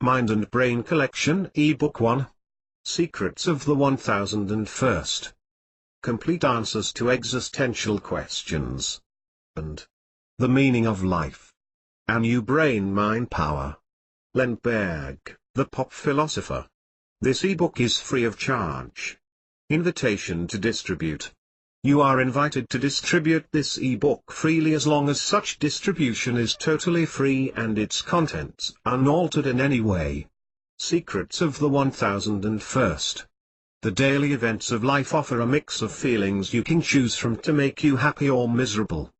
Mind and Brain Collection Ebook 1. Secrets of the 1001st. Complete answers to existential questions. And the meaning of life. A new brain-mind power. Lemberg, the pop philosopher. This ebook is free of charge. Invitation to distribute. You are invited to distribute this ebook freely as long as such distribution is totally free and its contents unaltered in any way. Secrets of the 1001st. The daily events of life offer a mix of feelings you can choose from to make you happy or miserable.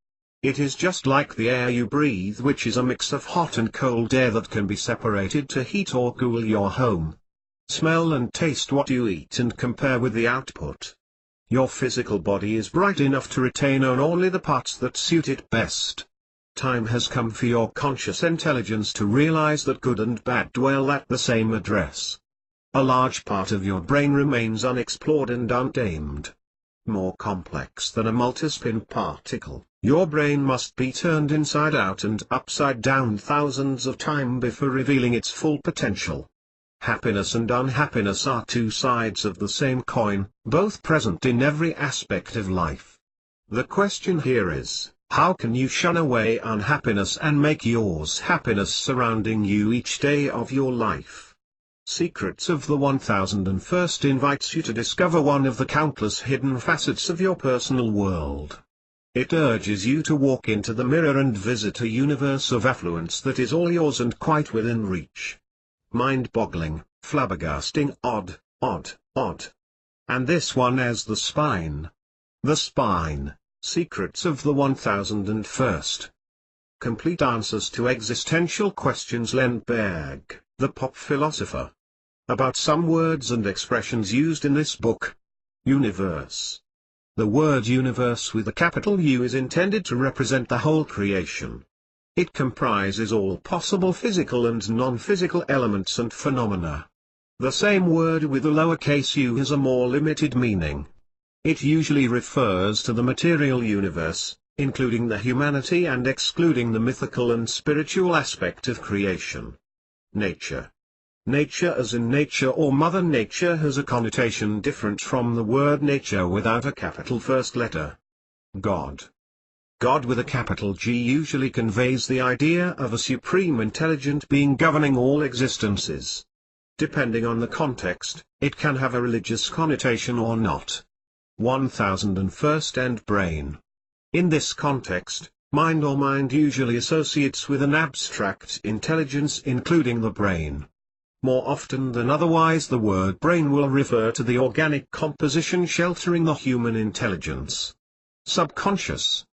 It is just like the air you breathe, which is a mix of hot and cold air that can be separated to heat or cool your home. Smell and taste what you eat and compare with the output. Your physical body is bright enough to retain only the parts that suit it best. Time has come for your conscious intelligence to realize that good and bad dwell at the same address. A large part of your brain remains unexplored and untamed. More complex than a multispin particle, your brain must be turned inside out and upside down thousands of times before revealing its full potential. Happiness and unhappiness are two sides of the same coin, both present in every aspect of life. The question here is, how can you shun away unhappiness and make yours happiness surrounding you each day of your life? Secrets of the 1001st invites you to discover one of the countless hidden facets of your personal world. It urges you to walk into the mirror and visit a universe of affluence that is all yours and quite within reach. Mind-boggling, flabbergasting, odd. And this one as the spine. The spine, Secrets of the 1001st. Complete answers to existential questions. Lemberg, the pop philosopher. About some words and expressions used in this book. Universe. The word universe with a capital U is intended to represent the whole creation. It comprises all possible physical and non-physical elements and phenomena. The same word with a lowercase u has a more limited meaning. It usually refers to the material universe, including the humanity and excluding the mythical and spiritual aspect of creation. Nature. Nature as in nature or Mother Nature has a connotation different from the word nature without a capital first letter. God. God with a capital G usually conveys the idea of a supreme intelligent being governing all existences. Depending on the context, it can have a religious connotation or not. 1001st and brain. In this context, mind or mind usually associates with an abstract intelligence including the brain. More often than otherwise the word brain will refer to the organic composition sheltering the human intelligence. Subconscious.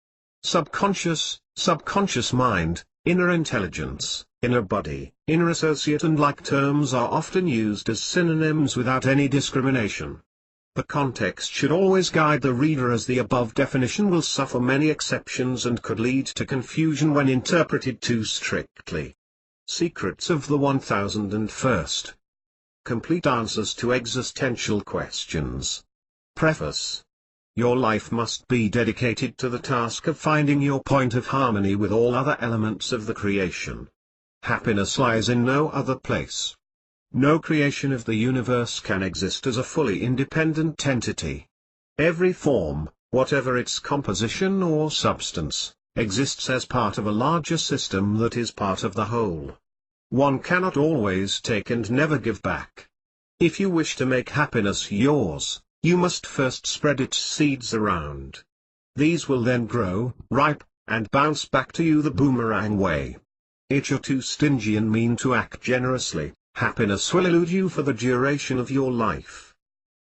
Subconscious mind, inner intelligence, inner body, inner associate and like terms are often used as synonyms without any discrimination. The context should always guide the reader as the above definition will suffer many exceptions and could lead to confusion when interpreted too strictly. Secrets of the 1001st. Complete answers to existential questions. Preface. Your life must be dedicated to the task of finding your point of harmony with all other elements of the creation. Happiness lies in no other place. No creation of the universe can exist as a fully independent entity. Every form, whatever its composition or substance, exists as part of a larger system that is part of the whole. One cannot always take and never give back. If you wish to make happiness yours, you must first spread its seeds around. These will then grow, ripe, and bounce back to you the boomerang way. If you're too stingy and mean to act generously, happiness will elude you for the duration of your life.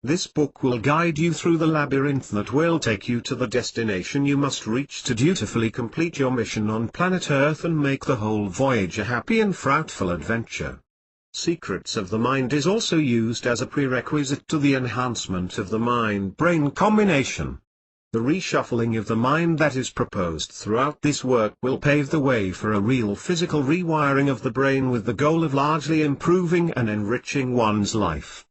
This book will guide you through the labyrinth that will take you to the destination you must reach to dutifully complete your mission on planet Earth and make the whole voyage a happy and fruitful adventure. Secrets of the Mind is also used as a prerequisite to the enhancement of the mind-brain combination. The reshuffling of the mind that is proposed throughout this work will pave the way for a real physical rewiring of the brain with the goal of largely improving and enriching one's life.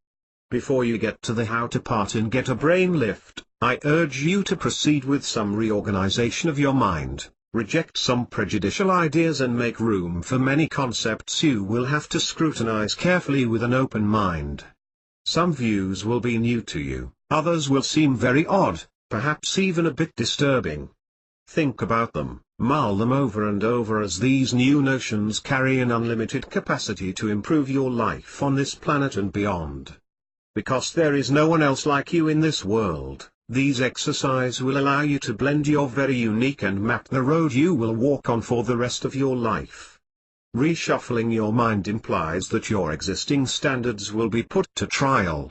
Before you get to the how to part and get a brain lift, I urge you to proceed with some reorganization of your mind. Reject some prejudicial ideas and make room for many concepts you will have to scrutinize carefully with an open mind. Some views will be new to you, others will seem very odd, perhaps even a bit disturbing. Think about them, mull them over and over, as these new notions carry an unlimited capacity to improve your life on this planet and beyond. Because there is no one else like you in this world, these exercises will allow you to blend your very unique and map the road you will walk on for the rest of your life. Reshuffling your mind implies that your existing standards will be put to trial.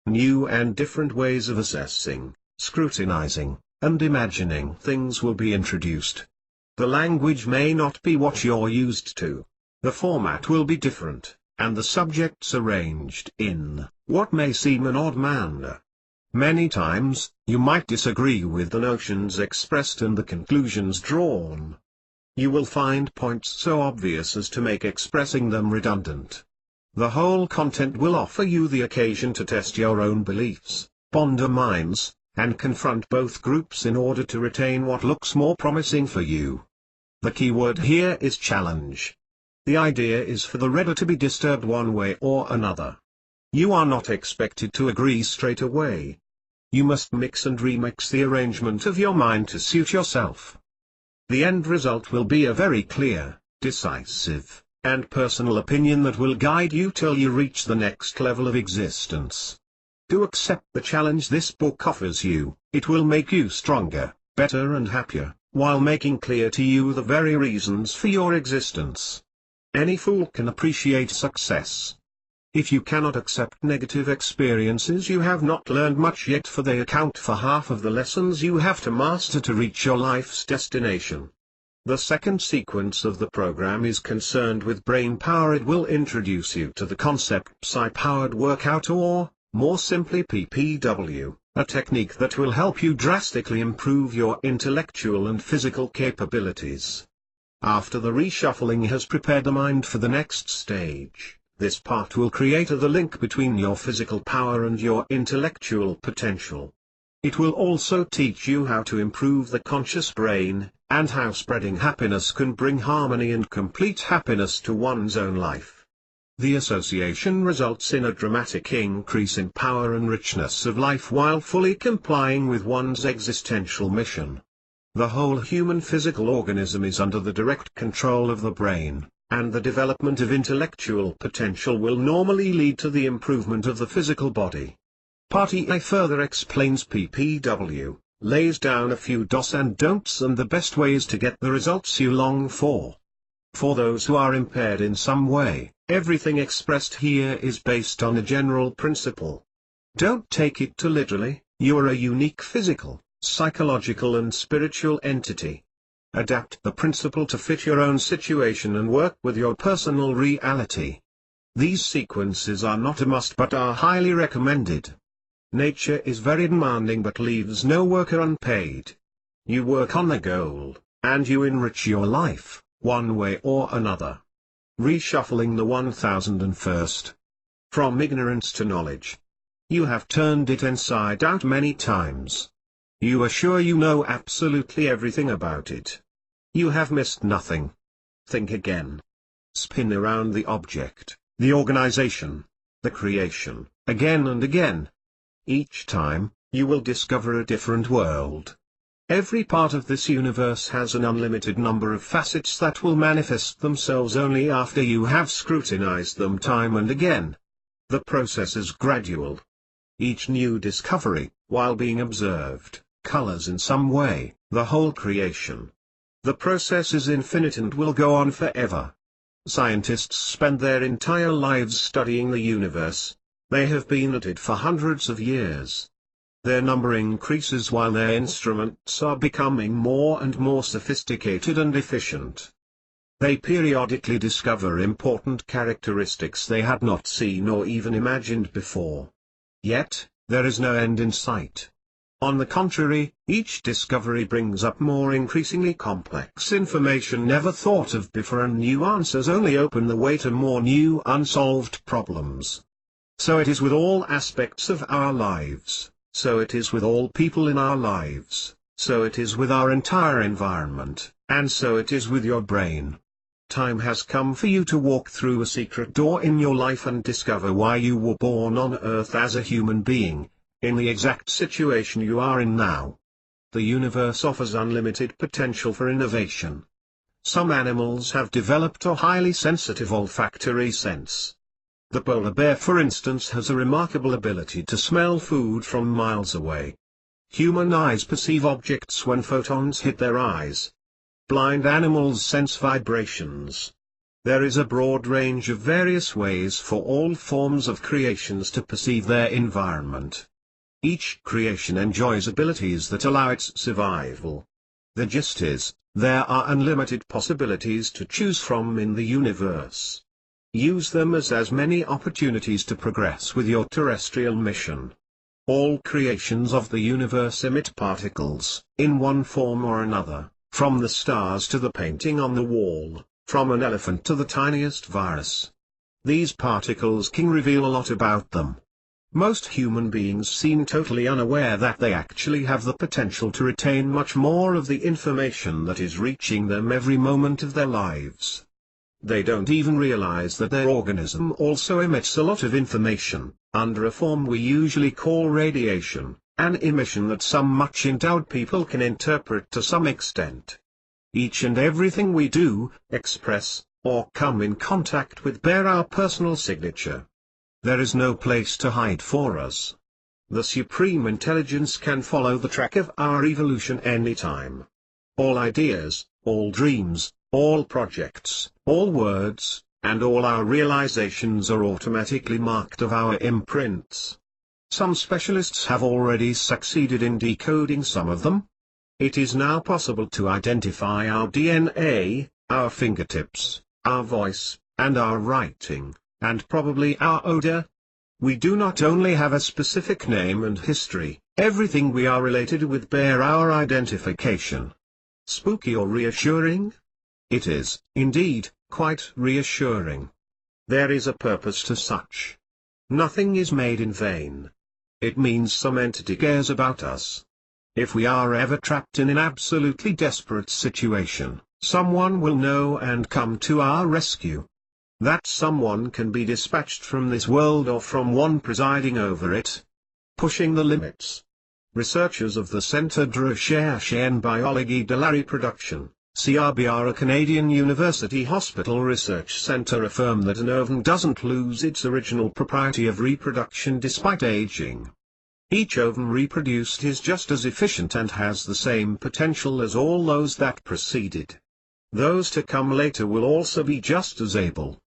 New and different ways of assessing, scrutinizing, and imagining things will be introduced. The language may not be what you're used to. The format will be different, and the subjects arranged in what may seem an odd manner. Many times, you might disagree with the notions expressed and the conclusions drawn. You will find points so obvious as to make expressing them redundant. The whole content will offer you the occasion to test your own beliefs, ponder minds, and confront both groups in order to retain what looks more promising for you. The key word here is challenge. The idea is for the reader to be disturbed one way or another. You are not expected to agree straight away. You must mix and remix the arrangement of your mind to suit yourself. The end result will be a very clear, decisive, and personal opinion that will guide you till you reach the next level of existence. Do accept the challenge this book offers you. It will make you stronger, better and happier, while making clear to you the very reasons for your existence. Any fool can appreciate success. If you cannot accept negative experiences, you have not learned much yet, for they account for half of the lessons you have to master to reach your life's destination. The second sequence of the program is concerned with brain power. It will introduce you to the concept psi-powered workout, or, more simply, PPW, a technique that will help you drastically improve your intellectual and physical capabilities. After the reshuffling has prepared the mind for the next stage, this part will create the link between your physical power and your intellectual potential. It will also teach you how to improve the conscious brain, and how spreading happiness can bring harmony and complete happiness to one's own life. The association results in a dramatic increase in power and richness of life while fully complying with one's existential mission. The whole human physical organism is under the direct control of the brain, and the development of intellectual potential will normally lead to the improvement of the physical body. Part E further explains PPW, lays down a few do's and don'ts and the best ways to get the results you long for. For those who are impaired in some way, everything expressed here is based on a general principle. Don't take it too literally. You are a unique physical, psychological and spiritual entity. Adapt the principle to fit your own situation and work with your personal reality. These sequences are not a must but are highly recommended. Nature is very demanding but leaves no worker unpaid. You work on the goal, and you enrich your life, one way or another. Reshuffling the 1001st. From ignorance to knowledge. You have turned it inside out many times. You are sure you know absolutely everything about it. You have missed nothing. Think again. Spin around the object, the organization, the creation, again and again. Each time, you will discover a different world. Every part of this universe has an unlimited number of facets that will manifest themselves only after you have scrutinized them time and again. The process is gradual. Each new discovery, while being observed, colors in some way the whole creation. The process is infinite and will go on forever. Scientists spend their entire lives studying the universe. They have been at it for hundreds of years. Their number increases while their instruments are becoming more and more sophisticated and efficient. They periodically discover important characteristics they had not seen or even imagined before. Yet, there is no end in sight. On the contrary, each discovery brings up more increasingly complex information never thought of before, and new answers only open the way to more new unsolved problems. So it is with all aspects of our lives, so it is with all people in our lives, so it is with our entire environment, And so it is with your brain. Time has come for you to walk through a secret door in your life and discover why you were born on Earth as a human being, in the exact situation you are in now. The universe offers unlimited potential for innovation. Some animals have developed a highly sensitive olfactory sense. The polar bear, for instance, has a remarkable ability to smell food from miles away. Human eyes perceive objects when photons hit their eyes. Blind animals sense vibrations. There is a broad range of various ways for all forms of creations to perceive their environment. Each creation enjoys abilities that allow its survival. The gist is, there are unlimited possibilities to choose from in the universe. Use them as many opportunities to progress with your terrestrial mission. All creations of the universe emit particles, in one form or another, from the stars to the painting on the wall, from an elephant to the tiniest virus. These particles can reveal a lot about them. Most human beings seem totally unaware that they actually have the potential to retain much more of the information that is reaching them every moment of their lives. They don't even realize that their organism also emits a lot of information, under a form we usually call radiation, an emission that some much endowed people can interpret to some extent. Each and everything we do, express, or come in contact with bear our personal signature. There is no place to hide for us. The Supreme Intelligence can follow the track of our evolution anytime. All ideas, all dreams, all projects, all words, and all our realizations are automatically marked of our imprints. Some specialists have already succeeded in decoding some of them. It is now possible to identify our DNA, our fingertips, our voice, and our writing, and probably our odor. We do not only have a specific name and history, everything we are related with bear our identification. Spooky or reassuring? It is, indeed, quite reassuring. There is a purpose to such. Nothing is made in vain. It means some entity cares about us. If we are ever trapped in an absolutely desperate situation, someone will know and come to our rescue. That someone can be dispatched from this world or from one presiding over it. Pushing the limits. Researchers of the Centre de Recherche en Biologie de la Reproduction, CRBR, a Canadian university hospital research centre, affirm that an ovum doesn't lose its original propriety of reproduction despite aging. Each ovum reproduced is just as efficient and has the same potential as all those that preceded. Those to come later will also be just as able.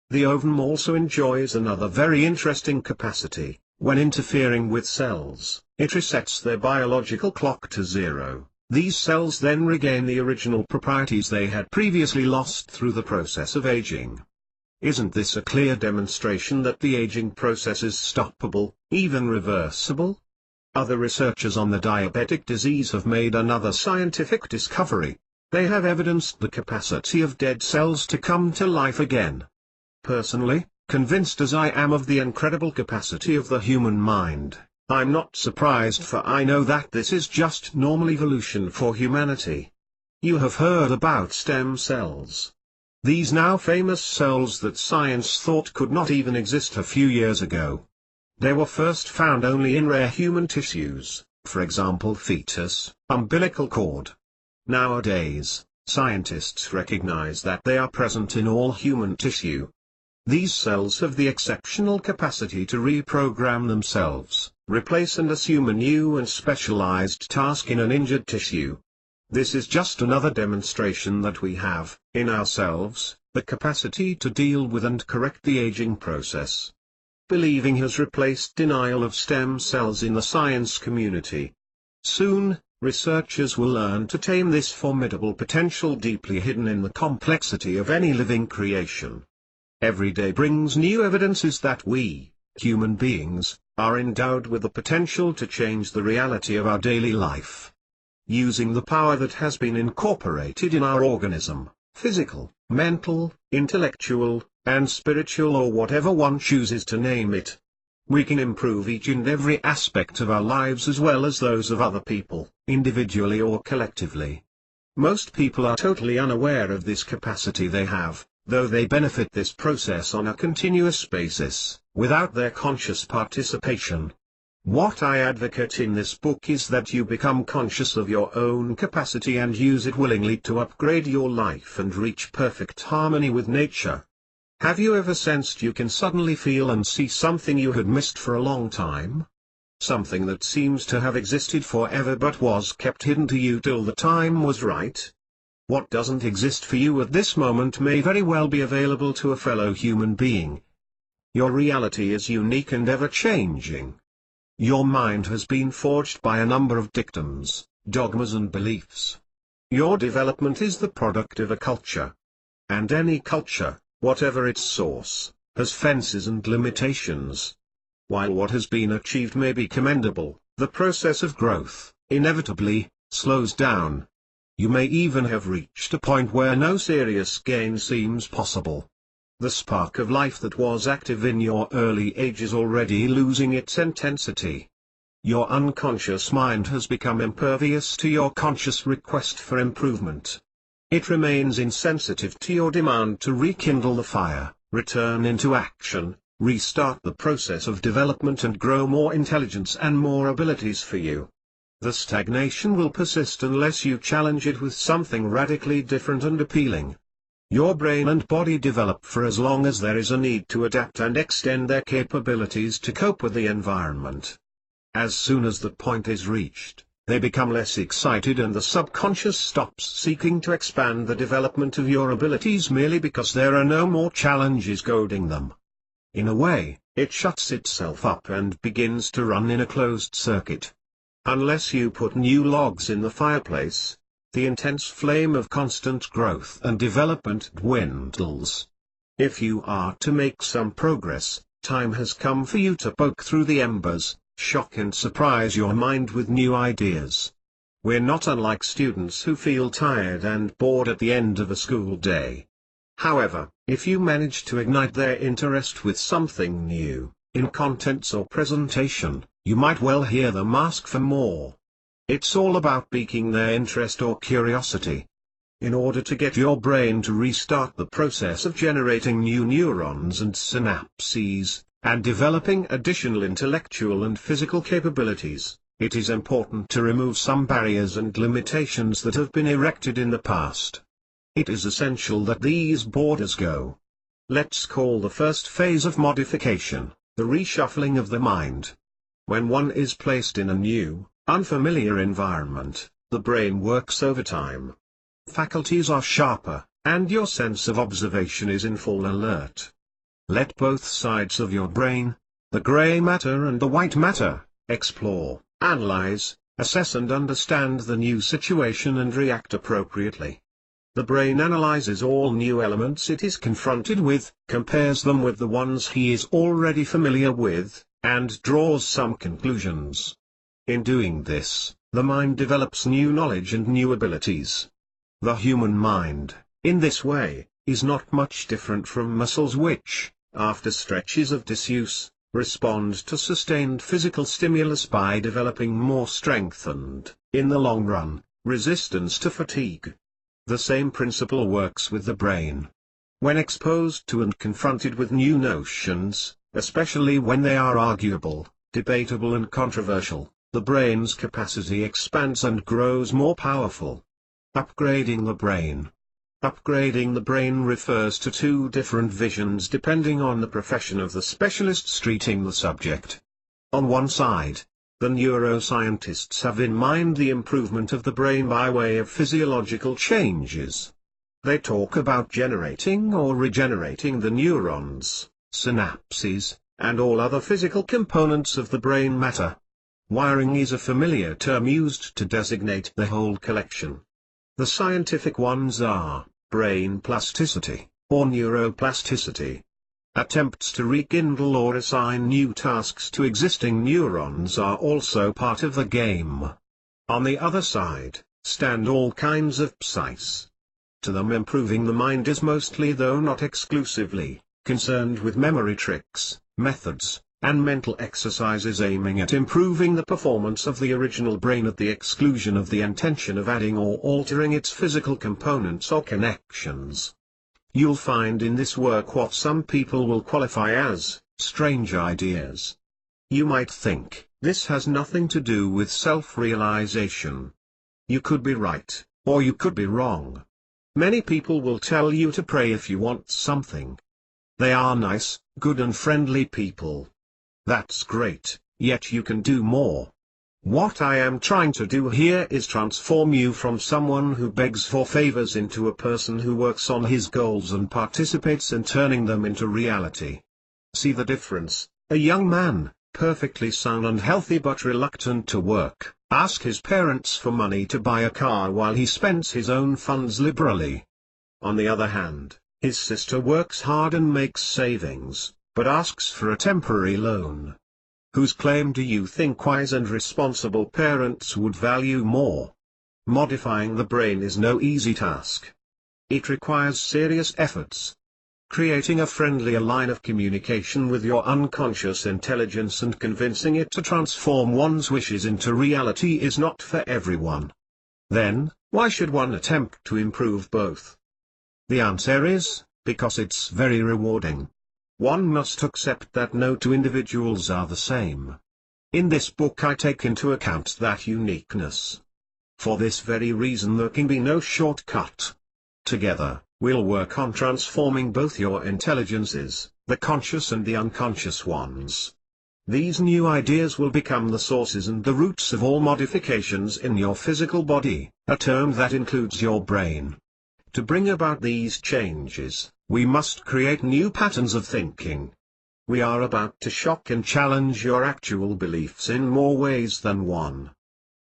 The ovum also enjoys another very interesting capacity. When interfering with cells, it resets their biological clock to zero. These cells then regain the original proprieties they had previously lost through the process of aging. Isn't this a clear demonstration that the aging process is stoppable, even reversible? Other researchers on the diabetic disease have made another scientific discovery. They have evidenced the capacity of dead cells to come to life again. Personally, convinced as I am of the incredible capacity of the human mind, I'm not surprised, for I know that this is just normal evolution for humanity. You have heard about stem cells. These now famous cells that science thought could not even exist a few years ago. They were first found only in rare human tissues, for example fetus, umbilical cord. Nowadays, scientists recognize that they are present in all human tissue. These cells have the exceptional capacity to reprogram themselves, replace and assume a new and specialized task in an injured tissue. This is just another demonstration that we have, in ourselves, the capacity to deal with and correct the aging process. Believing has replaced denial of stem cells in the science community. Soon, researchers will learn to tame this formidable potential deeply hidden in the complexity of any living creation. Every day brings new evidences that we, human beings, are endowed with the potential to change the reality of our daily life. Using the power that has been incorporated in our organism, physical, mental, intellectual, and spiritual, or whatever one chooses to name it. We can improve each and every aspect of our lives as well as those of other people, individually or collectively. Most people are totally unaware of this capacity they have, though they benefit this process on a continuous basis, without their conscious participation. What I advocate in this book is that you become conscious of your own capacity and use it willingly to upgrade your life and reach perfect harmony with nature. Have you ever sensed you can suddenly feel and see something you had missed for a long time? Something that seems to have existed forever but was kept hidden to you till the time was right? What doesn't exist for you at this moment may very well be available to a fellow human being. Your reality is unique and ever-changing. Your mind has been forged by a number of dictums, dogmas and beliefs. Your development is the product of a culture. And any culture, whatever its source, has fences and limitations. While what has been achieved may be commendable, the process of growth, inevitably, slows down. You may even have reached a point where no serious gain seems possible. The spark of life that was active in your early age is already losing its intensity. Your unconscious mind has become impervious to your conscious request for improvement. It remains insensitive to your demand to rekindle the fire, return into action, restart the process of development and grow more intelligence and more abilities for you. The stagnation will persist unless you challenge it with something radically different and appealing. Your brain and body develop for as long as there is a need to adapt and extend their capabilities to cope with the environment. As soon as that point is reached, they become less excited and the subconscious stops seeking to expand the development of your abilities merely because there are no more challenges goading them. In a way, it shuts itself up and begins to run in a closed circuit. Unless you put new logs in the fireplace, the intense flame of constant growth and development dwindles. If you are to make some progress, time has come for you to poke through the embers, shock and surprise your mind with new ideas. We're not unlike students who feel tired and bored at the end of a school day. However, if you manage to ignite their interest with something new, in contents or presentation, you might well hear them ask for more. It's all about piquing their interest or curiosity. In order to get your brain to restart the process of generating new neurons and synapses, and developing additional intellectual and physical capabilities, it is important to remove some barriers and limitations that have been erected in the past. It is essential that these borders go. Let's call the first phase of modification, the reshuffling of the mind. When one is placed in a new, unfamiliar environment, the brain works overtime. Faculties are sharper, and your sense of observation is in full alert. Let both sides of your brain, the gray matter and the white matter, explore, analyze, assess and understand the new situation and react appropriately. The brain analyzes all new elements it is confronted with, compares them with the ones he is already familiar with, and draws some conclusions. In doing this, the mind develops new knowledge and new abilities. The human mind, in this way, is not much different from muscles which, after stretches of disuse, respond to sustained physical stimulus by developing more strength and, in the long run, resistance to fatigue. The same principle works with the brain. When exposed to and confronted with new notions, especially when they are arguable, debatable and controversial, the brain's capacity expands and grows more powerful. Upgrading the brain. Upgrading the brain refers to two different visions depending on the profession of the specialists treating the subject. On one side, the neuroscientists have in mind the improvement of the brain by way of physiological changes. They talk about generating or regenerating the neurons, synapses, and all other physical components of the brain matter. Wiring is a familiar term used to designate the whole collection. The scientific ones are brain plasticity, or neuroplasticity. Attempts to rekindle or assign new tasks to existing neurons are also part of the game. On the other side, stand all kinds of psies. To them improving the mind is mostly, though not exclusively, concerned with memory tricks, methods, and mental exercises aiming at improving the performance of the original brain at the exclusion of the intention of adding or altering its physical components or connections. You'll find in this work what some people will qualify as strange ideas. You might think, this has nothing to do with self-realization. You could be right, or you could be wrong. Many people will tell you to pray if you want something. They are nice, good and friendly people. That's great, yet you can do more. What I am trying to do here is transform you from someone who begs for favors into a person who works on his goals and participates in turning them into reality. See the difference? A young man, perfectly sound and healthy but reluctant to work, asks his parents for money to buy a car while he spends his own funds liberally. On the other hand, his sister works hard and makes savings, but asks for a temporary loan. Whose claim do you think wise and responsible parents would value more? Modifying the brain is no easy task. It requires serious efforts. Creating a friendlier line of communication with your unconscious intelligence and convincing it to transform one's wishes into reality is not for everyone. Then, why should one attempt to improve both? The answer is, because it's very rewarding. One must accept that no two individuals are the same. In this book I take into account that uniqueness. For this very reason there can be no shortcut. Together, we'll work on transforming both your intelligences, the conscious and the unconscious ones. These new ideas will become the sources and the roots of all modifications in your physical body, a term that includes your brain. To bring about these changes, we must create new patterns of thinking. We are about to shock and challenge your actual beliefs in more ways than one.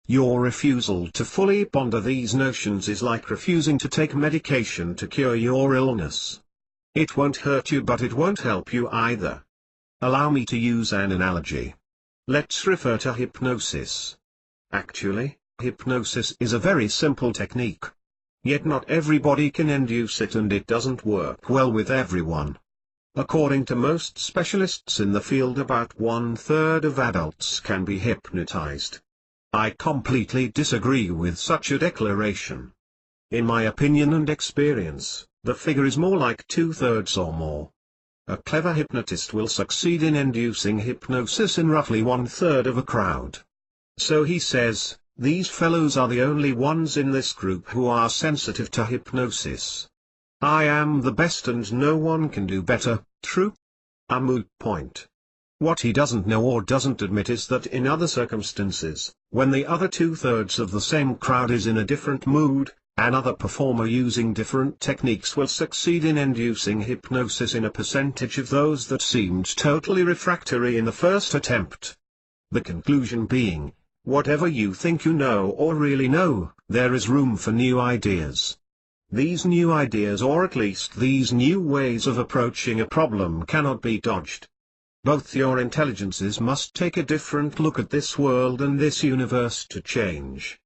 Your refusal to fully ponder these notions is like refusing to take medication to cure your illness. It won't hurt you, but it won't help you either. Allow me to use an analogy. Let's refer to hypnosis. Actually, hypnosis is a very simple technique. Yet not everybody can induce it, and it doesn't work well with everyone. According to most specialists in the field, about 1/3 of adults can be hypnotized. I completely disagree with such a declaration. In my opinion and experience, the figure is more like 2/3 or more. A clever hypnotist will succeed in inducing hypnosis in roughly 1/3 of a crowd. So he says, these fellows are the only ones in this group who are sensitive to hypnosis. I am the best and no one can do better, true? A moot point. What he doesn't know or doesn't admit is that in other circumstances, when the other 2/3 of the same crowd is in a different mood, another performer using different techniques will succeed in inducing hypnosis in a percentage of those that seemed totally refractory in the first attempt. The conclusion being, whatever you think you know or really know, there is room for new ideas. These new ideas, or at least these new ways of approaching a problem, cannot be dodged. Both your intelligences must take a different look at this world and this universe to change.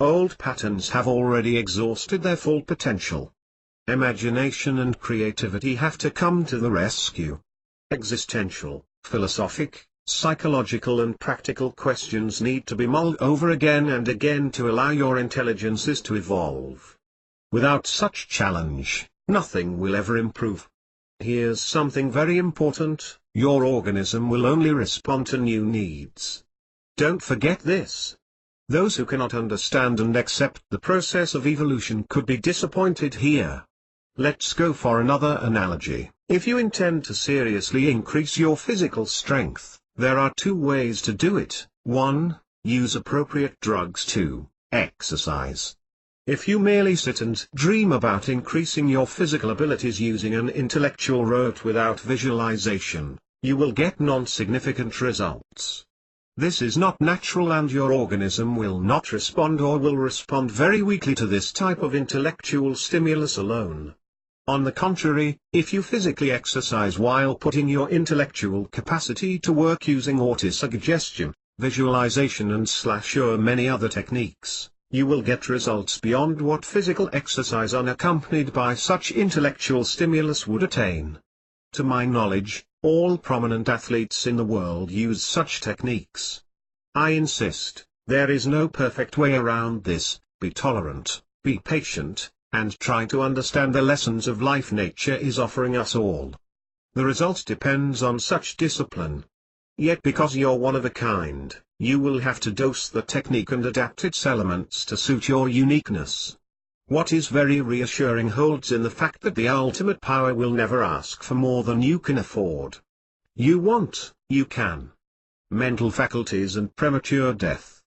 Old patterns have already exhausted their full potential. Imagination and creativity have to come to the rescue. Existential, philosophic, psychological and practical questions need to be mulled over again and again to allow your intelligences to evolve. Without such challenge, nothing will ever improve. Here's something very important: your organism will only respond to new needs. Don't forget this. Those who cannot understand and accept the process of evolution could be disappointed here. Let's go for another analogy. If you intend to seriously increase your physical strength, there are two ways to do it. 1. Use appropriate drugs. 2. Exercise. If you merely sit and dream about increasing your physical abilities using an intellectual rote without visualization, you will get non-significant results. This is not natural, and your organism will not respond, or will respond very weakly, to this type of intellectual stimulus alone. On the contrary, if you physically exercise while putting your intellectual capacity to work using autosuggestion, visualization and many other techniques, you will get results beyond what physical exercise unaccompanied by such intellectual stimulus would attain. To my knowledge, All prominent athletes in the world use such techniques. I insist, there is no perfect way around this. Be tolerant, be patient, and try to understand the lessons of life nature is offering us all. The result depends on such discipline. Yet because you're one of a kind, you will have to dose the technique and adapt its elements to suit your uniqueness. What is very reassuring holds in the fact that the ultimate power will never ask for more than you can afford. You want, you can. Mental faculties and premature death.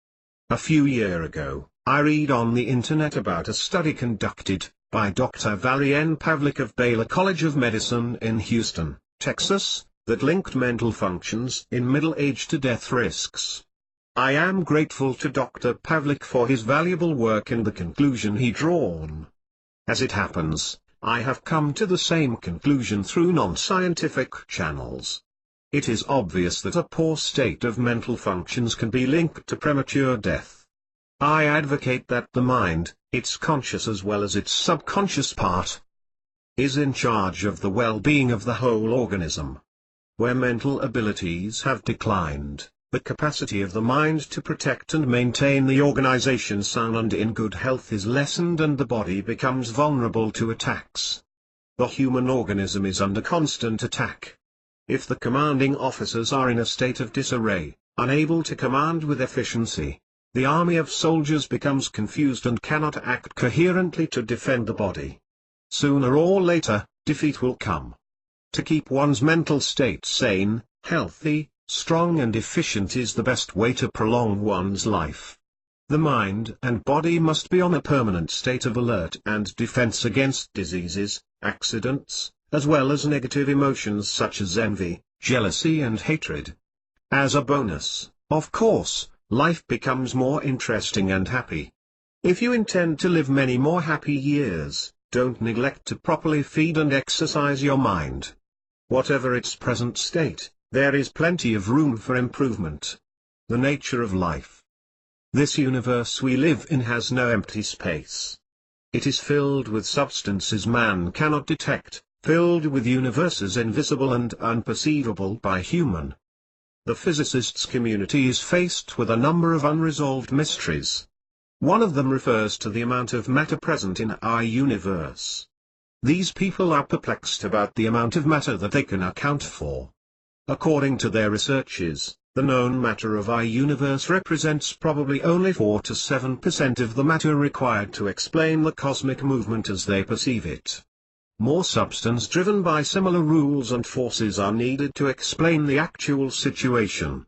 A few years ago, I read on the internet about a study conducted by Dr. Vilayanur Ramachandran of Baylor College of Medicine in Houston, Texas, that linked mental functions in middle age to death risks. I am grateful to Dr. Pavlik for his valuable work and the conclusion he drawn. As it happens, I have come to the same conclusion through non-scientific channels. It is obvious that a poor state of mental functions can be linked to premature death. I advocate that the mind, its conscious as well as its subconscious part, is in charge of the well-being of the whole organism. Where mental abilities have declined, the capacity of the mind to protect and maintain the organization sound and in good health is lessened and the body becomes vulnerable to attacks. The human organism is under constant attack. If the commanding officers are in a state of disarray, unable to command with efficiency, the army of soldiers becomes confused and cannot act coherently to defend the body. Sooner or later, defeat will come. To keep one's mental state sane, healthy, strong and efficient is the best way to prolong one's life. The mind and body must be on a permanent state of alert and defense against diseases, accidents, as well as negative emotions such as envy, jealousy and hatred. As a bonus, of course, life becomes more interesting and happy. If you intend to live many more happy years, don't neglect to properly feed and exercise your mind. Whatever its present state, there is plenty of room for improvement. The nature of life. This universe we live in has no empty space. It is filled with substances man cannot detect, filled with universes invisible and unperceivable by human. The physicists' community is faced with a number of unresolved mysteries. One of them refers to the amount of matter present in our universe. These people are perplexed about the amount of matter that they can account for. According to their researches, the known matter of our universe represents probably only 4 to 7% of the matter required to explain the cosmic movement as they perceive it. More substance driven by similar rules and forces are needed to explain the actual situation.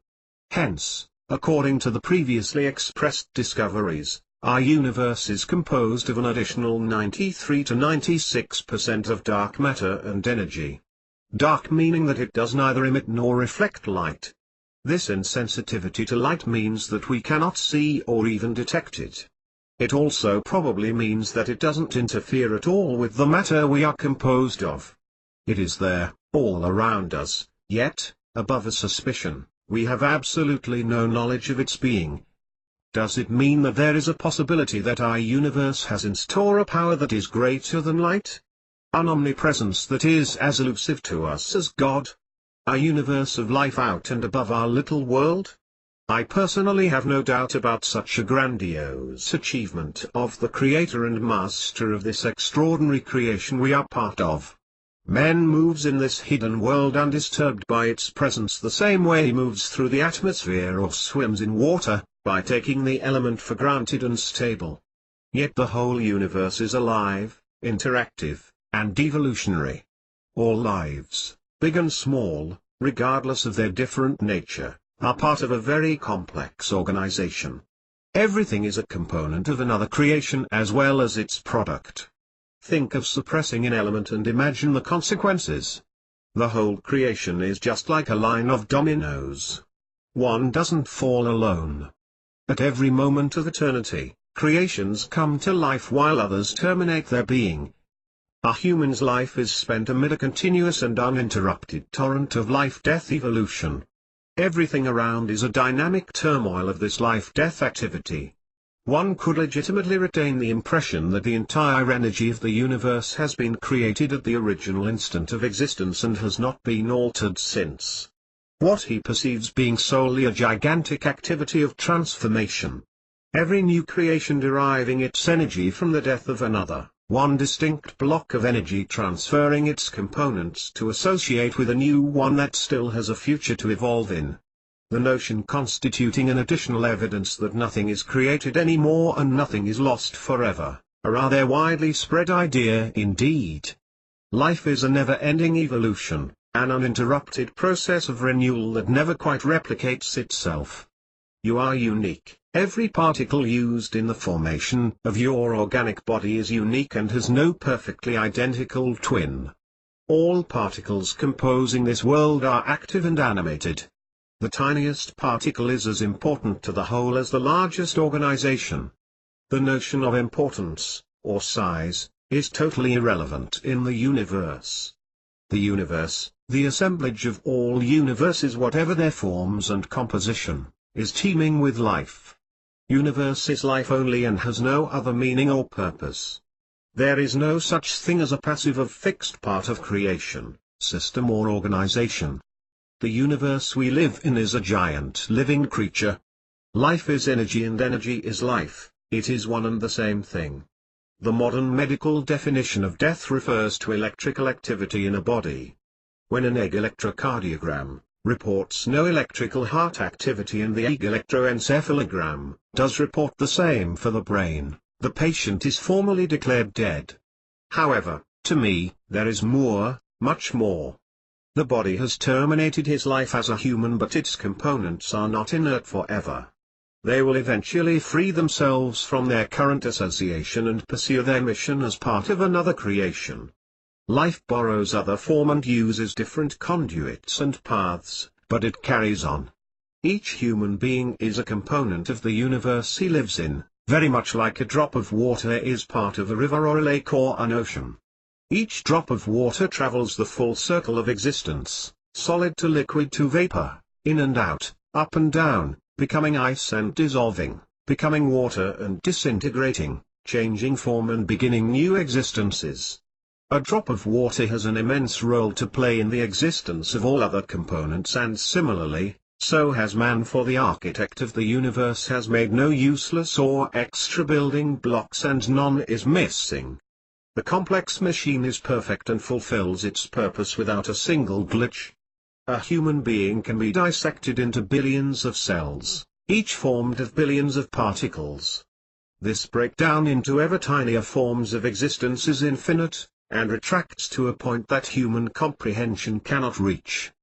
Hence, according to the previously expressed discoveries, our universe is composed of an additional 93 to 96% of dark matter and energy. Dark meaning that it does neither emit nor reflect light. This insensitivity to light means that we cannot see or even detect it. It also probably means that it doesn't interfere at all with the matter we are composed of. It is there, all around us, yet, above a suspicion, we have absolutely no knowledge of its being. Does it mean that there is a possibility that our universe has in store a power that is greater than light? An omnipresence that is as elusive to us as God? A universe of life out and above our little world? I personally have no doubt about such a grandiose achievement of the Creator and Master of this extraordinary creation we are part of. Man moves in this hidden world undisturbed by its presence the same way he moves through the atmosphere or swims in water, by taking the element for granted and stable. Yet the whole universe is alive, interactive, and evolutionary. All lives, big and small, regardless of their different nature, are part of a very complex organization. Everything is a component of another creation as well as its product. Think of suppressing an element and imagine the consequences. The whole creation is just like a line of dominoes. One doesn't fall alone. At every moment of eternity, creations come to life while others terminate their being. A human's life is spent amid a continuous and uninterrupted torrent of life-death evolution. Everything around is a dynamic turmoil of this life-death activity. one could legitimately retain the impression that the entire energy of the universe has been created at the original instant of existence and has not been altered since. What he perceives being solely a gigantic activity of transformation. Every new creation deriving its energy from the death of another, one distinct block of energy transferring its components to associate with a new one that still has a future to evolve in. The notion constituting an additional evidence that nothing is created anymore and nothing is lost forever, a rather widely spread idea indeed. Life is a never-ending evolution, an uninterrupted process of renewal that never quite replicates itself. You are unique. Every particle used in the formation of your organic body is unique and has no perfectly identical twin. All particles composing this world are active and animated. The tiniest particle is as important to the whole as the largest organization. The notion of importance, or size, is totally irrelevant in the universe. The universe, the assemblage of all universes whatever their forms and composition, is teeming with life. Universe is life only and has no other meaning or purpose. There is no such thing as a passive or fixed part of creation, system or organization. The universe we live in is a giant living creature. Life is energy and energy is life, it is one and the same thing. The modern medical definition of death refers to electrical activity in a body. When an EEG electrocardiogram reports no electrical heart activity and the EEG electroencephalogram does report the same for the brain, the patient is formally declared dead. However, to me, there is more, much more. The body has terminated his life as a human, but its components are not inert forever. They will eventually free themselves from their current association and pursue their mission as part of another creation. Life borrows other form and uses different conduits and paths, but it carries on. Each human being is a component of the universe he lives in, very much like a drop of water is part of a river or a lake or an ocean. Each drop of water travels the full circle of existence, solid to liquid to vapor, in and out, up and down, becoming ice and dissolving, becoming water and disintegrating, changing form and beginning new existences. A drop of water has an immense role to play in the existence of all other components, and similarly, so has man, for the architect of the universe has made no useless or extra building blocks and none is missing. The complex machine is perfect and fulfills its purpose without a single glitch. A human being can be dissected into billions of cells, each formed of billions of particles. This breakdown into ever tinier forms of existence is infinite, and retracts to a point that human comprehension cannot reach.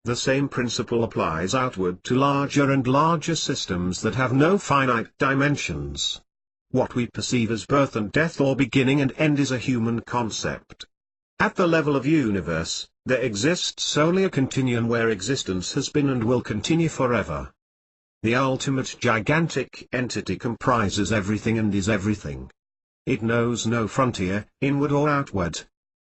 The same principle applies outward to larger and larger systems that have no finite dimensions. What we perceive as birth and death or beginning and end is a human concept. At the level of universe, there exists only a continuum where existence has been and will continue forever. The ultimate gigantic entity comprises everything and is everything. It knows no frontier, inward or outward.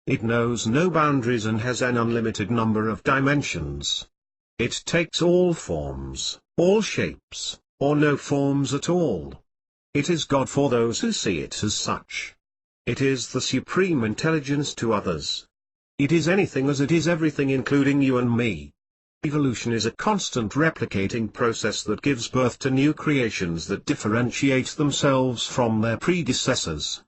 It knows no boundaries and has an unlimited number of dimensions. It takes all forms, all shapes, or no forms at all. It is God for those who see it as such. It is the supreme intelligence to others. It is anything as it is everything, including you and me. Evolution is a constant replicating process that gives birth to new creations that differentiate themselves from their predecessors.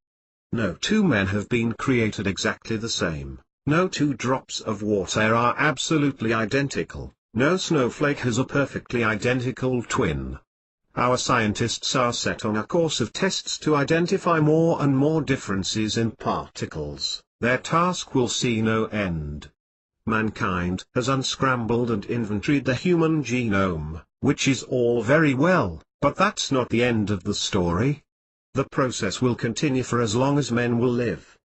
No two men have been created exactly the same, no two drops of water are absolutely identical, no snowflake has a perfectly identical twin. Our scientists are set on a course of tests to identify more and more differences in particles. Their task will see no end. Mankind has unscrambled and inventoried the human genome, which is all very well, but that's not the end of the story. The process will continue for as long as men will live.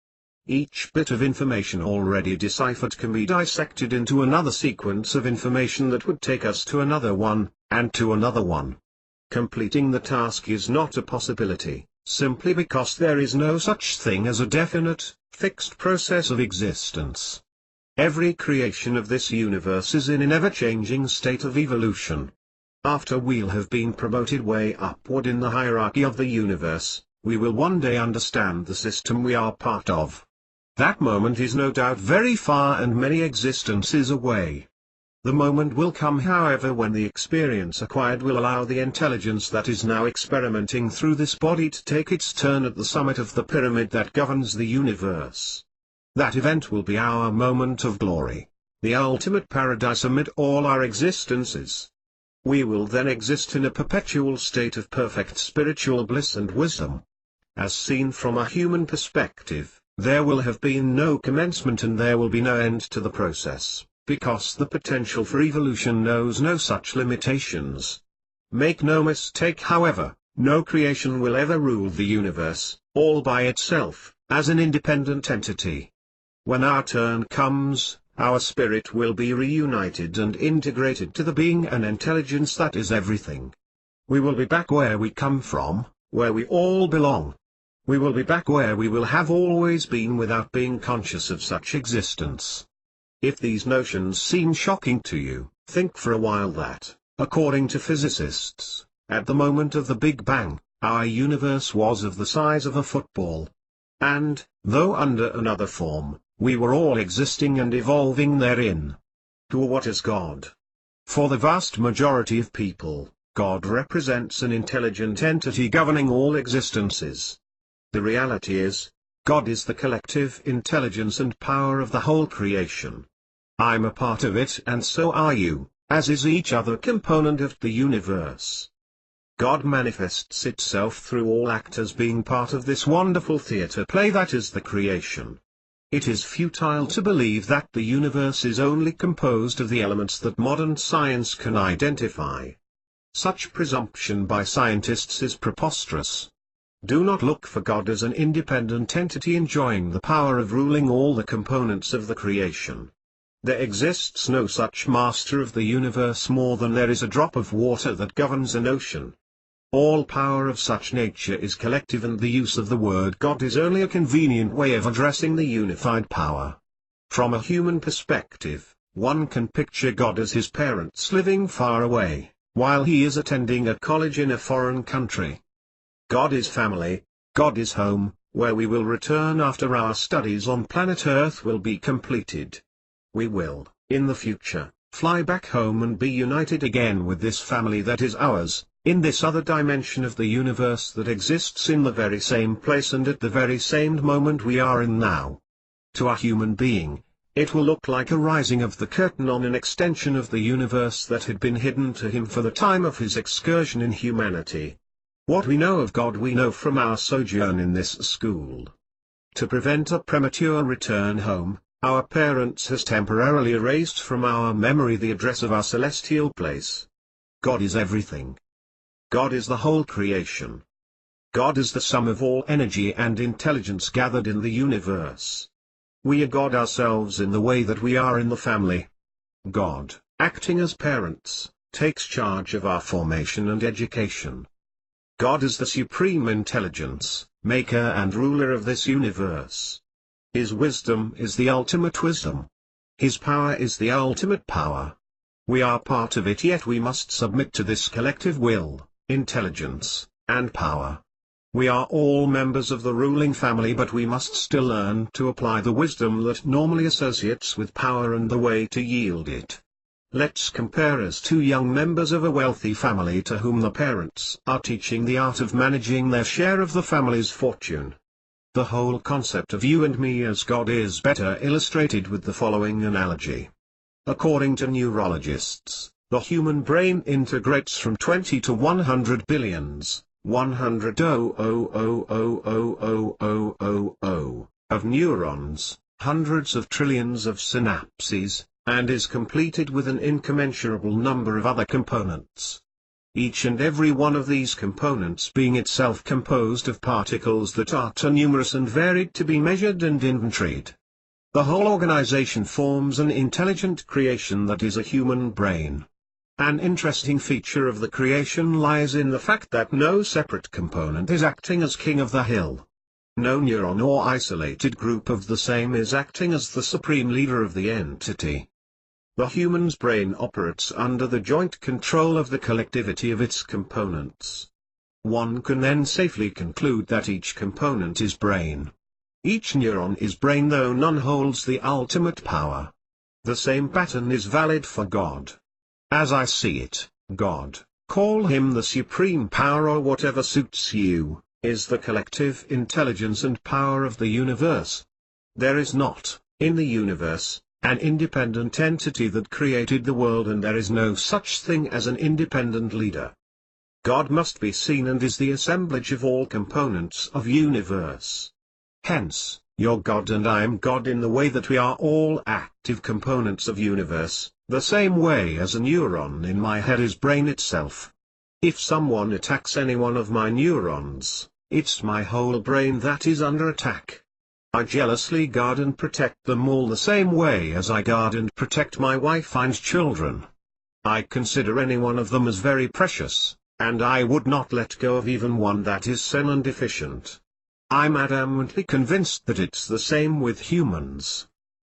Each bit of information already deciphered can be dissected into another sequence of information that would take us to another one, and to another one. Completing the task is not a possibility, simply because there is no such thing as a definite, fixed process of existence. Every creation of this universe is in an ever-changing state of evolution. After we'll have been promoted way upward in the hierarchy of the universe, we will one day understand the system we are part of. That moment is no doubt very far and many existences away. The moment will come, however, when the experience acquired will allow the intelligence that is now experimenting through this body to take its turn at the summit of the pyramid that governs the universe. That event will be our moment of glory, the ultimate paradise amid all our existences. We will then exist in a perpetual state of perfect spiritual bliss and wisdom. As seen from a human perspective, there will have been no commencement and there will be no end to the process, because the potential for evolution knows no such limitations. Make no mistake, however, no creation will ever rule the universe, all by itself, as an independent entity. When our turn comes, our spirit will be reunited and integrated to the being and intelligence that is everything. We will be back where we come from, where we all belong. We will be back where we will have always been without being conscious of such existence. If these notions seem shocking to you, think for a while that, according to physicists, at the moment of the Big Bang, our universe was of the size of a football. And, though under another form, we were all existing and evolving therein. What is God? For the vast majority of people, God represents an intelligent entity governing all existences. The reality is, God is the collective intelligence and power of the whole creation. I'm a part of it and so are you, as is each other component of the universe. God manifests itself through all actors being part of this wonderful theater play that is the creation. It is futile to believe that the universe is only composed of the elements that modern science can identify. Such presumption by scientists is preposterous. Do not look for God as an independent entity enjoying the power of ruling all the components of the creation. There exists no such master of the universe more than there is a drop of water that governs an ocean. All power of such nature is collective and the use of the word God is only a convenient way of addressing the unified power. From a human perspective, one can picture God as his parents living far away, while he is attending a college in a foreign country. God is family, God is home, where we will return after our studies on planet Earth will be completed. We will, in the future, fly back home and be united again with this family that is ours, in this other dimension of the universe that exists in the very same place and at the very same moment we are in now. To a human being, it will look like a rising of the curtain on an extension of the universe that had been hidden to him for the time of his excursion in humanity. What we know of God we know from our sojourn in this school. To prevent a premature return home, our parents has temporarily erased from our memory the address of our celestial place. God is everything. God is the whole creation. God is the sum of all energy and intelligence gathered in the universe. We are God ourselves in the way that we are in the family. God, acting as parents, takes charge of our formation and education. God is the supreme intelligence, maker and ruler of this universe. His wisdom is the ultimate wisdom. His power is the ultimate power. We are part of it, yet we must submit to this collective will, intelligence, and power. We are all members of the ruling family, but we must still learn to apply the wisdom that normally associates with power and the way to yield it. Let's compare as two young members of a wealthy family to whom the parents are teaching the art of managing their share of the family's fortune. The whole concept of you and me as God is better illustrated with the following analogy. According to neurologists, the human brain integrates from 20 to 100 billions, 100 of neurons, hundreds of trillions of synapses, and is completed with an incommensurable number of other components. Each and every one of these components being itself composed of particles that are too numerous and varied to be measured and inventoried. The whole organization forms an intelligent creation that is a human brain. An interesting feature of the creation lies in the fact that no separate component is acting as king of the hill. No neuron or isolated group of the same is acting as the supreme leader of the entity. The human's brain operates under the joint control of the collectivity of its components. One can then safely conclude that each component is brain. Each neuron is brain, though none holds the ultimate power. The same pattern is valid for God. As I see it, God, call him the supreme power or whatever suits you, is the collective intelligence and power of the universe. There is not, in the universe, an independent entity that created the world, and there is no such thing as an independent leader. God must be seen and is the assemblage of all components of universe. Hence, you're God and I am God in the way that we are all active components of universe, the same way as a neuron in my head is brain itself. If someone attacks any one of my neurons, it's my whole brain that is under attack. I jealously guard and protect them all the same way as I guard and protect my wife and children. I consider any one of them as very precious, and I would not let go of even one that is sane and efficient. I'm adamantly convinced that it's the same with humans.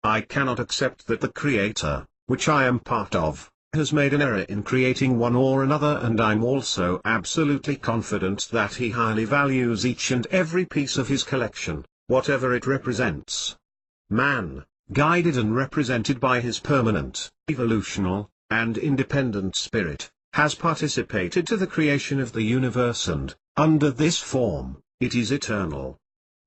I cannot accept that the Creator, which I am part of, has made an error in creating one or another, and I'm also absolutely confident that he highly values each and every piece of his collection, whatever it represents. Man, guided and represented by his permanent, evolutional, and independent spirit, has participated to the creation of the universe, and, under this form, it is eternal.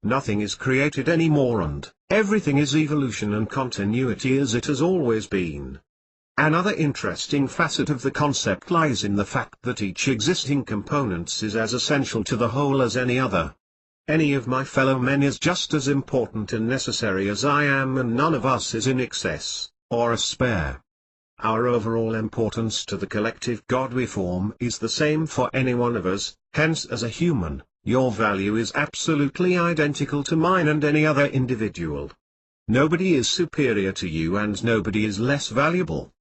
Nothing is created anymore, and everything is evolution and continuity as it has always been. Another interesting facet of the concept lies in the fact that each existing component is as essential to the whole as any other. Any of my fellow men is just as important and necessary as I am, and none of us is in excess, or a spare. Our overall importance to the collective God we form is the same for any one of us, hence as a human, your value is absolutely identical to mine and any other individual. Nobody is superior to you and nobody is less valuable.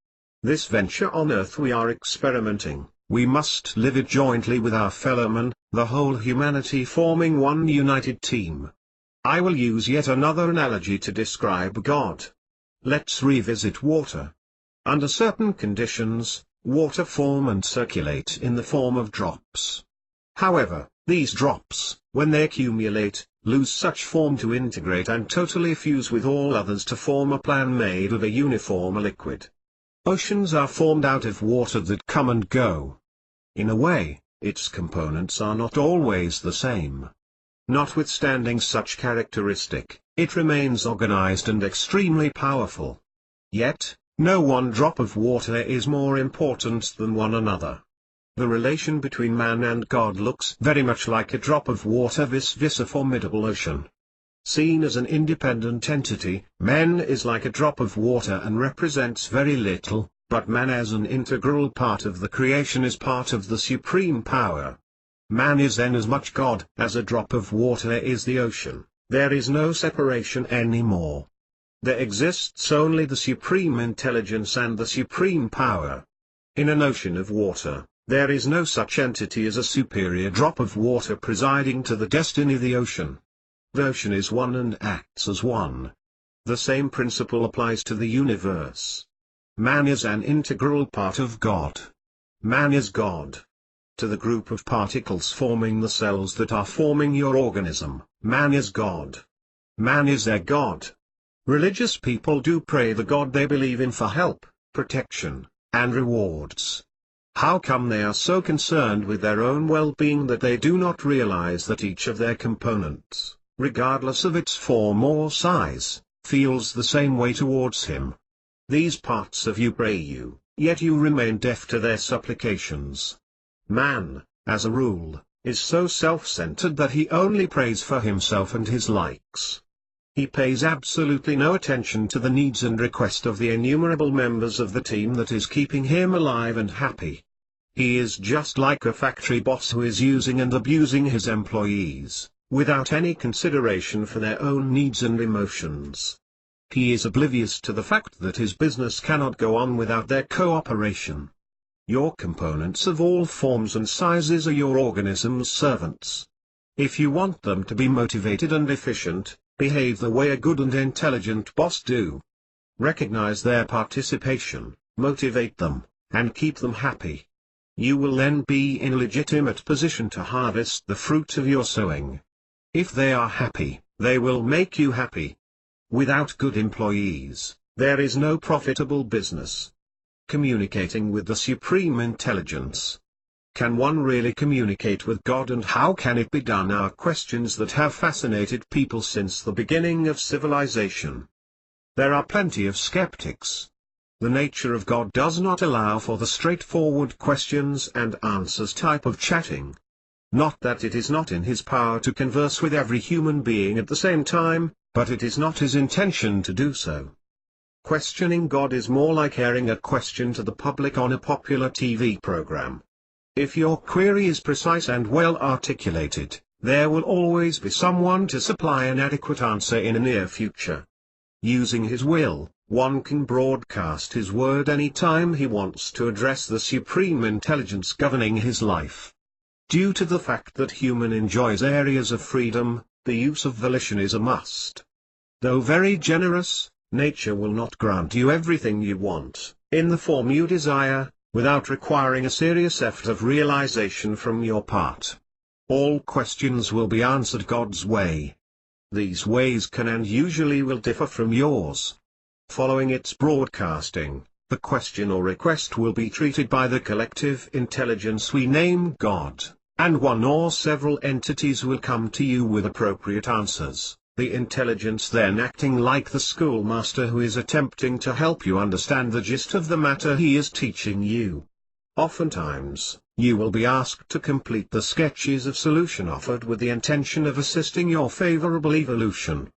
This venture on earth we are experimenting, we must live it jointly with our fellow men, the whole humanity forming one united team. I will use yet another analogy to describe God. Let's revisit water. Under certain conditions, water form and circulate in the form of drops. However, these drops, when they accumulate, lose such form to integrate and totally fuse with all others to form a plan made of a uniform liquid. Oceans are formed out of water that come and go. In a way, its components are not always the same. Notwithstanding such characteristic, it remains organized and extremely powerful. Yet, no one drop of water is more important than one another. The relation between man and God looks very much like a drop of water vis-a-vis a formidable ocean. Seen as an independent entity, man is like a drop of water and represents very little, but man as an integral part of the creation is part of the supreme power. Man is then as much God as a drop of water is the ocean. There is no separation anymore. There exists only the supreme intelligence and the supreme power. In an ocean of water, there is no such entity as a superior drop of water presiding to the destiny of the ocean. The ocean is one and acts as one. The same principle applies to the universe. Man is an integral part of God. Man is God. To the group of particles forming the cells that are forming your organism, man is God. Man is their God. Religious people do pray the God they believe in for help, protection, and rewards. How come they are so concerned with their own well-being that they do not realize that each of their components, regardless of its form or size, feels the same way towards him? These parts of you pray you, yet you remain deaf to their supplications. Man, as a rule, is so self-centered that he only prays for himself and his likes. He pays absolutely no attention to the needs and requests of the innumerable members of the team that is keeping him alive and happy. He is just like a factory boss who is using and abusing his employees, without any consideration for their own needs and emotions. He is oblivious to the fact that his business cannot go on without their cooperation. Your components of all forms and sizes are your organism's servants. If you want them to be motivated and efficient, behave the way a good and intelligent boss do. recognize their participation, motivate them, and keep them happy. You will then be in a legitimate position to harvest the fruit of your sowing. If they are happy, they will make you happy. Without good employees, there is no profitable business. Communicating with the Supreme Intelligence. Can one really communicate with God, and how can it be done, are questions that have fascinated people since the beginning of civilization. There are plenty of skeptics. The nature of God does not allow for the straightforward questions and answers type of chatting. Not that it is not in his power to converse with every human being at the same time, but it is not his intention to do so. Questioning God is more like airing a question to the public on a popular TV program. If your query is precise and well articulated, there will always be someone to supply an adequate answer in the near future. Using his will, one can broadcast his word any time he wants to address the Supreme Intelligence governing his life. Due to the fact that human enjoys areas of freedom, the use of volition is a must. Though very generous, nature will not grant you everything you want, in the form you desire, without requiring a serious effort of realization from your part. All questions will be answered God's way. These ways can and usually will differ from yours. Following its broadcasting, the question or request will be treated by the collective intelligence we name God, and one or several entities will come to you with appropriate answers, the intelligence then acting like the schoolmaster who is attempting to help you understand the gist of the matter he is teaching you. Oftentimes, you will be asked to complete the sketches of solution offered with the intention of assisting your favorable evolution.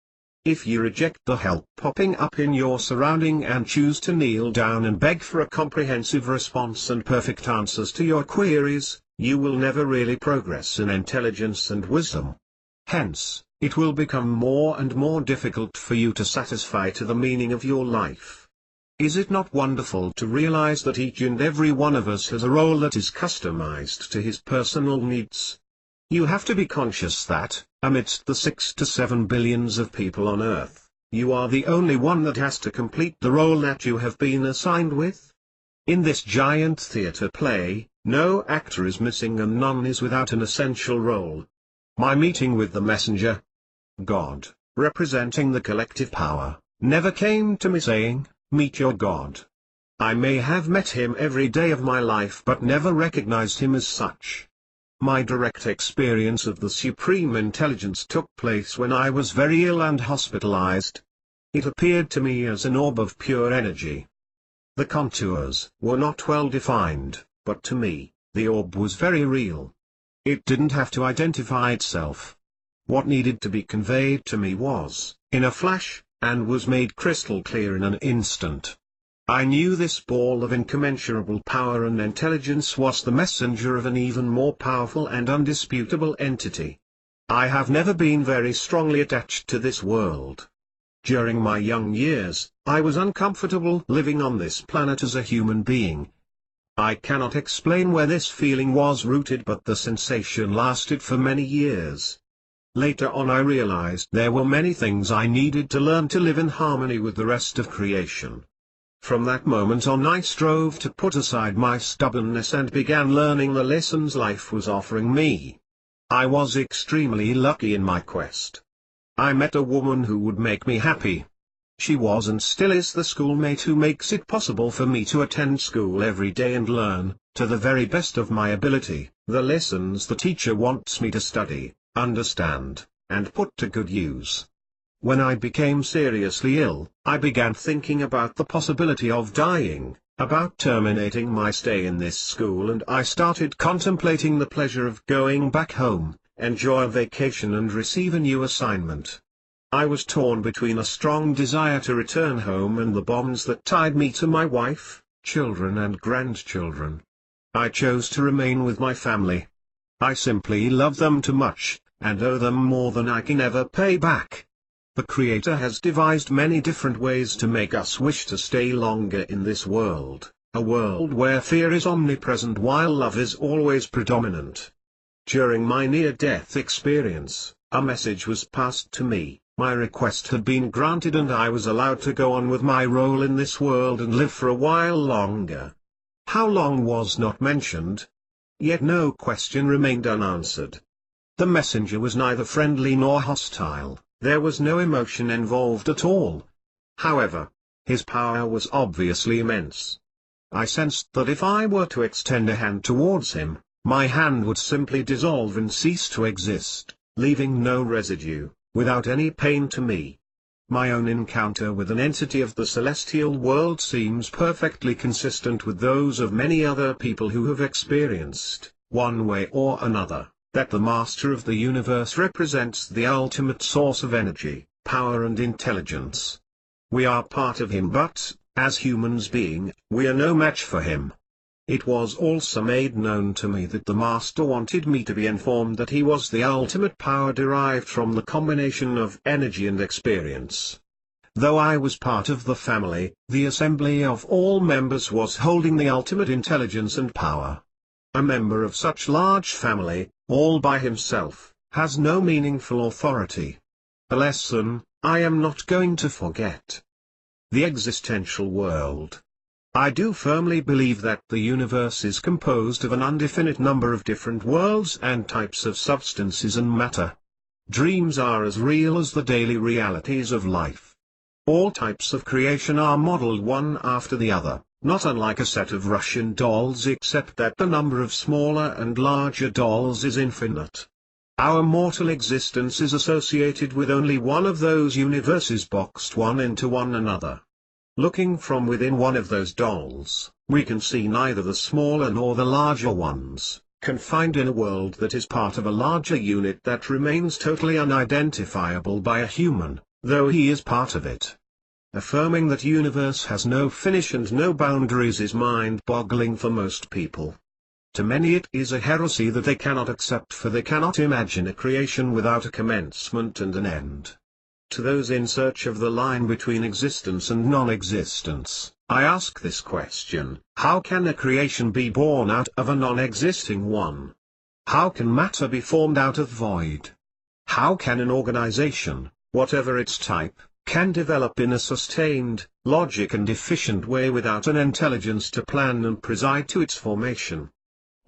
If you reject the help popping up in your surrounding and choose to kneel down and beg for a comprehensive response and perfect answers to your queries, you will never really progress in intelligence and wisdom. Hence, it will become more and more difficult for you to satisfy to the meaning of your life. Is it not wonderful to realize that each and every one of us has a role that is customized to his personal needs? You have to be conscious that, amidst the 6 to 7 billions of people on Earth, you are the only one that has to complete the role that you have been assigned with. In this giant theater play, no actor is missing and none is without an essential role. My meeting with the messenger, God, representing the collective power, never came to me saying, "Meet your God." I may have met him every day of my life but never recognized him as such. My direct experience of the Supreme Intelligence took place when I was very ill and hospitalized. It appeared to me as an orb of pure energy. The contours were not well defined, but to me, the orb was very real. It didn't have to identify itself. What needed to be conveyed to me was, in a flash, and was made crystal clear in an instant. I knew this ball of incommensurable power and intelligence was the messenger of an even more powerful and undisputable entity. I have never been very strongly attached to this world. During my young years, I was uncomfortable living on this planet as a human being. I cannot explain where this feeling was rooted, but the sensation lasted for many years. Later on I realized there were many things I needed to learn to live in harmony with the rest of creation. From that moment on I strove to put aside my stubbornness and began learning the lessons life was offering me. I was extremely lucky in my quest. I met a woman who would make me happy. She was and still is the schoolmate who makes it possible for me to attend school every day and learn, to the very best of my ability, the lessons the teacher wants me to study, understand, and put to good use. When I became seriously ill, I began thinking about the possibility of dying, about terminating my stay in this school, and I started contemplating the pleasure of going back home, enjoy a vacation and receive a new assignment. I was torn between a strong desire to return home and the bonds that tied me to my wife, children and grandchildren. I chose to remain with my family. I simply love them too much, and owe them more than I can ever pay back. The Creator has devised many different ways to make us wish to stay longer in this world, a world where fear is omnipresent while love is always predominant. During my near-death experience, a message was passed to me, My request had been granted and I was allowed to go on with my role in this world and live for a while longer. How long was not mentioned. Yet no question remained unanswered. The messenger was neither friendly nor hostile, there was no emotion involved at all. However, his power was obviously immense. I sensed that if I were to extend a hand towards him, my hand would simply dissolve and cease to exist, leaving no residue, without any pain to me. My own encounter with an entity of the celestial world seems perfectly consistent with those of many other people who have experienced, one way or another, that the Master of the universe represents the ultimate source of energy, power and intelligence. We are part of him but, as humans being, we are no match for him. It was also made known to me that the Master wanted me to be informed that he was the ultimate power derived from the combination of energy and experience. Though I was part of the family, the assembly of all members was holding the ultimate intelligence and power. A member of such large family, all by himself, has no meaningful authority. A lesson I am not going to forget. The existential world. I do firmly believe that the universe is composed of an indefinite number of different worlds and types of substances and matter. Dreams are as real as the daily realities of life. All types of creation are modeled one after the other, not unlike a set of Russian dolls except that the number of smaller and larger dolls is infinite. Our mortal existence is associated with only one of those universes boxed one into one another. Looking from within one of those dolls, we can see neither the smaller nor the larger ones, confined in a world that is part of a larger unit that remains totally unidentifiable by a human, though he is part of it. Affirming that universe has no finish and no boundaries is mind-boggling for most people. To many it is a heresy that they cannot accept, for they cannot imagine a creation without a commencement and an end. To those in search of the line between existence and non-existence, I ask this question: how can a creation be born out of a non-existing one? How can matter be formed out of void? How can an organization, whatever its type, can develop in a sustained, logic and efficient way without an intelligence to plan and preside to its formation?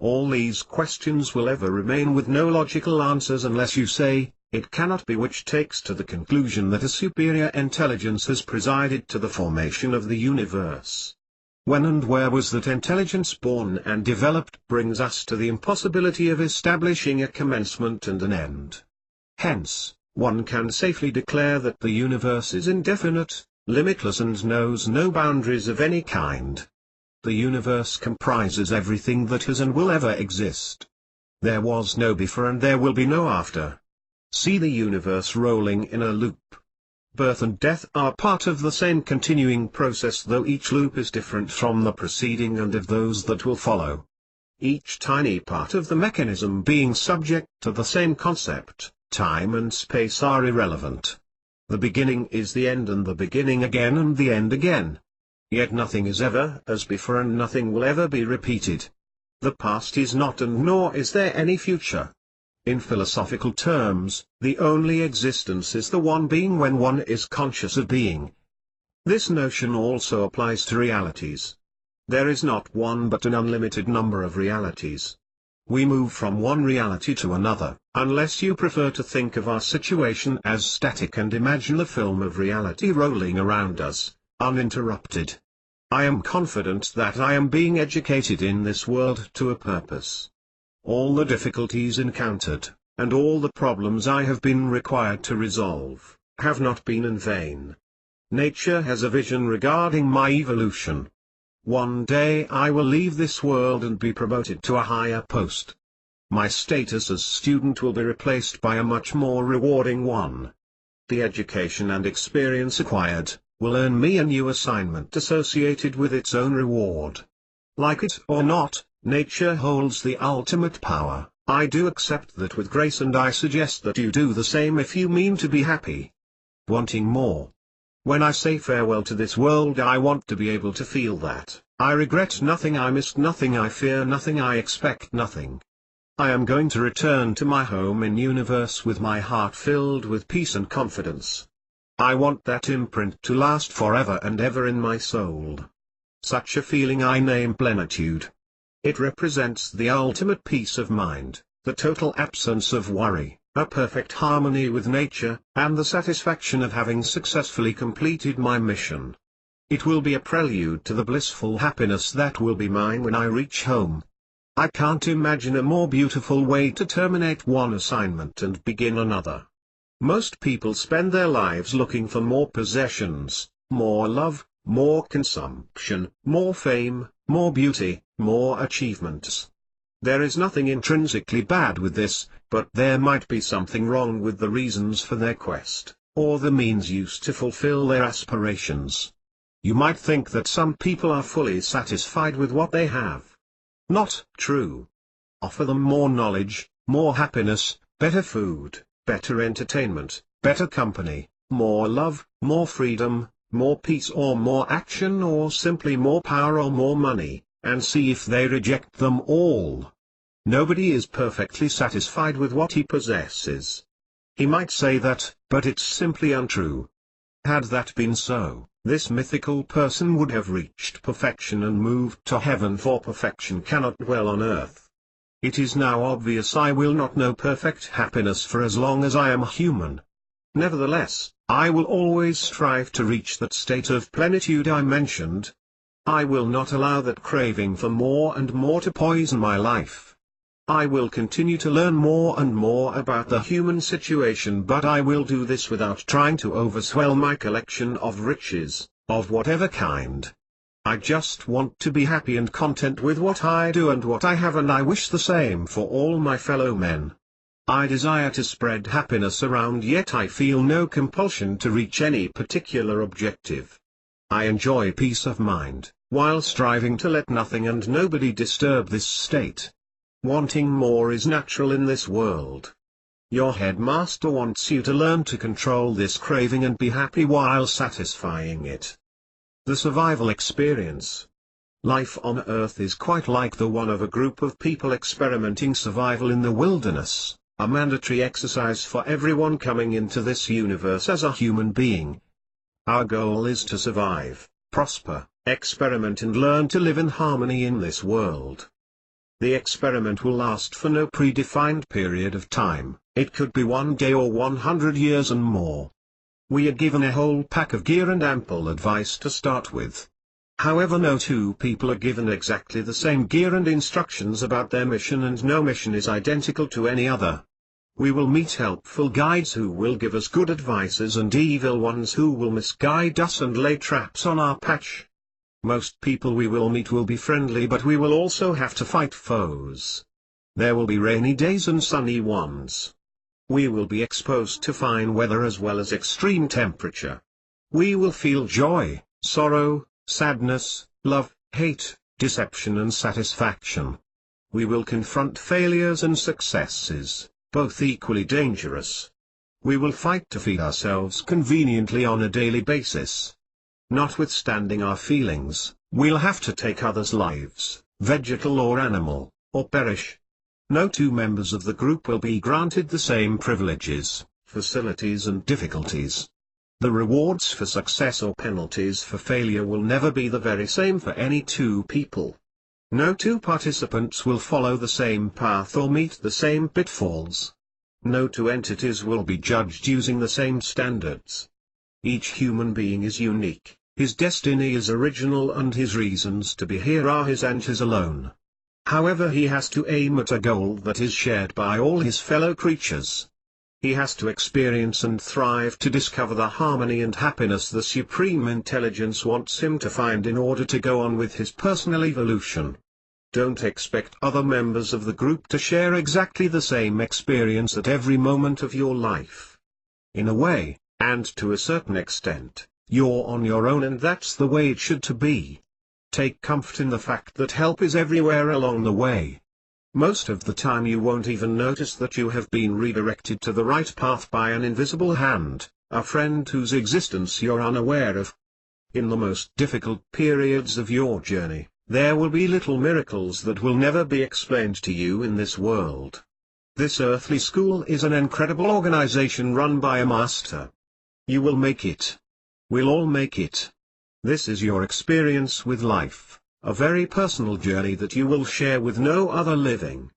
All these questions will ever remain with no logical answers unless you say, it cannot be, which takes to the conclusion that a superior intelligence has presided to the formation of the universe. When and where was that intelligence born and developed brings us to the impossibility of establishing a commencement and an end. Hence, one can safely declare that the universe is indefinite, limitless and knows no boundaries of any kind. The universe comprises everything that has and will ever exist. There was no before and there will be no after. See the universe rolling in a loop. Birth and death are part of the same continuing process, though each loop is different from the preceding and of those that will follow. Each tiny part of the mechanism being subject to the same concept, time and space are irrelevant. The beginning is the end and the beginning again and the end again. Yet nothing is ever as before and nothing will ever be repeated. The past is not and nor is there any future. In philosophical terms, the only existence is the one being when one is conscious of being. This notion also applies to realities. There is not one but an unlimited number of realities. We move from one reality to another, unless you prefer to think of our situation as static and imagine the film of reality rolling around us, uninterrupted. I am confident that I am being educated in this world to a purpose. All the difficulties encountered, and all the problems I have been required to resolve, have not been in vain. Nature has a vision regarding my evolution. One day I will leave this world and be promoted to a higher post. My status as student will be replaced by a much more rewarding one. The education and experience acquired, will earn me a new assignment associated with its own reward. Like it or not, nature holds the ultimate power. I do accept that with grace, and I suggest that you do the same if you mean to be happy. Wanting more. When I say farewell to this world, I want to be able to feel that I regret nothing, I miss nothing, I fear nothing, I expect nothing. I am going to return to my home in universe with my heart filled with peace and confidence. I want that imprint to last forever and ever in my soul. Such a feeling I name plenitude. It represents the ultimate peace of mind, the total absence of worry, a perfect harmony with nature, and the satisfaction of having successfully completed my mission. It will be a prelude to the blissful happiness that will be mine when I reach home. I can't imagine a more beautiful way to terminate one assignment and begin another. Most people spend their lives looking for more possessions, more love, more consumption, more fame, more beauty, more achievements. There is nothing intrinsically bad with this, but there might be something wrong with the reasons for their quest, or the means used to fulfill their aspirations. You might think that some people are fully satisfied with what they have. Not true. Offer them more knowledge, more happiness, better food, better entertainment, better company, more love, more freedom, more peace or more action or simply more power or more money, and see if they reject them all. Nobody is perfectly satisfied with what he possesses. He might say that, but it's simply untrue. Had that been so, this mythical person would have reached perfection and moved to heaven, for perfection cannot dwell on earth. It is now obvious I will not know perfect happiness for as long as I am human. Nevertheless, I will always strive to reach that state of plenitude I mentioned. I will not allow that craving for more and more to poison my life. I will continue to learn more and more about the human situation, but I will do this without trying to overswell my collection of riches, of whatever kind. I just want to be happy and content with what I do and what I have, and I wish the same for all my fellow men. I desire to spread happiness around, yet I feel no compulsion to reach any particular objective. I enjoy peace of mind, while striving to let nothing and nobody disturb this state. Wanting more is natural in this world. Your headmaster wants you to learn to control this craving and be happy while satisfying it. The survival experience. Life on Earth is quite like the one of a group of people experimenting survival in the wilderness, a mandatory exercise for everyone coming into this universe as a human being. Our goal is to survive, prosper, experiment and learn to live in harmony in this world. The experiment will last for no predefined period of time, it could be 1 day or 100 years and more. We are given a whole pack of gear and ample advice to start with. However, no two people are given exactly the same gear and instructions about their mission, and no mission is identical to any other. We will meet helpful guides who will give us good advices and evil ones who will misguide us and lay traps on our patch. Most people we will meet will be friendly, but we will also have to fight foes. There will be rainy days and sunny ones. We will be exposed to fine weather as well as extreme temperature. We will feel joy, sorrow, sadness, love, hate, deception and satisfaction. We will confront failures and successes, both equally dangerous. We will fight to feed ourselves conveniently on a daily basis. Notwithstanding our feelings, we'll have to take others' lives, vegetal or animal, or perish. No two members of the group will be granted the same privileges, facilities and difficulties. The rewards for success or penalties for failure will never be the very same for any two people. No two participants will follow the same path or meet the same pitfalls. No two entities will be judged using the same standards. Each human being is unique, his destiny is original and his reasons to be here are his and his alone. However, he has to aim at a goal that is shared by all his fellow creatures. He has to experience and thrive to discover the harmony and happiness the Supreme Intelligence wants him to find in order to go on with his personal evolution. Don't expect other members of the group to share exactly the same experience at every moment of your life. In a way, and to a certain extent, you're on your own, and that's the way it should to be. Take comfort in the fact that help is everywhere along the way. Most of the time you won't even notice that you have been redirected to the right path by an invisible hand, a friend whose existence you're unaware of. In the most difficult periods of your journey, There will be little miracles that will never be explained to you in this world. This earthly school is an incredible organization run by a master. You will make it. We'll all make it. This is your experience with life, a very personal journey that you will share with no other living.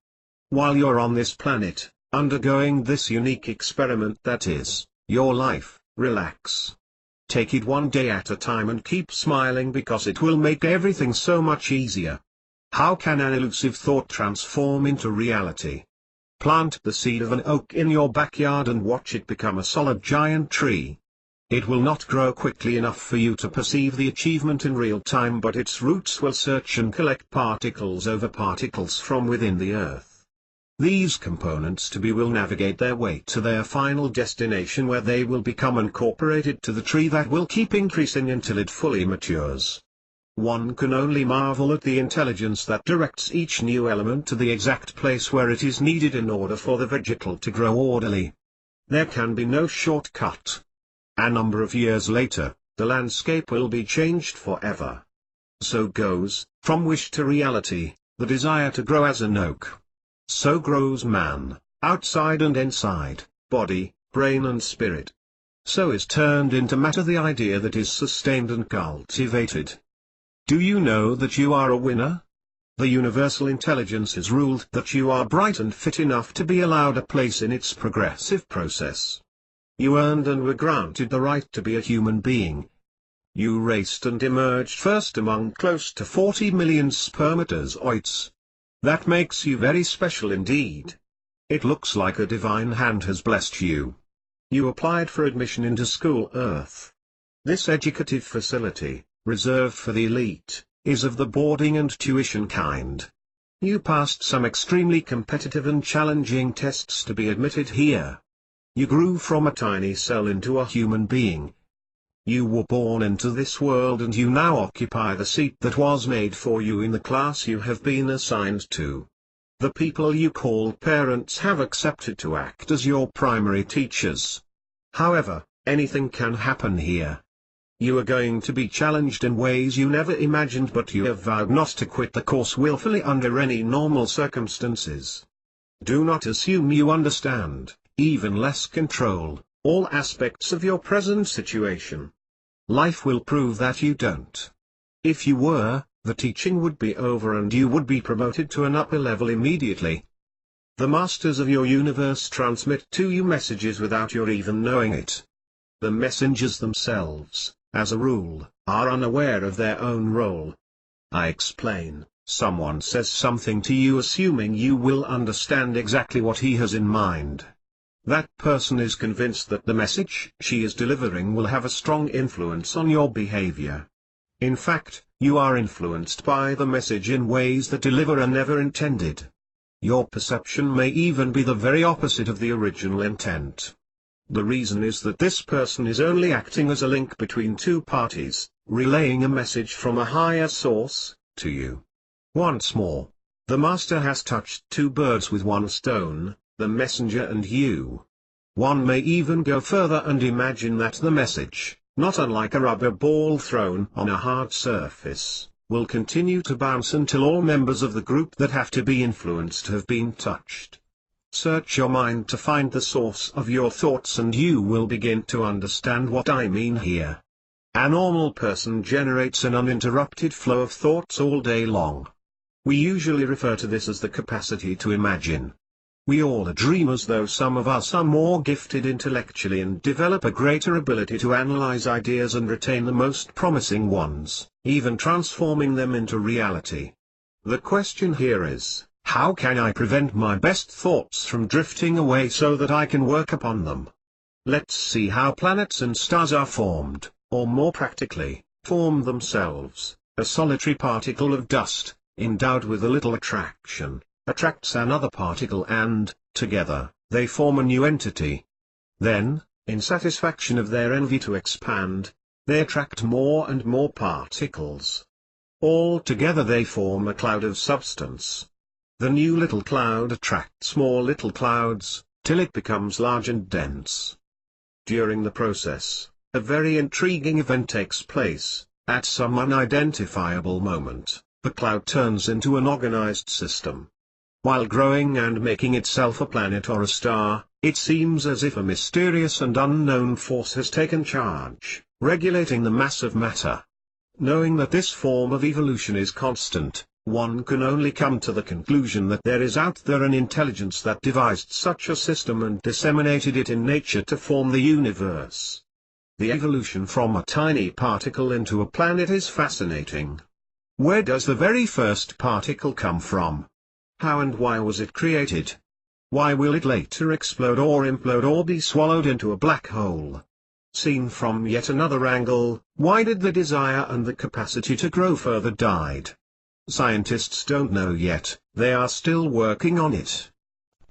While you're on this planet, undergoing this unique experiment that is your life, relax. Take it one day at a time and keep smiling because it will make everything so much easier. How can an elusive thought transform into reality? Plant the seed of an oak in your backyard and watch it become a solid giant tree. It will not grow quickly enough for you to perceive the achievement in real time, but its roots will search and collect particles over particles from within the earth. These components to be will navigate their way to their final destination where they will become incorporated to the tree that will keep increasing until it fully matures. One can only marvel at the intelligence that directs each new element to the exact place where it is needed in order for the vegetal to grow orderly. There can be no shortcut. A number of years later, the landscape will be changed forever. So goes, from wish to reality, the desire to grow as an oak. So grows man, outside and inside, body, brain and spirit. So is turned into matter the idea that is sustained and cultivated. Do you know that you are a winner? The universal intelligence has ruled that you are bright and fit enough to be allowed a place in its progressive process. You earned and were granted the right to be a human being. You raced and emerged first among close to 40 million spermatozoids. That makes you very special indeed. It looks like a divine hand has blessed you. You applied for admission into school Earth. This educative facility, reserved for the elite, is of the boarding and tuition kind. You passed some extremely competitive and challenging tests to be admitted here. You grew from a tiny cell into a human being. You were born into this world and you now occupy the seat that was made for you in the class you have been assigned to. The people you call parents have accepted to act as your primary teachers. However, anything can happen here. You are going to be challenged in ways you never imagined, but you have vowed not to quit the course willfully under any normal circumstances. Do not assume you understand, even less control, all aspects of your present situation. Life will prove that you don't. If you were, the teaching would be over and you would be promoted to an upper level immediately. The masters of your universe transmit to you messages without your even knowing it. The messengers themselves, as a rule, are unaware of their own role. I explain, someone says something to you assuming you will understand exactly what he has in mind. That person is convinced that the message she is delivering will have a strong influence on your behavior. In fact, you are influenced by the message in ways the deliverer never intended. Your perception may even be the very opposite of the original intent. The reason is that this person is only acting as a link between two parties, relaying a message from a higher source, to you. Once more, the master has touched two birds with one stone, the messenger and you. One may even go further and imagine that the message, not unlike a rubber ball thrown on a hard surface, will continue to bounce until all members of the group that have to be influenced have been touched. Search your mind to find the source of your thoughts and you will begin to understand what I mean here. A normal person generates an uninterrupted flow of thoughts all day long. We usually refer to this as the capacity to imagine. We all are dreamers, though some of us are more gifted intellectually and develop a greater ability to analyze ideas and retain the most promising ones, even transforming them into reality. The question here is, how can I prevent my best thoughts from drifting away so that I can work upon them? Let's see how planets and stars are formed, or more practically, form themselves. A solitary particle of dust, endowed with a little attraction, attracts another particle and, together, they form a new entity. Then, in satisfaction of their envy to expand, they attract more and more particles. All together they form a cloud of substance. The new little cloud attracts more little clouds, till it becomes large and dense. During the process, a very intriguing event takes place, at some unidentifiable moment. the cloud turns into an organized system. While growing and making itself a planet or a star, it seems as if a mysterious and unknown force has taken charge, regulating the mass of matter. Knowing that this form of evolution is constant, one can only come to the conclusion that there is out there an intelligence that devised such a system and disseminated it in nature to form the universe. The evolution from a tiny particle into a planet is fascinating. Where does the very first particle come from? How and why was it created? Why will it later explode or implode or be swallowed into a black hole? Seen from yet another angle, why did the desire and the capacity to grow further died? Scientists don't know yet, they are still working on it.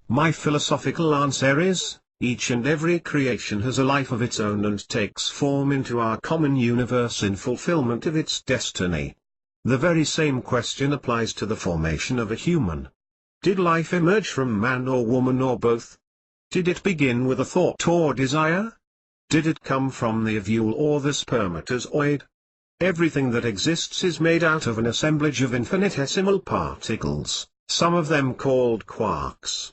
My philosophical answer is, each and every creation has a life of its own and takes form into our common universe in fulfillment of its destiny. The very same question applies to the formation of a human. Did life emerge from man or woman or both? Did it begin with a thought or desire? Did it come from the ovule or the spermatozoid? Everything that exists is made out of an assemblage of infinitesimal particles, some of them called quarks.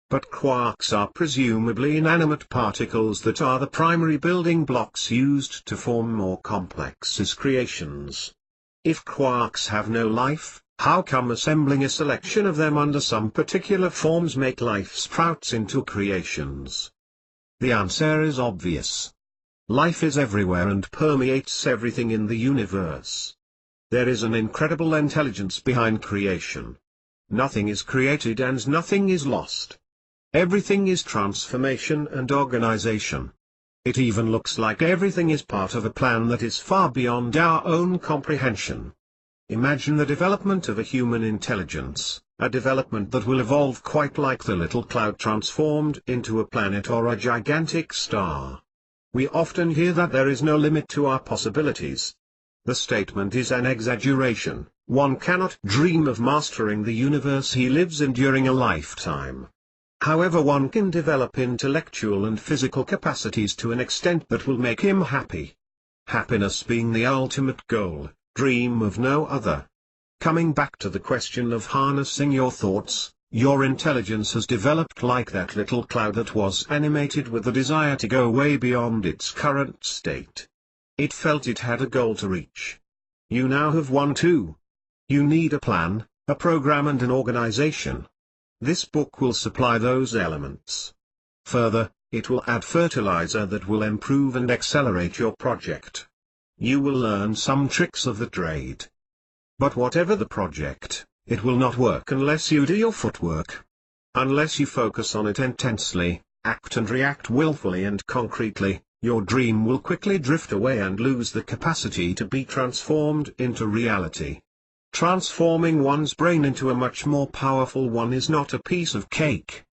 But quarks are presumably inanimate particles that are the primary building blocks used to form more complex creations. If quarks have no life, how come assembling a selection of them under some particular forms make life sprouts into creations? The answer is obvious. Life is everywhere and permeates everything in the universe. There is an incredible intelligence behind creation. Nothing is created and nothing is lost. Everything is transformation and organization. It even looks like everything is part of a plan that is far beyond our own comprehension. Imagine the development of a human intelligence, a development that will evolve quite like the little cloud transformed into a planet or a gigantic star. We often hear that there is no limit to our possibilities. The statement is an exaggeration. One cannot dream of mastering the universe he lives in during a lifetime. However, one can develop intellectual and physical capacities to an extent that will make him happy. Happiness being the ultimate goal, dream of no other. Coming back to the question of harnessing your thoughts, your intelligence has developed like that little cloud that was animated with the desire to go way beyond its current state. It felt it had a goal to reach. You now have one too. You need a plan, a program and an organization. This book will supply those elements. Further, it will add fertilizer that will improve and accelerate your project. You will learn some tricks of the trade. But whatever the project, it will not work unless you do your footwork. Unless you focus on it intensely, act and react willfully and concretely, your dream will quickly drift away and lose the capacity to be transformed into reality. Transforming one's brain into a much more powerful one is not a piece of cake.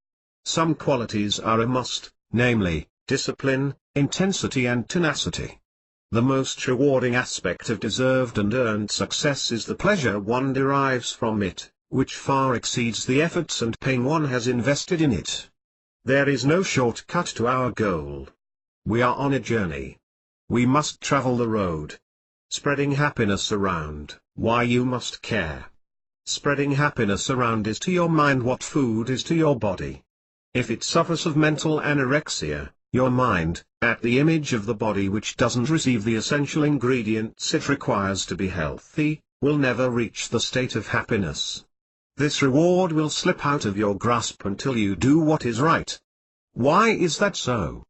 Some qualities are a must, namely, discipline, intensity and tenacity. The most rewarding aspect of deserved and earned success is the pleasure one derives from it, which far exceeds the efforts and pain one has invested in it. There is no shortcut to our goal. We are on a journey. We must travel the road. Spreading happiness around, why you must care. Spreading happiness around is to your mind what food is to your body. If it suffers of mental anorexia, your mind, at the image of the body which doesn't receive the essential ingredients it requires to be healthy, will never reach the state of happiness. This reward will slip out of your grasp until you do what is right. Why is that so?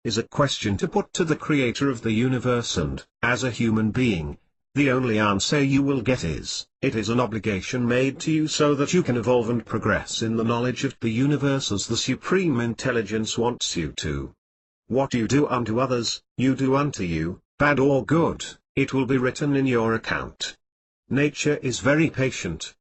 Is a question to put to the creator of the universe and, as a human being, the only answer you will get is, it is an obligation made to you so that you can evolve and progress in the knowledge of the universe as the supreme intelligence wants you to. What you do unto others, you do unto you, bad or good, it will be written in your account. Nature is very patient.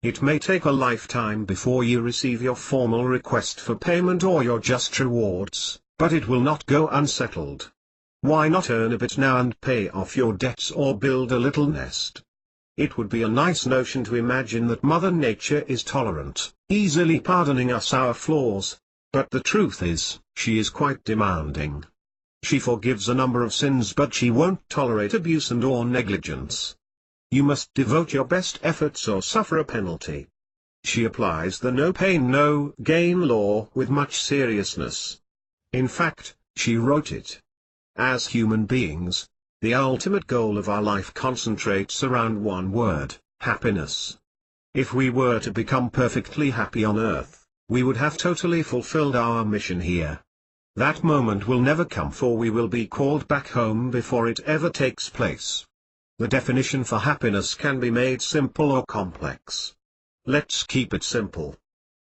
It may take a lifetime before you receive your formal request for payment or your just rewards, but it will not go unsettled. Why not earn a bit now and pay off your debts or build a little nest? It would be a nice notion to imagine that Mother Nature is tolerant, easily pardoning us our flaws, but the truth is, she is quite demanding. She forgives a number of sins but she won't tolerate abuse and or negligence. You must devote your best efforts or suffer a penalty. She applies the no pain no gain law with much seriousness. In fact, she wrote it. As human beings, the ultimate goal of our life concentrates around one word: happiness. If we were to become perfectly happy on earth, we would have totally fulfilled our mission here. That moment will never come, for we will be called back home before it ever takes place. The definition for happiness can be made simple or complex. Let's keep it simple.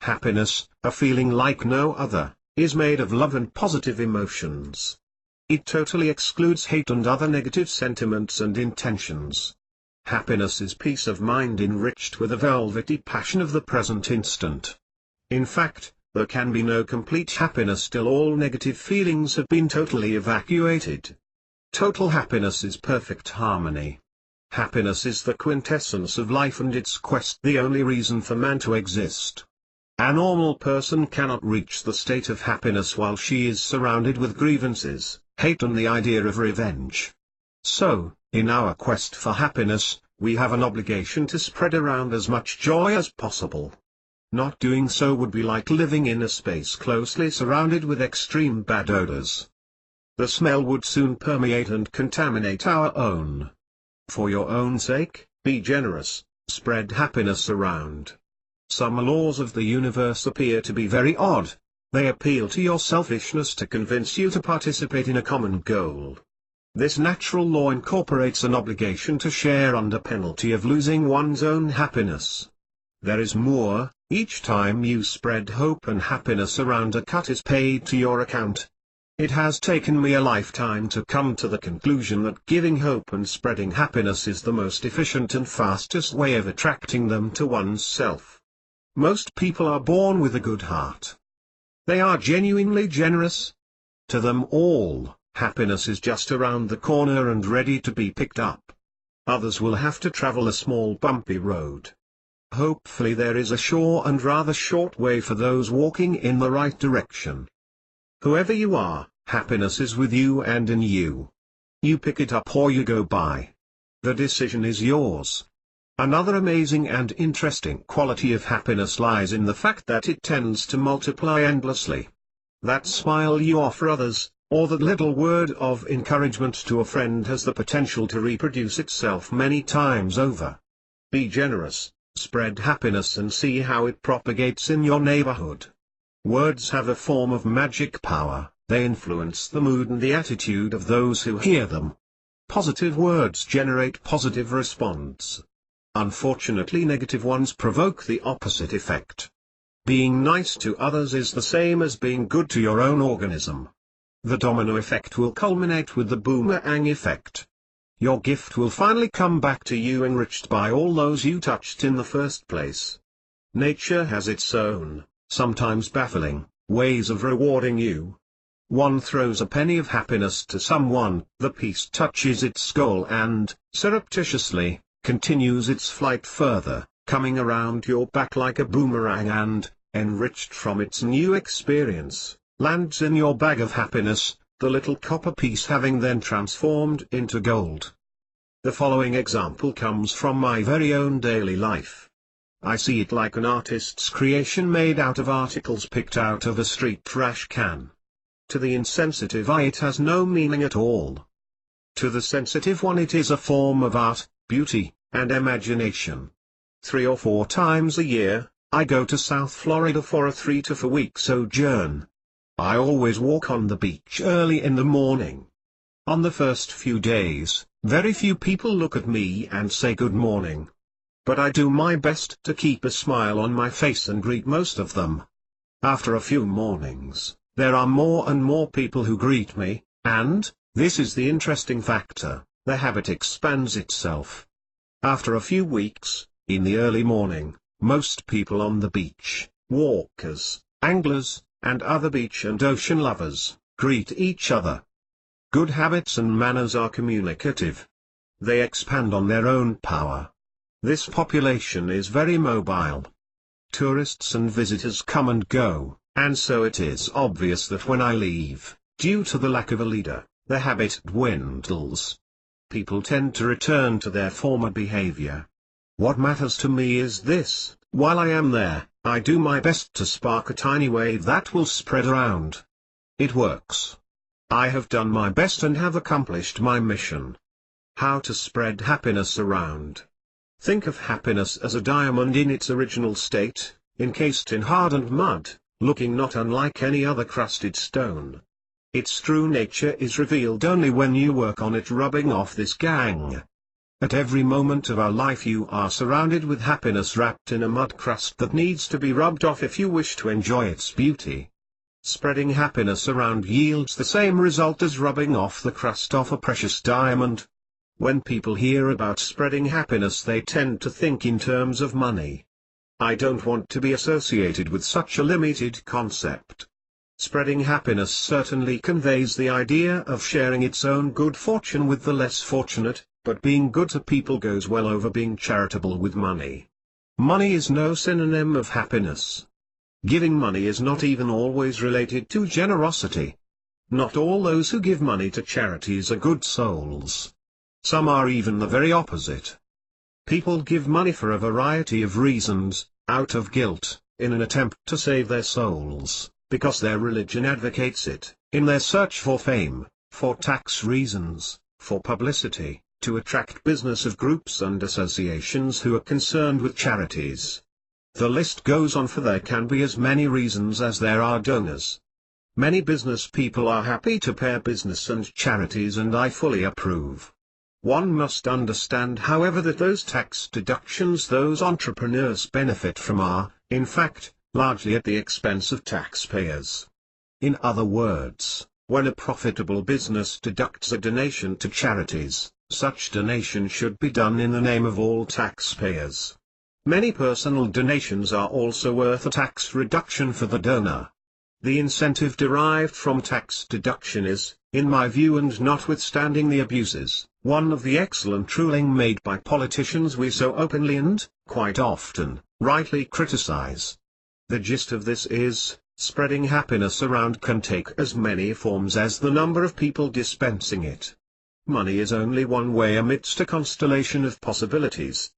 Happiness, a feeling like no other, is made of love and positive emotions. It totally excludes hate and other negative sentiments and intentions. Happiness is peace of mind enriched with the velvety passion of the present instant. In fact, there can be no complete happiness till all negative feelings have been totally evacuated. Total happiness is perfect harmony. Happiness is the quintessence of life and its quest the only reason for man to exist. A normal person cannot reach the state of happiness while she is surrounded with grievances, hate and the idea of revenge. So, in our quest for happiness, we have an obligation to spread around as much joy as possible. Not doing so would be like living in a space closely surrounded with extreme bad odors. The smell would soon permeate and contaminate our own. For your own sake, be generous, spread happiness around. Some laws of the universe appear to be very odd. They appeal to your selfishness to convince you to participate in a common goal. This natural law incorporates an obligation to share under penalty of losing one's own happiness. There is more: each time you spread hope and happiness around, a cut is paid to your account. It has taken me a lifetime to come to the conclusion that giving hope and spreading happiness is the most efficient and fastest way of attracting them to one's self. Most people are born with a good heart. They are genuinely generous. To them all, happiness is just around the corner and ready to be picked up. Others will have to travel a small bumpy road. Hopefully there is a sure and rather short way for those walking in the right direction. Whoever you are, happiness is with you and in you. You pick it up or you go by. The decision is yours. Another amazing and interesting quality of happiness lies in the fact that it tends to multiply endlessly. That smile you offer others, or that little word of encouragement to a friend, has the potential to reproduce itself many times over. Be generous, spread happiness and see how it propagates in your neighborhood. Words have a form of magic power. They influence the mood and the attitude of those who hear them. Positive words generate positive response. Unfortunately, negative ones provoke the opposite effect. Being nice to others is the same as being good to your own organism. The domino effect will culminate with the boomerang effect. Your gift will finally come back to you enriched by all those you touched in the first place. Nature has its own, sometimes baffling, ways of rewarding you. One throws a penny of happiness to someone, the piece touches its goal and, surreptitiously, continues its flight further, coming around your back like a boomerang and, enriched from its new experience, lands in your bag of happiness, the little copper piece having then transformed into gold. The following example comes from my very own daily life. I see it like an artist's creation made out of articles picked out of a street trash can. To the insensitive eye it has no meaning at all. To the sensitive one it is a form of art, beauty, and imagination. 3 or 4 times a year, I go to South Florida for a 3 to 4 week sojourn. I always walk on the beach early in the morning. On the first few days, very few people look at me and say good morning. But I do my best to keep a smile on my face and greet most of them. After a few mornings, there are more and more people who greet me, and, this is the interesting factor, the habit expands itself. After a few weeks, in the early morning, most people on the beach, walkers, anglers, and other beach and ocean lovers, greet each other. Good habits and manners are communicative. They expand on their own power. This population is very mobile. Tourists and visitors come and go, and so it is obvious that when I leave, due to the lack of a leader, the habit dwindles. people tend to return to their former behavior. What matters to me is this: while I am there, I do my best to spark a tiny wave that will spread around. It works. I have done my best and have accomplished my mission. How to spread happiness around. Think of happiness as a diamond in its original state, encased in hardened mud, looking not unlike any other crusted stone. Its true nature is revealed only when you work on it, rubbing off this gang. At every moment of our life you are surrounded with happiness wrapped in a mud crust that needs to be rubbed off if you wish to enjoy its beauty. Spreading happiness around yields the same result as rubbing off the crust off a precious diamond. When people hear about spreading happiness, they tend to think in terms of money. I don't want to be associated with such a limited concept. Spreading happiness certainly conveys the idea of sharing its own good fortune with the less fortunate, but being good to people goes well over being charitable with money. Money is no synonym of happiness. Giving money is not even always related to generosity. Not all those who give money to charities are good souls. Some are even the very opposite. People give money for a variety of reasons, out of guilt, in an attempt to save their souls, because their religion advocates it, in their search for fame, for tax reasons, for publicity, to attract business of groups and associations who are concerned with charities. The list goes on, for there can be as many reasons as there are donors. Many business people are happy to pair business and charities, and I fully approve. One must understand, however, that those tax deductions those entrepreneurs benefit from are, in fact, largely at the expense of taxpayers. In other words, when a profitable business deducts a donation to charities, such donation should be done in the name of all taxpayers. Many personal donations are also worth a tax reduction for the donor. The incentive derived from tax deduction is, in my view and notwithstanding the abuses, one of the excellent ruling made by politicians we so openly and, quite often, rightly criticize. The gist of this is, spreading happiness around can take as many forms as the number of people dispensing it. Money is only one way amidst a constellation of possibilities.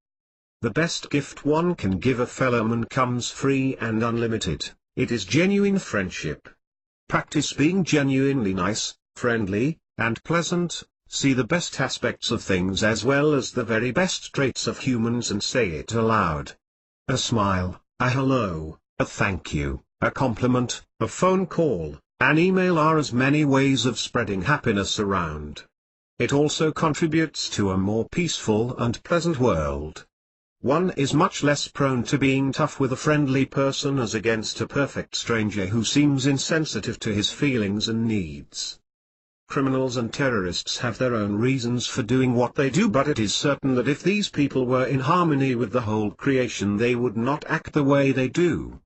The best gift one can give a fellow man comes free and unlimited. It is genuine friendship. Practice being genuinely nice, friendly, and pleasant. See the best aspects of things as well as the very best traits of humans and say it aloud. A smile, a hello, a thank you, a compliment, a phone call, an email are as many ways of spreading happiness around. It also contributes to a more peaceful and pleasant world. One is much less prone to being tough with a friendly person as against a perfect stranger who seems insensitive to his feelings and needs. Criminals and terrorists have their own reasons for doing what they do, but it is certain that if these people were in harmony with the whole creation, they would not act the way they do.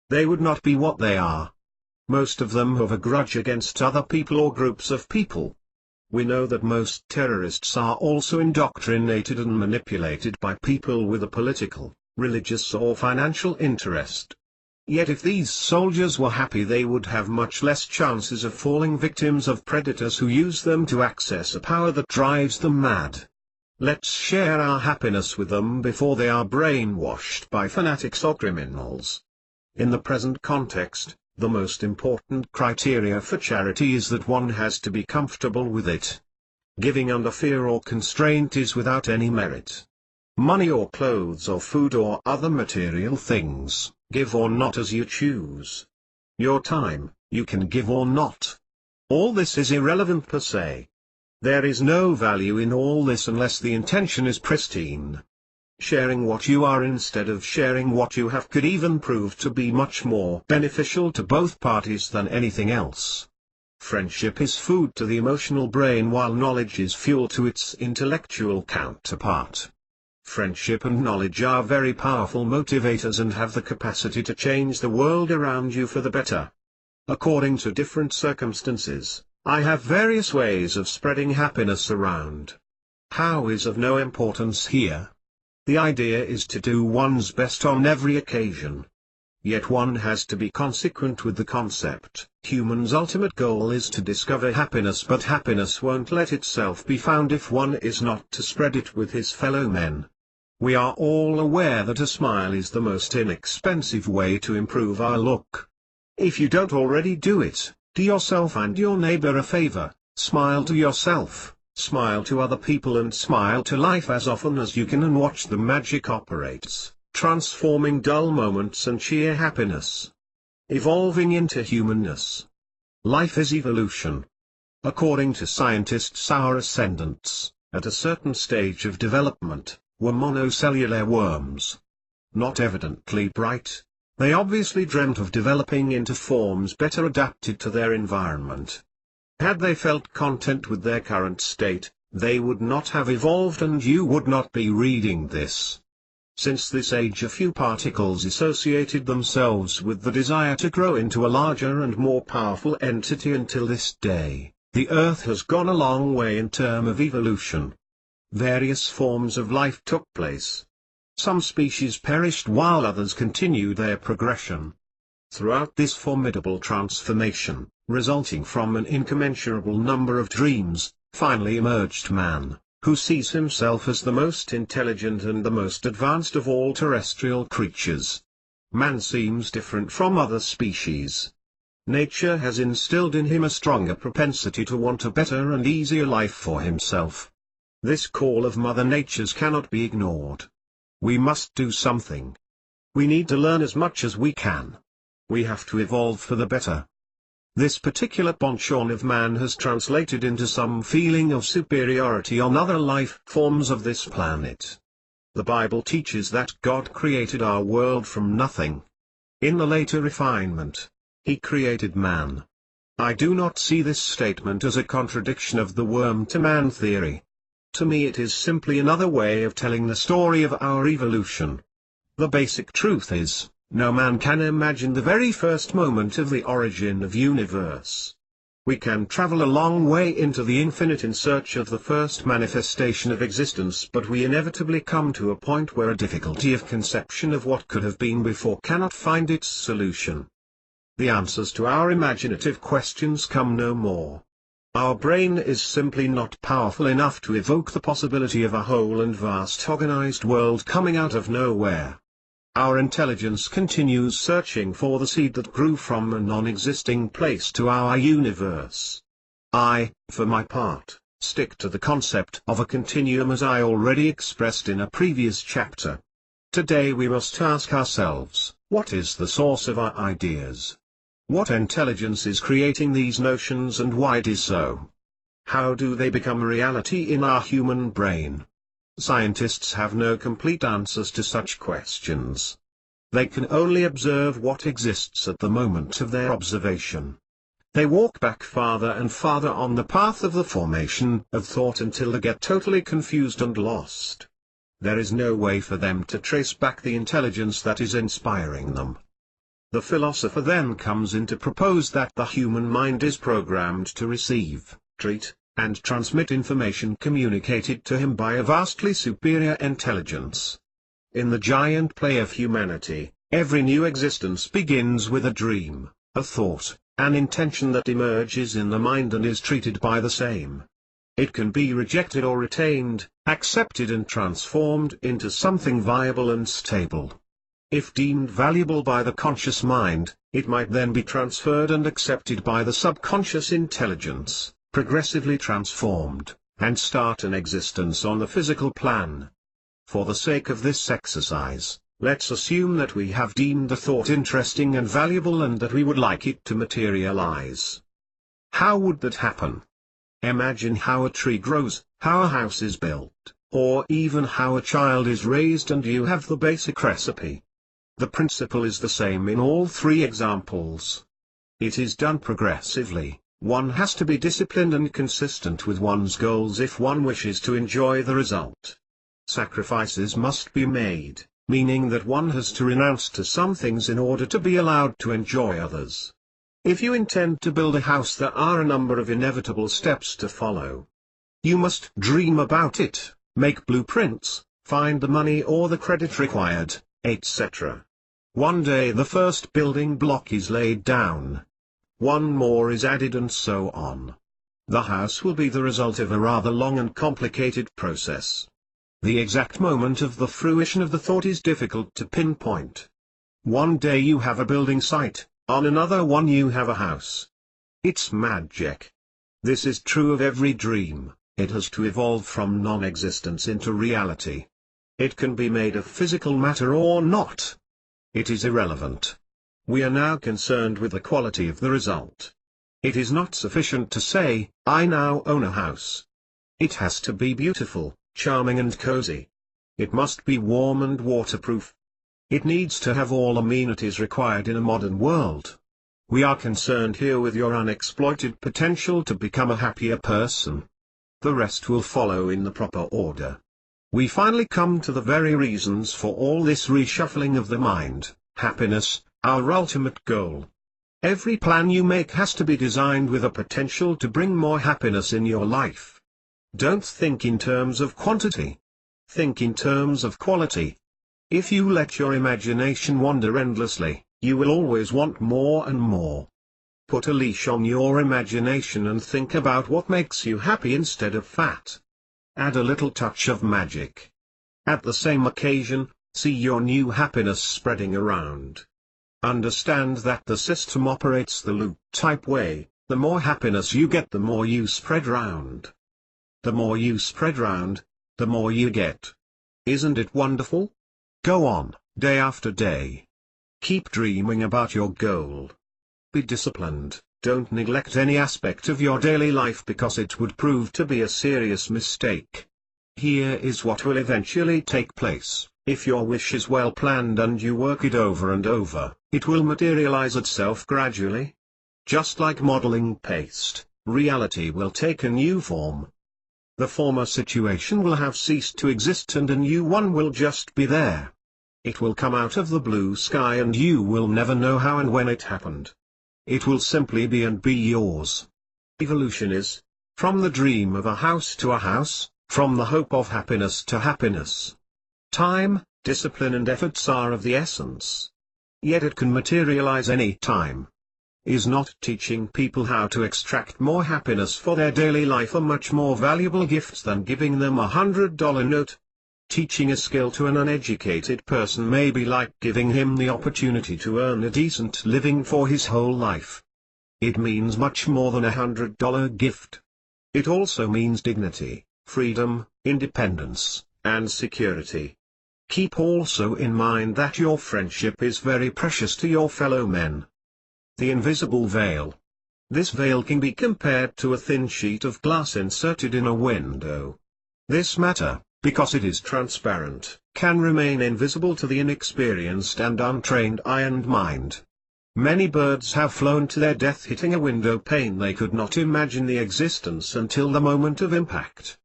They would not be what they are. Most of them have a grudge against other people or groups of people. We know that most terrorists are also indoctrinated and manipulated by people with a political, religious or financial interest. Yet if these soldiers were happy, they would have much less chances of falling victims of predators who use them to access a power that drives them mad. Let's share our happiness with them before they are brainwashed by fanatics or criminals. In the present context, the most important criteria for charity is that one has to be comfortable with it. Giving under fear or constraint is without any merit. Money or clothes or food or other material things, give or not as you choose. Your time, you can give or not. All this is irrelevant per se. There is no value in all this unless the intention is pristine. Sharing what you are instead of sharing what you have could even prove to be much more beneficial to both parties than anything else. Friendship is food to the emotional brain while knowledge is fuel to its intellectual counterpart. Friendship and knowledge are very powerful motivators and have the capacity to change the world around you for the better. According to different circumstances, I have various ways of spreading happiness around. How is of no importance here. The idea is to do one's best on every occasion. Yet one has to be consequent with the concept. Human's ultimate goal is to discover happiness, but happiness won't let itself be found if one is not to spread it with his fellow men. We are all aware that a smile is the most inexpensive way to improve our look. If you don't already do it, do yourself and your neighbor a favor, smile to yourself, smile to other people, and smile to life as often as you can, and watch the magic operates, transforming dull moments and sheer happiness, evolving into humanness. Life is evolution. According to scientists, our ascendants, at a certain stage of development, were monocellular worms. Not evidently bright, they obviously dreamt of developing into forms better adapted to their environment. Had they felt content with their current state, they would not have evolved, and you would not be reading this. Since this age, a few particles associated themselves with the desire to grow into a larger and more powerful entity. Until this day, the Earth has gone a long way in terms of evolution. Various forms of life took place. Some species perished while others continued their progression. Throughout this formidable transformation, resulting from an incommensurable number of dreams, finally emerged man, who sees himself as the most intelligent and the most advanced of all terrestrial creatures. Man seems different from other species. Nature has instilled in him a stronger propensity to want a better and easier life for himself. This call of Mother Nature's cannot be ignored. We must do something. We need to learn as much as we can. We have to evolve for the better. This particular penchant of man has translated into some feeling of superiority on other life forms of this planet. The Bible teaches that God created our world from nothing. In the later refinement, He created man. I do not see this statement as a contradiction of the worm-to-man theory. To me it is simply another way of telling the story of our evolution. The basic truth is, no man can imagine the very first moment of the origin of universe. We can travel a long way into the infinite in search of the first manifestation of existence, but we inevitably come to a point where a difficulty of conception of what could have been before cannot find its solution. The answers to our imaginative questions come no more. Our brain is simply not powerful enough to evoke the possibility of a whole and vast organized world coming out of nowhere. Our intelligence continues searching for the seed that grew from a non-existing place to our universe. I, for my part, stick to the concept of a continuum as I already expressed in a previous chapter. Today we must ask ourselves, what is the source of our ideas? What intelligence is creating these notions, and why it is so? How do they become reality in our human brain? Scientists have no complete answers to such questions. They can only observe what exists at the moment of their observation. They walk back farther and farther on the path of the formation of thought until they get totally confused and lost. There is no way for them to trace back the intelligence that is inspiring them. The philosopher then comes in to propose that the human mind is programmed to receive, treat, and transmit information communicated to him by a vastly superior intelligence. In the giant play of humanity, every new existence begins with a dream, a thought, an intention that emerges in the mind and is treated by the same. It can be rejected or retained, accepted and transformed into something viable and stable. If deemed valuable by the conscious mind, it might then be transferred and accepted by the subconscious intelligence, progressively transformed, and start an existence on the physical plan. For the sake of this exercise, let's assume that we have deemed the thought interesting and valuable and that we would like it to materialize. How would that happen? Imagine how a tree grows, how a house is built, or even how a child is raised, and you have the basic recipe. The principle is the same in all three examples. It is done progressively. One has to be disciplined and consistent with one's goals if one wishes to enjoy the result. Sacrifices must be made, meaning that one has to renounce to some things in order to be allowed to enjoy others. If you intend to build a house, there are a number of inevitable steps to follow. You must dream about it, make blueprints, find the money or the credit required, etc. One day the first building block is laid down. One more is added and so on. The house will be the result of a rather long and complicated process. The exact moment of the fruition of the thought is difficult to pinpoint. One day you have a building site, on another one you have a house. It's magic. This is true of every dream. It has to evolve from non-existence into reality. It can be made of physical matter or not. It is irrelevant. We are now concerned with the quality of the result. It is not sufficient to say, I now own a house. It has to be beautiful, charming and cozy. It must be warm and waterproof. It needs to have all amenities required in a modern world. We are concerned here with your unexploited potential to become a happier person. The rest will follow in the proper order. We finally come to the very reasons for all this reshuffling of the mind: happiness, our ultimate goal. Every plan you make has to be designed with a potential to bring more happiness in your life. Don't think in terms of quantity. Think in terms of quality. If you let your imagination wander endlessly, you will always want more and more. Put a leash on your imagination and think about what makes you happy instead of fat. Add a little touch of magic. At the same occasion, see your new happiness spreading around. Understand that the system operates the loop-type way: the more happiness you get, the more you spread round. The more you spread round, the more you get. Isn't it wonderful? Go on, day after day. Keep dreaming about your goal. Be disciplined. Don't neglect any aspect of your daily life because it would prove to be a serious mistake. Here is what will eventually take place: if your wish is well planned and you work it over and over, it will materialize itself gradually. Just like modeling paste, reality will take a new form. The former situation will have ceased to exist and a new one will just be there. It will come out of the blue sky and you will never know how and when it happened. It will simply be and be yours. Evolution is, from the dream of a house to a house, from the hope of happiness to happiness. Time, discipline and efforts are of the essence. Yet it can materialize any time. Is not teaching people how to extract more happiness for their daily life a much more valuable gift than giving them $100 note? Teaching a skill to an uneducated person may be like giving him the opportunity to earn a decent living for his whole life. It means much more than $100 gift. It also means dignity, freedom, independence, and security. Keep also in mind that your friendship is very precious to your fellow men. The invisible veil. This veil can be compared to a thin sheet of glass inserted in a window. This matter, because it is transparent, can remain invisible to the inexperienced and untrained eye and mind. Many birds have flown to their death hitting a window pane they could not imagine the existence until the moment of impact.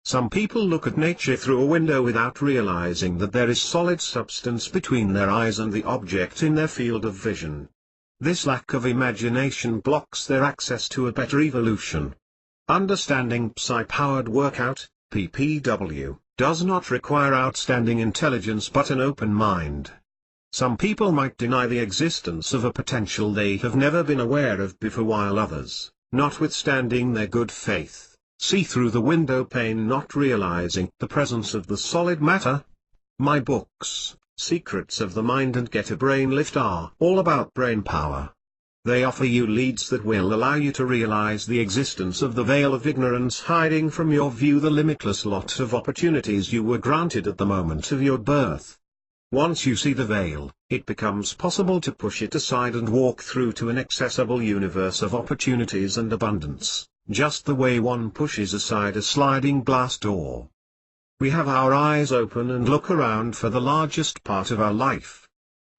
Some people look at nature through a window without realizing that there is solid substance between their eyes and the object in their field of vision. This lack of imagination blocks their access to a better evolution. Understanding psi-powered workout, PPW, does not require outstanding intelligence but an open mind. Some people might deny the existence of a potential they have never been aware of before, while others, notwithstanding their good faith, see through the window pane, not realizing the presence of the solid matter. My books, Secrets of the Mind and Get a Brain Lift, are all about brain power. They offer you leads that will allow you to realize the existence of the veil of ignorance hiding from your view, the limitless lot of opportunities you were granted at the moment of your birth. Once you see the veil, it becomes possible to push it aside and walk through to an accessible universe of opportunities and abundance, just the way one pushes aside a sliding glass door. We have our eyes open and look around for the largest part of our life.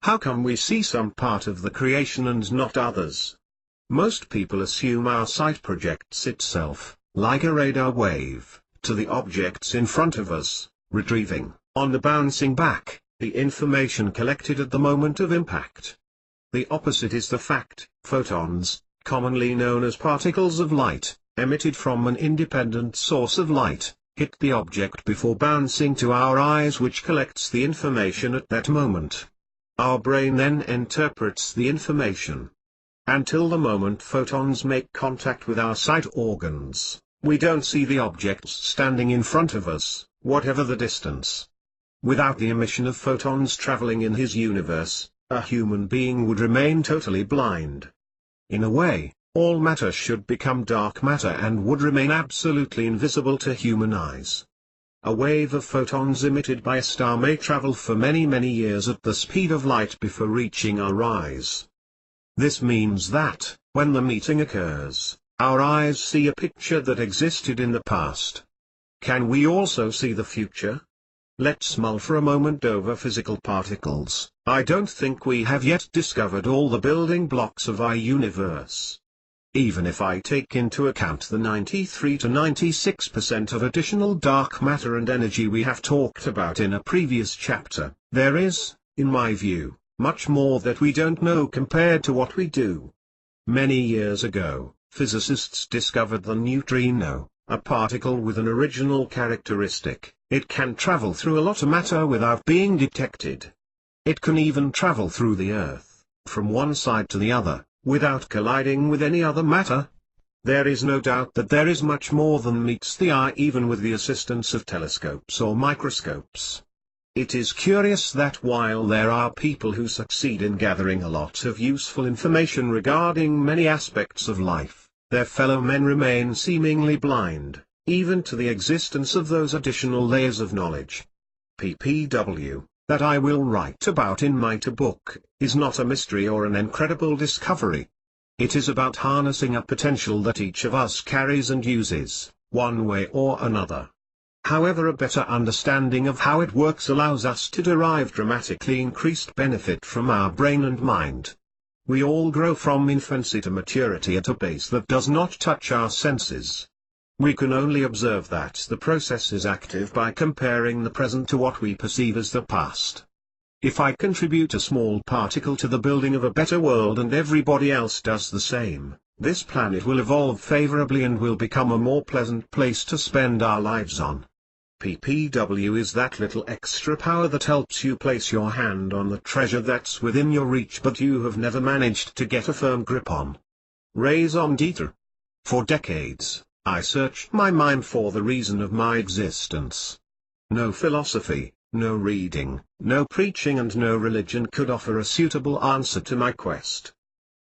How come we see some part of the creation and not others? Most people assume our sight projects itself, like a radar wave, to the objects in front of us, retrieving, on the bouncing back, the information collected at the moment of impact. The opposite is the fact: photons, commonly known as particles of light, emitted from an independent source of light, hit the object before bouncing to our eyes, which collects the information at that moment. Our brain then interprets the information. Until the moment photons make contact with our sight organs, we don't see the objects standing in front of us, whatever the distance. Without the emission of photons traveling in his universe, a human being would remain totally blind. In a way, all matter should become dark matter and would remain absolutely invisible to human eyes. A wave of photons emitted by a star may travel for many years at the speed of light before reaching our eyes. This means that, when the meeting occurs, our eyes see a picture that existed in the past. Can we also see the future? Let's mull for a moment over physical particles. I don't think we have yet discovered all the building blocks of our universe. Even if I take into account the 93 to 96% of additional dark matter and energy we have talked about in a previous chapter, there is, in my view, much more that we don't know compared to what we do. Many years ago, physicists discovered the neutrino, a particle with an original characteristic. It can travel through a lot of matter without being detected. It can even travel through the Earth, from one side to the other, without colliding with any other matter. There is no doubt that there is much more than meets the eye even with the assistance of telescopes or microscopes. It is curious that while there are people who succeed in gathering a lot of useful information regarding many aspects of life, their fellow men remain seemingly blind, even to the existence of those additional layers of knowledge. PPW, that I will write about in my book, is not a mystery or an incredible discovery. It is about harnessing a potential that each of us carries and uses, one way or another. However, a better understanding of how it works allows us to derive dramatically increased benefit from our brain and mind. We all grow from infancy to maturity at a pace that does not touch our senses. We can only observe that the process is active by comparing the present to what we perceive as the past. If I contribute a small particle to the building of a better world and everybody else does the same, this planet will evolve favorably and will become a more pleasant place to spend our lives on. PPW is that little extra power that helps you place your hand on the treasure that's within your reach but you have never managed to get a firm grip on. Raison d'être. For decades, I searched my mind for the reason of my existence. No philosophy, no reading, no preaching and no religion could offer a suitable answer to my quest.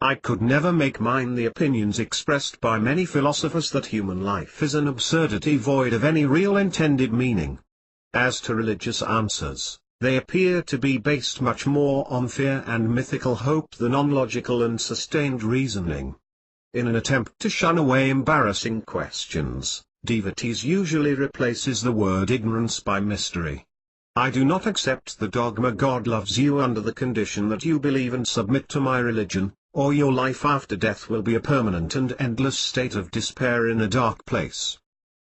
I could never make mine the opinions expressed by many philosophers that human life is an absurdity void of any real intended meaning. As to religious answers, they appear to be based much more on fear and mythical hope than on logical and sustained reasoning. In an attempt to shun away embarrassing questions, devotees usually replaces the word ignorance by mystery. I do not accept the dogma God loves you under the condition that you believe and submit to my religion, or your life after death will be a permanent and endless state of despair in a dark place.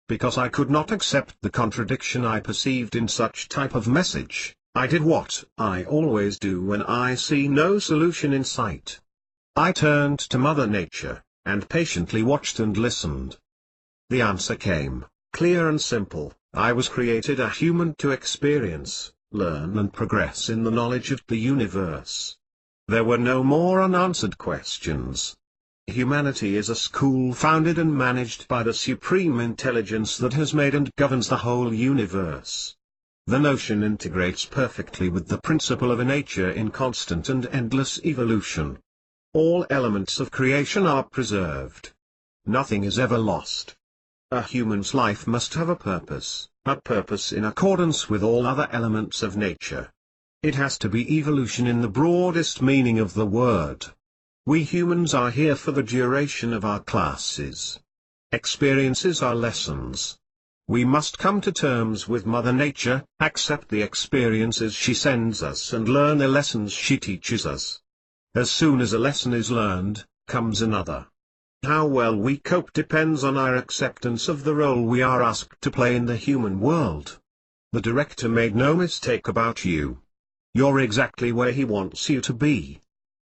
Because I could not accept the contradiction I perceived in such type of message, I did what I always do when I see no solution in sight. I turned to Mother Nature, and patiently watched and listened. The answer came, clear and simple: I was created a human to experience, learn and progress in the knowledge of the universe. There were no more unanswered questions. Humanity is a school founded and managed by the supreme intelligence that has made and governs the whole universe. The notion integrates perfectly with the principle of a nature in constant and endless evolution. All elements of creation are preserved. Nothing is ever lost. A human's life must have a purpose in accordance with all other elements of nature. It has to be evolution in the broadest meaning of the word. We humans are here for the duration of our classes. Experiences are lessons. We must come to terms with Mother Nature, accept the experiences she sends us and learn the lessons she teaches us. As soon as a lesson is learned, comes another. How well we cope depends on our acceptance of the role we are asked to play in the human world. The director made no mistake about you. You're exactly where he wants you to be.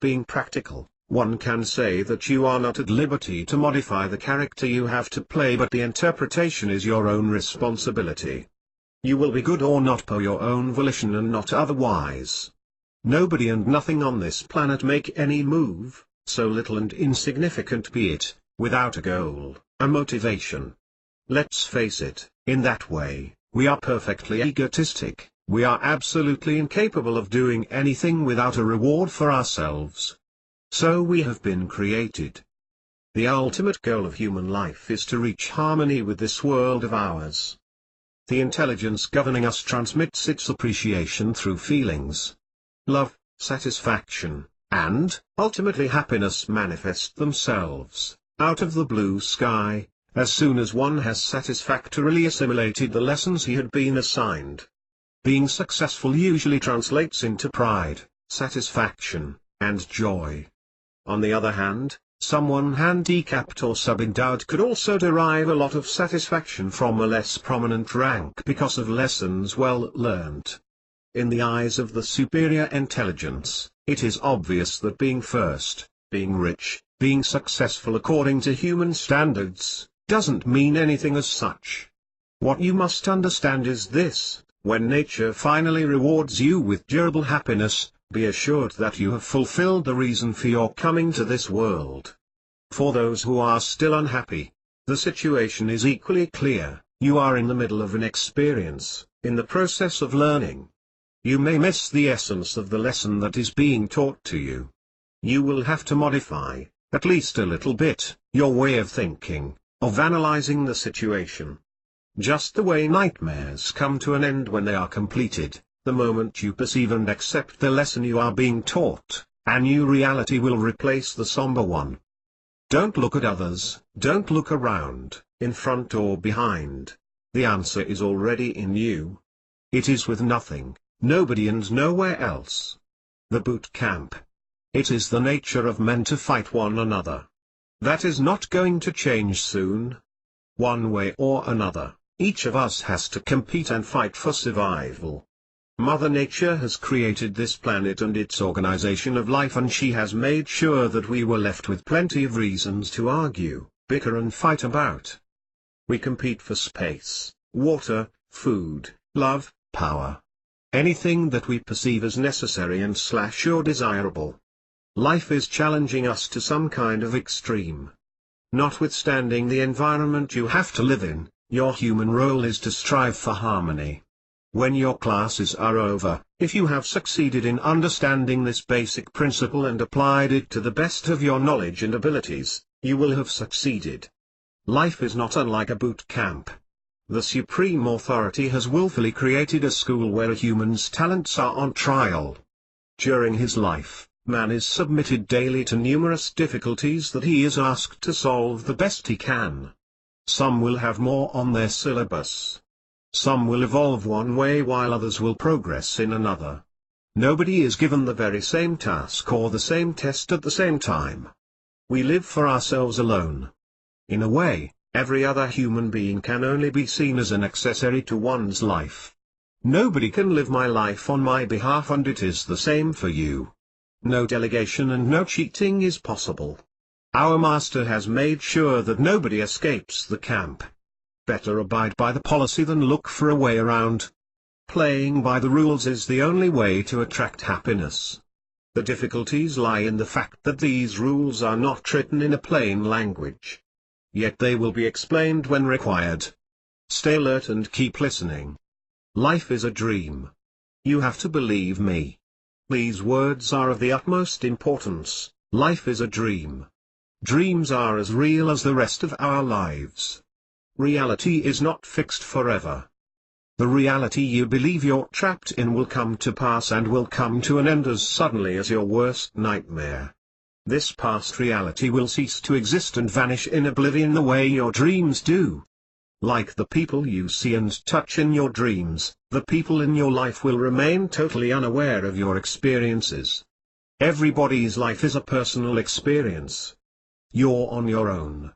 Being practical, one can say that you are not at liberty to modify the character you have to play, but the interpretation is your own responsibility. You will be good or not per your own volition and not otherwise. Nobody and nothing on this planet make any move, so little and insignificant be it, without a goal, a motivation. Let's face it, in that way, we are perfectly egotistic, we are absolutely incapable of doing anything without a reward for ourselves. So we have been created. The ultimate goal of human life is to reach harmony with this world of ours. The intelligence governing us transmits its appreciation through feelings. Love, satisfaction, and, ultimately happiness manifest themselves, out of the blue sky, as soon as one has satisfactorily assimilated the lessons he had been assigned. Being successful usually translates into pride, satisfaction, and joy. On the other hand, someone handicapped or subendowed could also derive a lot of satisfaction from a less prominent rank because of lessons well learnt. In the eyes of the superior intelligence, it is obvious that being first, being rich, being successful according to human standards, doesn't mean anything as such. What you must understand is this: when nature finally rewards you with durable happiness, be assured that you have fulfilled the reason for your coming to this world. For those who are still unhappy, the situation is equally clear: you are in the middle of an experience, in the process of learning. You may miss the essence of the lesson that is being taught to you. You will have to modify, at least a little bit, your way of thinking, of analyzing the situation. Just the way nightmares come to an end when they are completed, the moment you perceive and accept the lesson you are being taught, a new reality will replace the somber one. Don't look at others, don't look around, in front or behind. The answer is already in you. It is with nothing, nobody and nowhere else. The boot camp. It is the nature of men to fight one another. That is not going to change soon. One way or another, each of us has to compete and fight for survival. Mother Nature has created this planet and its organization of life, and she has made sure that we were left with plenty of reasons to argue, bicker and fight about. We compete for space, water, food, love, power. Anything that we perceive as necessary and / or desirable. Life is challenging us to some kind of extreme. Notwithstanding the environment you have to live in, your human role is to strive for harmony. When your classes are over, if you have succeeded in understanding this basic principle and applied it to the best of your knowledge and abilities, you will have succeeded. Life is not unlike a boot camp. The supreme authority has willfully created a school where a human's talents are on trial. During his life, man is submitted daily to numerous difficulties that he is asked to solve the best he can. Some will have more on their syllabus. Some will evolve one way while others will progress in another. Nobody is given the very same task or the same test at the same time. We live for ourselves alone. In a way, every other human being can only be seen as an accessory to one's life. Nobody can live my life on my behalf, and it is the same for you. No delegation and no cheating is possible. Our master has made sure that nobody escapes the camp. Better abide by the policy than look for a way around. Playing by the rules is the only way to attract happiness. The difficulties lie in the fact that these rules are not written in a plain language. Yet they will be explained when required. Stay alert and keep listening. Life is a dream. You have to believe me. These words are of the utmost importance. Life is a dream. Dreams are as real as the rest of our lives. Reality is not fixed forever. The reality you believe you're trapped in will come to pass and will come to an end as suddenly as your worst nightmare. This past reality will cease to exist and vanish in oblivion the way your dreams do. Like the people you see and touch in your dreams, the people in your life will remain totally unaware of your experiences. Everybody's life is a personal experience. You're on your own.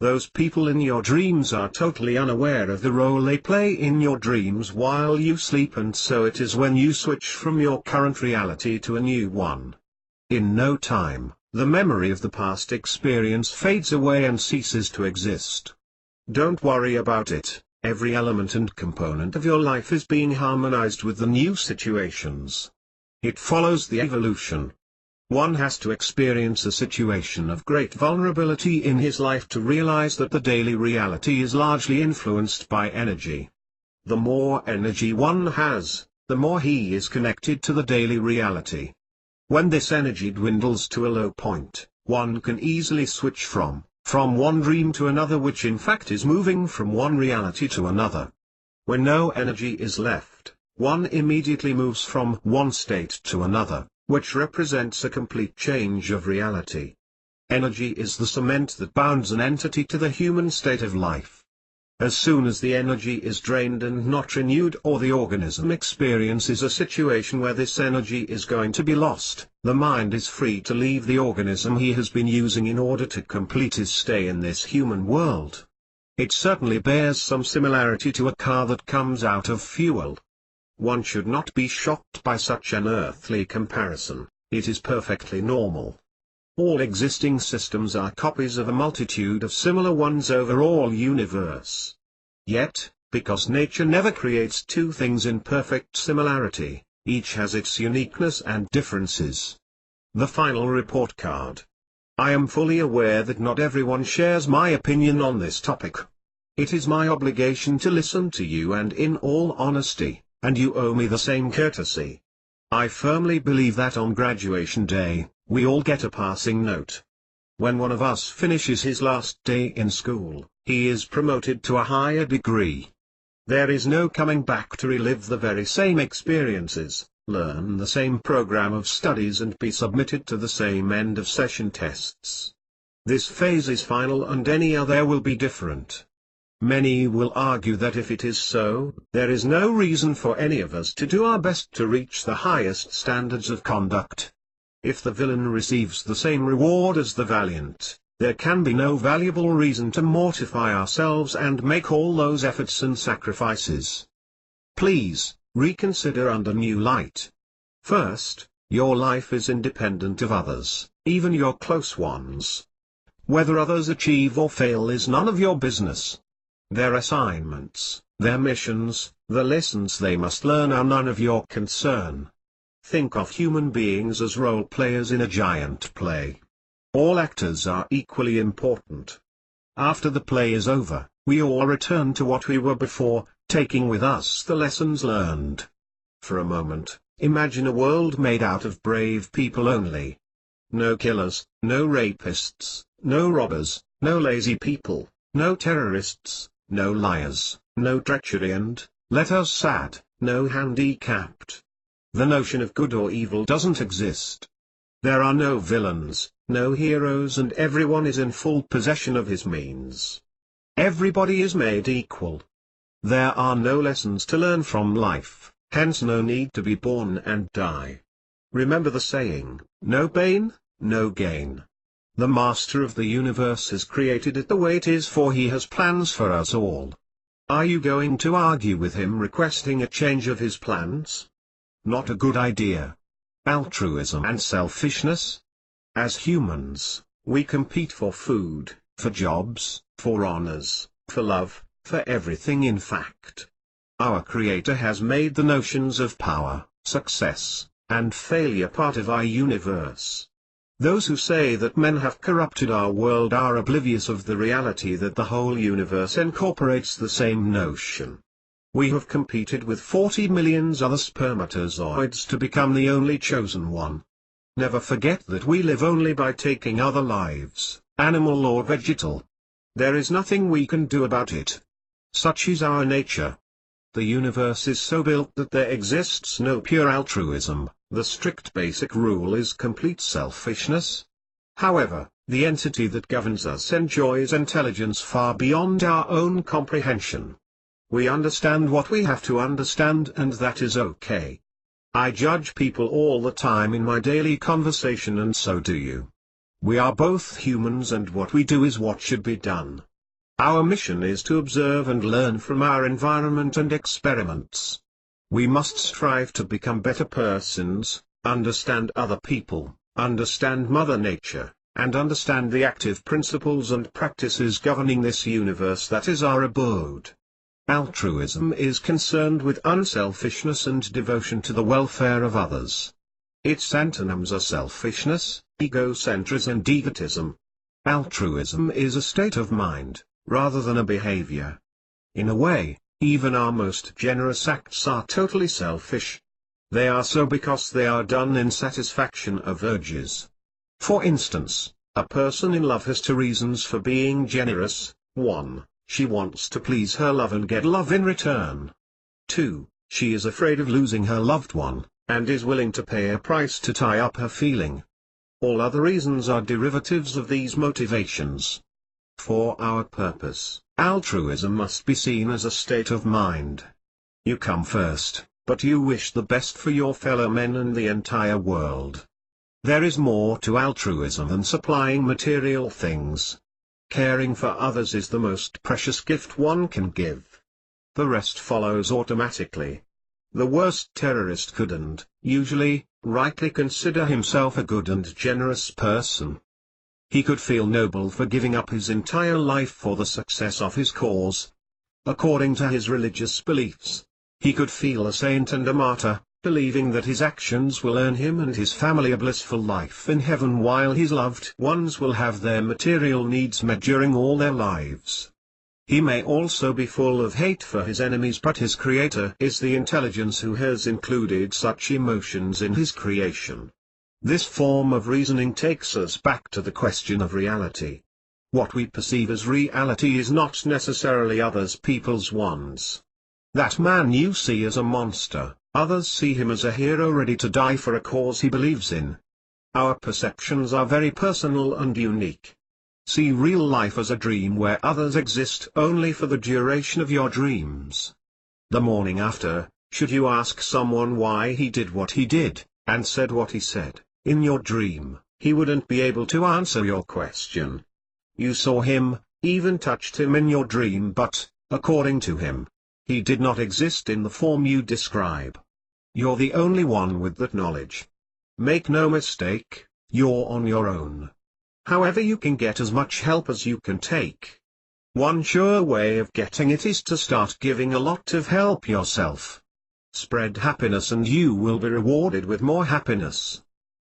Those people in your dreams are totally unaware of the role they play in your dreams while you sleep, and so it is when you switch from your current reality to a new one. In no time, the memory of the past experience fades away and ceases to exist. Don't worry about it, every element and component of your life is being harmonized with the new situations. It follows the evolution. One has to experience a situation of great vulnerability in his life to realize that the daily reality is largely influenced by energy. The more energy one has, the more he is connected to the daily reality. When this energy dwindles to a low point, one can easily switch from one dream to another, which in fact is moving from one reality to another. When no energy is left, one immediately moves from one state to another, which represents a complete change of reality. Energy is the cement that bounds an entity to the human state of life. As soon as the energy is drained and not renewed, or the organism experiences a situation where this energy is going to be lost, the mind is free to leave the organism he has been using in order to complete his stay in this human world. It certainly bears some similarity to a car that comes out of fuel. One should not be shocked by such an earthly comparison. It is perfectly normal. All existing systems are copies of a multitude of similar ones over all universe. Yet, because nature never creates two things in perfect similarity, each has its uniqueness and differences. The final report card. I am fully aware that not everyone shares my opinion on this topic. It is my obligation to listen to you, and in all honesty, and you owe me the same courtesy. I firmly believe that on graduation day, we all get a passing note. When one of us finishes his last day in school, he is promoted to a higher degree. There is no coming back to relive the very same experiences, learn the same program of studies, and be submitted to the same end-of-session tests. This phase is final, and any other will be different. Many will argue that if it is so, there is no reason for any of us to do our best to reach the highest standards of conduct. If the villain receives the same reward as the valiant, there can be no valuable reason to mortify ourselves and make all those efforts and sacrifices. Please, reconsider under new light. First, your life is independent of others, even your close ones. Whether others achieve or fail is none of your business. Their assignments, their missions, the lessons they must learn are none of your concern. Think of human beings as role players in a giant play. All actors are equally important. After the play is over, we all return to what we were before, taking with us the lessons learned. For a moment, imagine a world made out of brave people only. No killers, no rapists, no robbers, no lazy people, no terrorists, no liars, no treachery, and, let us add, no handicapped. The notion of good or evil doesn't exist. There are no villains, no heroes, and everyone is in full possession of his means. Everybody is made equal. There are no lessons to learn from life, hence no need to be born and die. Remember the saying, no pain, no gain. The master of the universe has created it the way it is, for he has plans for us all. Are you going to argue with him requesting a change of his plans? Not a good idea. Altruism and selfishness? As humans, we compete for food, for jobs, for honors, for love, for everything in fact. Our Creator has made the notions of power, success, and failure part of our universe. Those who say that men have corrupted our world are oblivious of the reality that the whole universe incorporates the same notion. We have competed with 40 million other spermatozoids to become the only chosen one. Never forget that we live only by taking other lives, animal or vegetal. There is nothing we can do about it. Such is our nature. The universe is so built that there exists no pure altruism. The strict basic rule is complete selfishness. However, the entity that governs us enjoys intelligence far beyond our own comprehension. We understand what we have to understand, and that is okay. I judge people all the time in my daily conversation, and so do you. We are both humans, and what we do is what should be done. Our mission is to observe and learn from our environment and experiments. We must strive to become better persons, understand other people, understand Mother Nature, and understand the active principles and practices governing this universe that is our abode. Altruism is concerned with unselfishness and devotion to the welfare of others. Its antonyms are selfishness, egocentrism and egotism. Altruism is a state of mind, rather than a behavior. In a way, even our most generous acts are totally selfish. They are so because they are done in satisfaction of urges. For instance, a person in love has two reasons for being generous. 1. She wants to please her love and get love in return. 2. She is afraid of losing her loved one, and is willing to pay a price to tie up her feeling. All other reasons are derivatives of these motivations. For our purpose, altruism must be seen as a state of mind. You come first, but you wish the best for your fellow men and the entire world. There is more to altruism than supplying material things. Caring for others is the most precious gift one can give. The rest follows automatically. The worst terrorist could and, usually, rightly consider himself a good and generous person. He could feel noble for giving up his entire life for the success of his cause. According to his religious beliefs, he could feel a saint and a martyr, believing that his actions will earn him and his family a blissful life in heaven while his loved ones will have their material needs met during all their lives. He may also be full of hate for his enemies, but his creator is the intelligence who has included such emotions in his creation. This form of reasoning takes us back to the question of reality. What we perceive as reality is not necessarily others people's ones. That man you see as a monster, others see him as a hero ready to die for a cause he believes in. Our perceptions are very personal and unique. See real life as a dream where others exist only for the duration of your dreams. The morning after, should you ask someone why he did what he did, and said what he said, in your dream, he wouldn't be able to answer your question. You saw him, even touched him in your dream, but, according to him, he did not exist in the form you describe. You're the only one with that knowledge. Make no mistake, you're on your own. However, you can get as much help as you can take. One sure way of getting it is to start giving a lot of help yourself. Spread happiness and you will be rewarded with more happiness.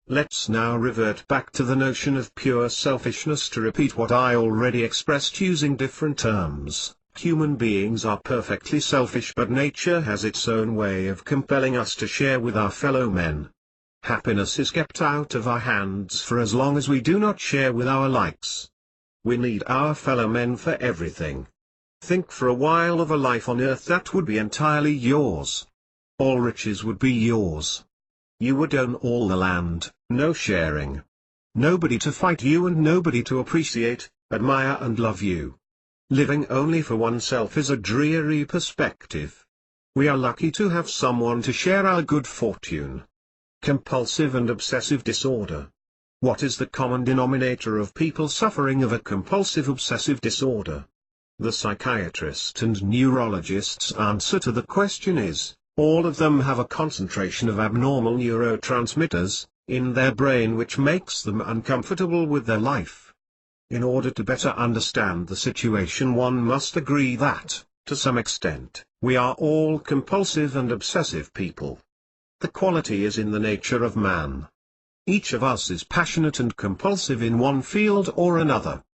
Let's now revert back to the notion of pure selfishness to repeat what I already expressed using different terms. Human beings are perfectly selfish, but nature has its own way of compelling us to share with our fellow men. Happiness is kept out of our hands for as long as we do not share with our likes. We need our fellow men for everything. Think for a while of a life on earth that would be entirely yours. All riches would be yours. You would own all the land, no sharing. Nobody to fight you and nobody to appreciate, admire and love you. Living only for oneself is a dreary perspective. We are lucky to have someone to share our good fortune. Compulsive and obsessive disorder. What is the common denominator of people suffering of a compulsive obsessive disorder? The psychiatrist and neurologist's answer to the question is, all of them have a concentration of abnormal neurotransmitters in their brain which makes them uncomfortable with their life. In order to better understand the situation, one must agree that, to some extent, we are all compulsive and obsessive people. The quality is in the nature of man. Each of us is passionate and compulsive in one field or another.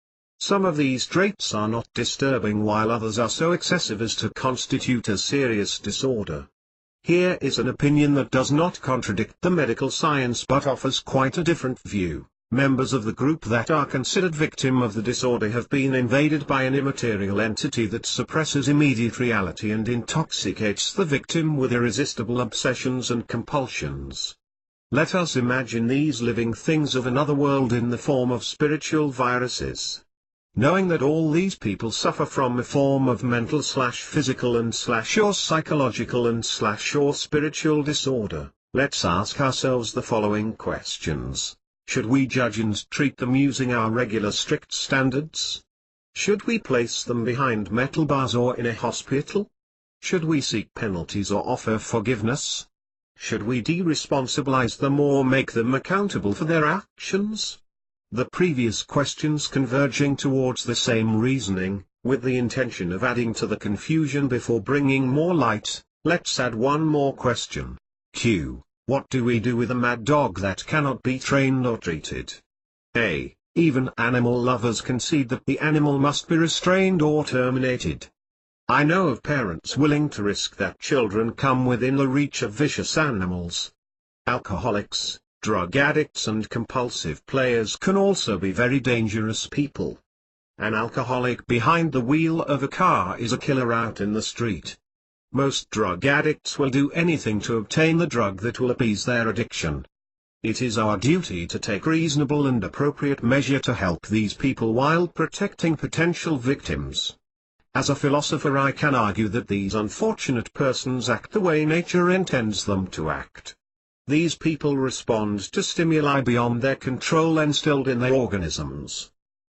Some of these traits are not disturbing while others are so excessive as to constitute a serious disorder. Here is an opinion that does not contradict the medical science but offers quite a different view. Members of the group that are considered victim of the disorder have been invaded by an immaterial entity that suppresses immediate reality and intoxicates the victim with irresistible obsessions and compulsions. Let us imagine these living things of another world in the form of spiritual viruses. Knowing that all these people suffer from a form of mental/physical and/or psychological and/or spiritual disorder, let's ask ourselves the following questions. Should we judge and treat them using our regular strict standards? Should we place them behind metal bars or in a hospital? Should we seek penalties or offer forgiveness? Should we de-responsibilize them or make them accountable for their actions? The previous questions converging towards the same reasoning, with the intention of adding to the confusion before bringing more light, let's add one more question. Q. What do we do with a mad dog that cannot be trained or treated? Even animal lovers concede that the animal must be restrained or terminated. I know of parents willing to risk that children come within the reach of vicious animals. Alcoholics, drug addicts and compulsive players can also be very dangerous people. An alcoholic behind the wheel of a car is a killer out in the street. Most drug addicts will do anything to obtain the drug that will appease their addiction. It is our duty to take reasonable and appropriate measure to help these people while protecting potential victims. As a philosopher, I can argue that these unfortunate persons act the way nature intends them to act. These people respond to stimuli beyond their control instilled in their organisms.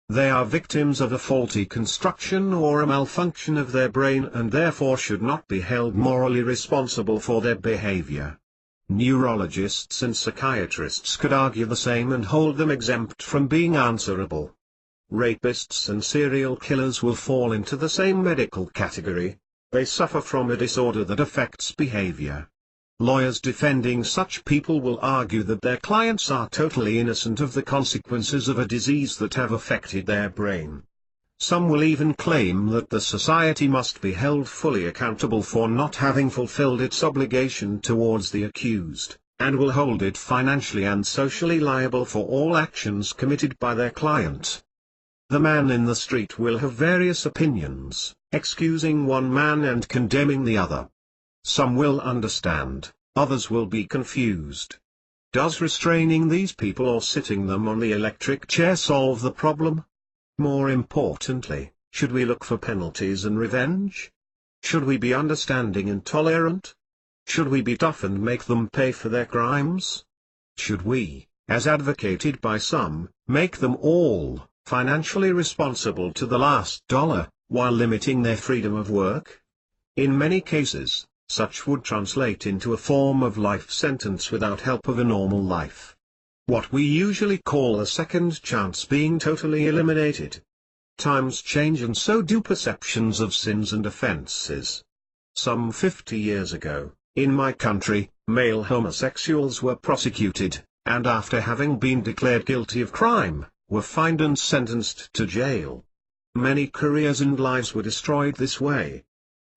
They are victims of a faulty construction or a malfunction of their brain and therefore should not be held morally responsible for their behavior. Neurologists and psychiatrists could argue the same and hold them exempt from being answerable. Rapists and serial killers will fall into the same medical category. They suffer from a disorder that affects behavior. Lawyers defending such people will argue that their clients are totally innocent of the consequences of a disease that have affected their brain. Some will even claim that the society must be held fully accountable for not having fulfilled its obligation towards the accused, and will hold it financially and socially liable for all actions committed by their client. The man in the street will have various opinions, excusing one man and condemning the other. Some will understand, others will be confused. Does restraining these people or sitting them on the electric chair solve the problem? More importantly, should we look for penalties and revenge? Should we be understanding and tolerant? Should we be tough and make them pay for their crimes? Should we, as advocated by some, make them all financially responsible to the last dollar, while limiting their freedom of work? In many cases, such would translate into a form of life sentence without help of a normal life. What we usually call a second chance being totally eliminated. Times change and so do perceptions of sins and offenses. Some 50 years ago, in my country, male homosexuals were prosecuted, and after having been declared guilty of crime, were fined and sentenced to jail. Many careers and lives were destroyed this way.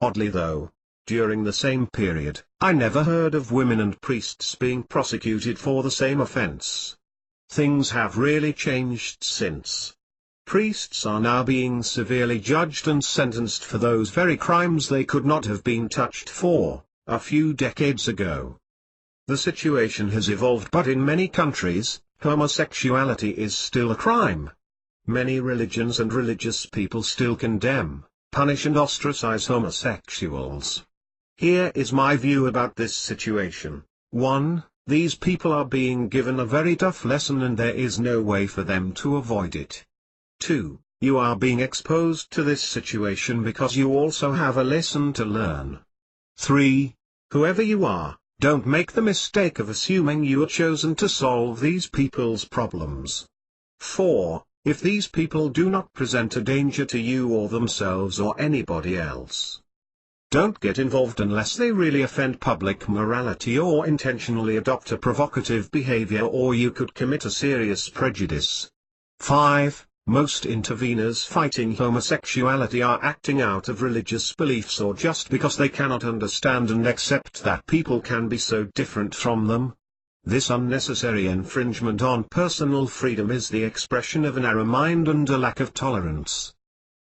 Oddly though, during the same period, I never heard of women and priests being prosecuted for the same offense. Things have really changed since. Priests are now being severely judged and sentenced for those very crimes they could not have been touched for, a few decades ago. The situation has evolved, but in many countries, homosexuality is still a crime. Many religions and religious people still condemn, punish and ostracize homosexuals. Here is my view about this situation. 1. These people are being given a very tough lesson and there is no way for them to avoid it. 2. You are being exposed to this situation because you also have a lesson to learn. 3. Whoever you are, don't make the mistake of assuming you are chosen to solve these people's problems. 4. If these people do not present a danger to you or themselves or anybody else, don't get involved unless they really offend public morality or intentionally adopt a provocative behavior, or you could commit a serious prejudice. 5. Most interveners fighting homosexuality are acting out of religious beliefs or just because they cannot understand and accept that people can be so different from them. This unnecessary infringement on personal freedom is the expression of a narrow mind and a lack of tolerance.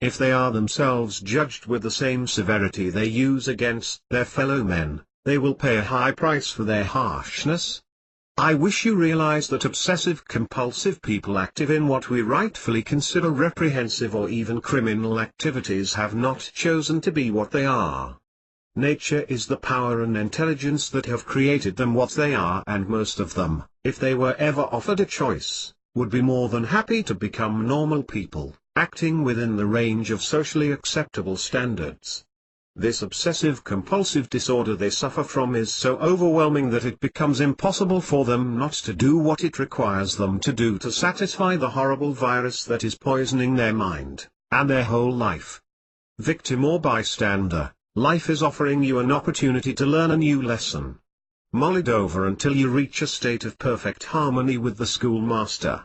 If they are themselves judged with the same severity they use against their fellow men, they will pay a high price for their harshness. I wish you realize that obsessive-compulsive people active in what we rightfully consider reprehensive or even criminal activities have not chosen to be what they are. Nature is the power and intelligence that have created them what they are, and most of them, if they were ever offered a choice, would be more than happy to become normal people, acting within the range of socially acceptable standards. This obsessive-compulsive disorder they suffer from is so overwhelming that it becomes impossible for them not to do what it requires them to do to satisfy the horrible virus that is poisoning their mind, and their whole life. Victim or bystander, life is offering you an opportunity to learn a new lesson. Mull it over until you reach a state of perfect harmony with the schoolmaster.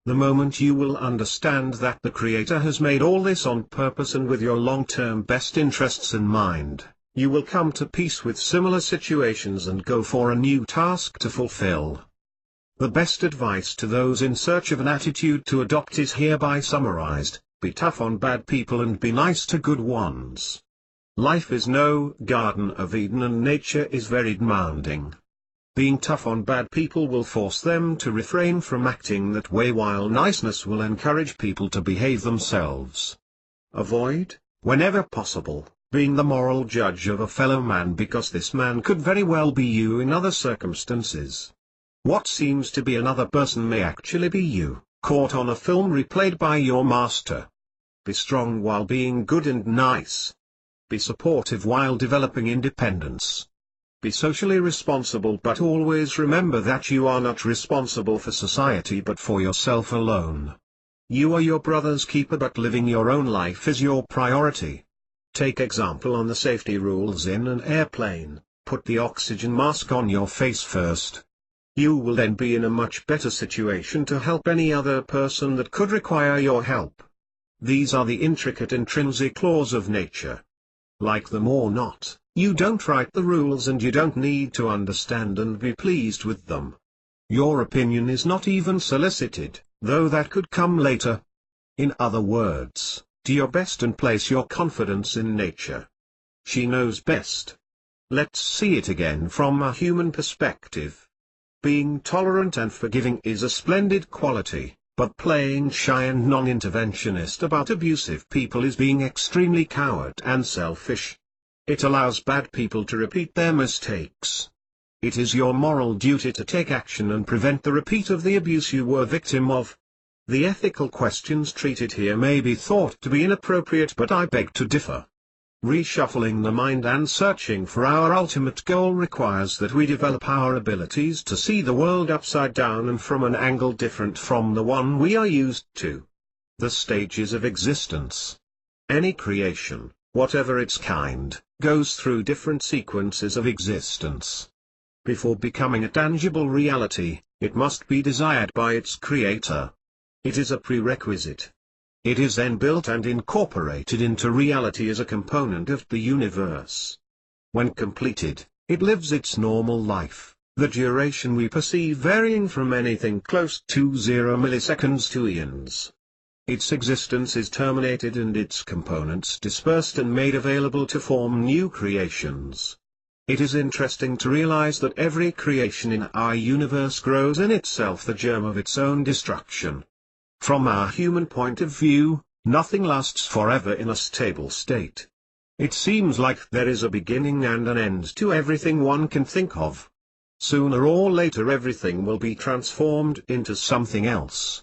The moment you will understand that the Creator has made all this on purpose and with your long-term best interests in mind, you will come to peace with similar situations and go for a new task to fulfill. The best advice to those in search of an attitude to adopt is hereby summarized: be tough on bad people and be nice to good ones. Life is no Garden of Eden and nature is very demanding. Being tough on bad people will force them to refrain from acting that way, while niceness will encourage people to behave themselves. Avoid, whenever possible, being the moral judge of a fellow man, because this man could very well be you in other circumstances. What seems to be another person may actually be you, caught on a film replayed by your master. Be strong while being good and nice. Be supportive while developing independence. Be socially responsible, but always remember that you are not responsible for society but for yourself alone. You are your brother's keeper, but living your own life is your priority. Take example on the safety rules in an airplane: put the oxygen mask on your face first. You will then be in a much better situation to help any other person that could require your help. These are the intricate intrinsic laws of nature. Like them or not, you don't write the rules and you don't need to understand and be pleased with them. Your opinion is not even solicited, though that could come later. In other words, do your best and place your confidence in nature. She knows best. Let's see it again from a human perspective. Being tolerant and forgiving is a splendid quality, but playing shy and non-interventionist about abusive people is being extremely coward and selfish. It allows bad people to repeat their mistakes. It is your moral duty to take action and prevent the repeat of the abuse you were victim of. The ethical questions treated here may be thought to be inappropriate, but I beg to differ. Reshuffling the mind and searching for our ultimate goal requires that we develop our abilities to see the world upside down and from an angle different from the one we are used to. The stages of existence. Any creation, whatever its kind, goes through different sequences of existence. Before becoming a tangible reality, it must be desired by its creator. It is a prerequisite. It is then built and incorporated into reality as a component of the universe. When completed, it lives its normal life, the duration we perceive varying from anything close to 0 milliseconds to eons. Its existence is terminated and its components dispersed and made available to form new creations. It is interesting to realize that every creation in our universe grows in itself the germ of its own destruction. From our human point of view, nothing lasts forever in a stable state. It seems like there is a beginning and an end to everything one can think of. Sooner or later everything will be transformed into something else.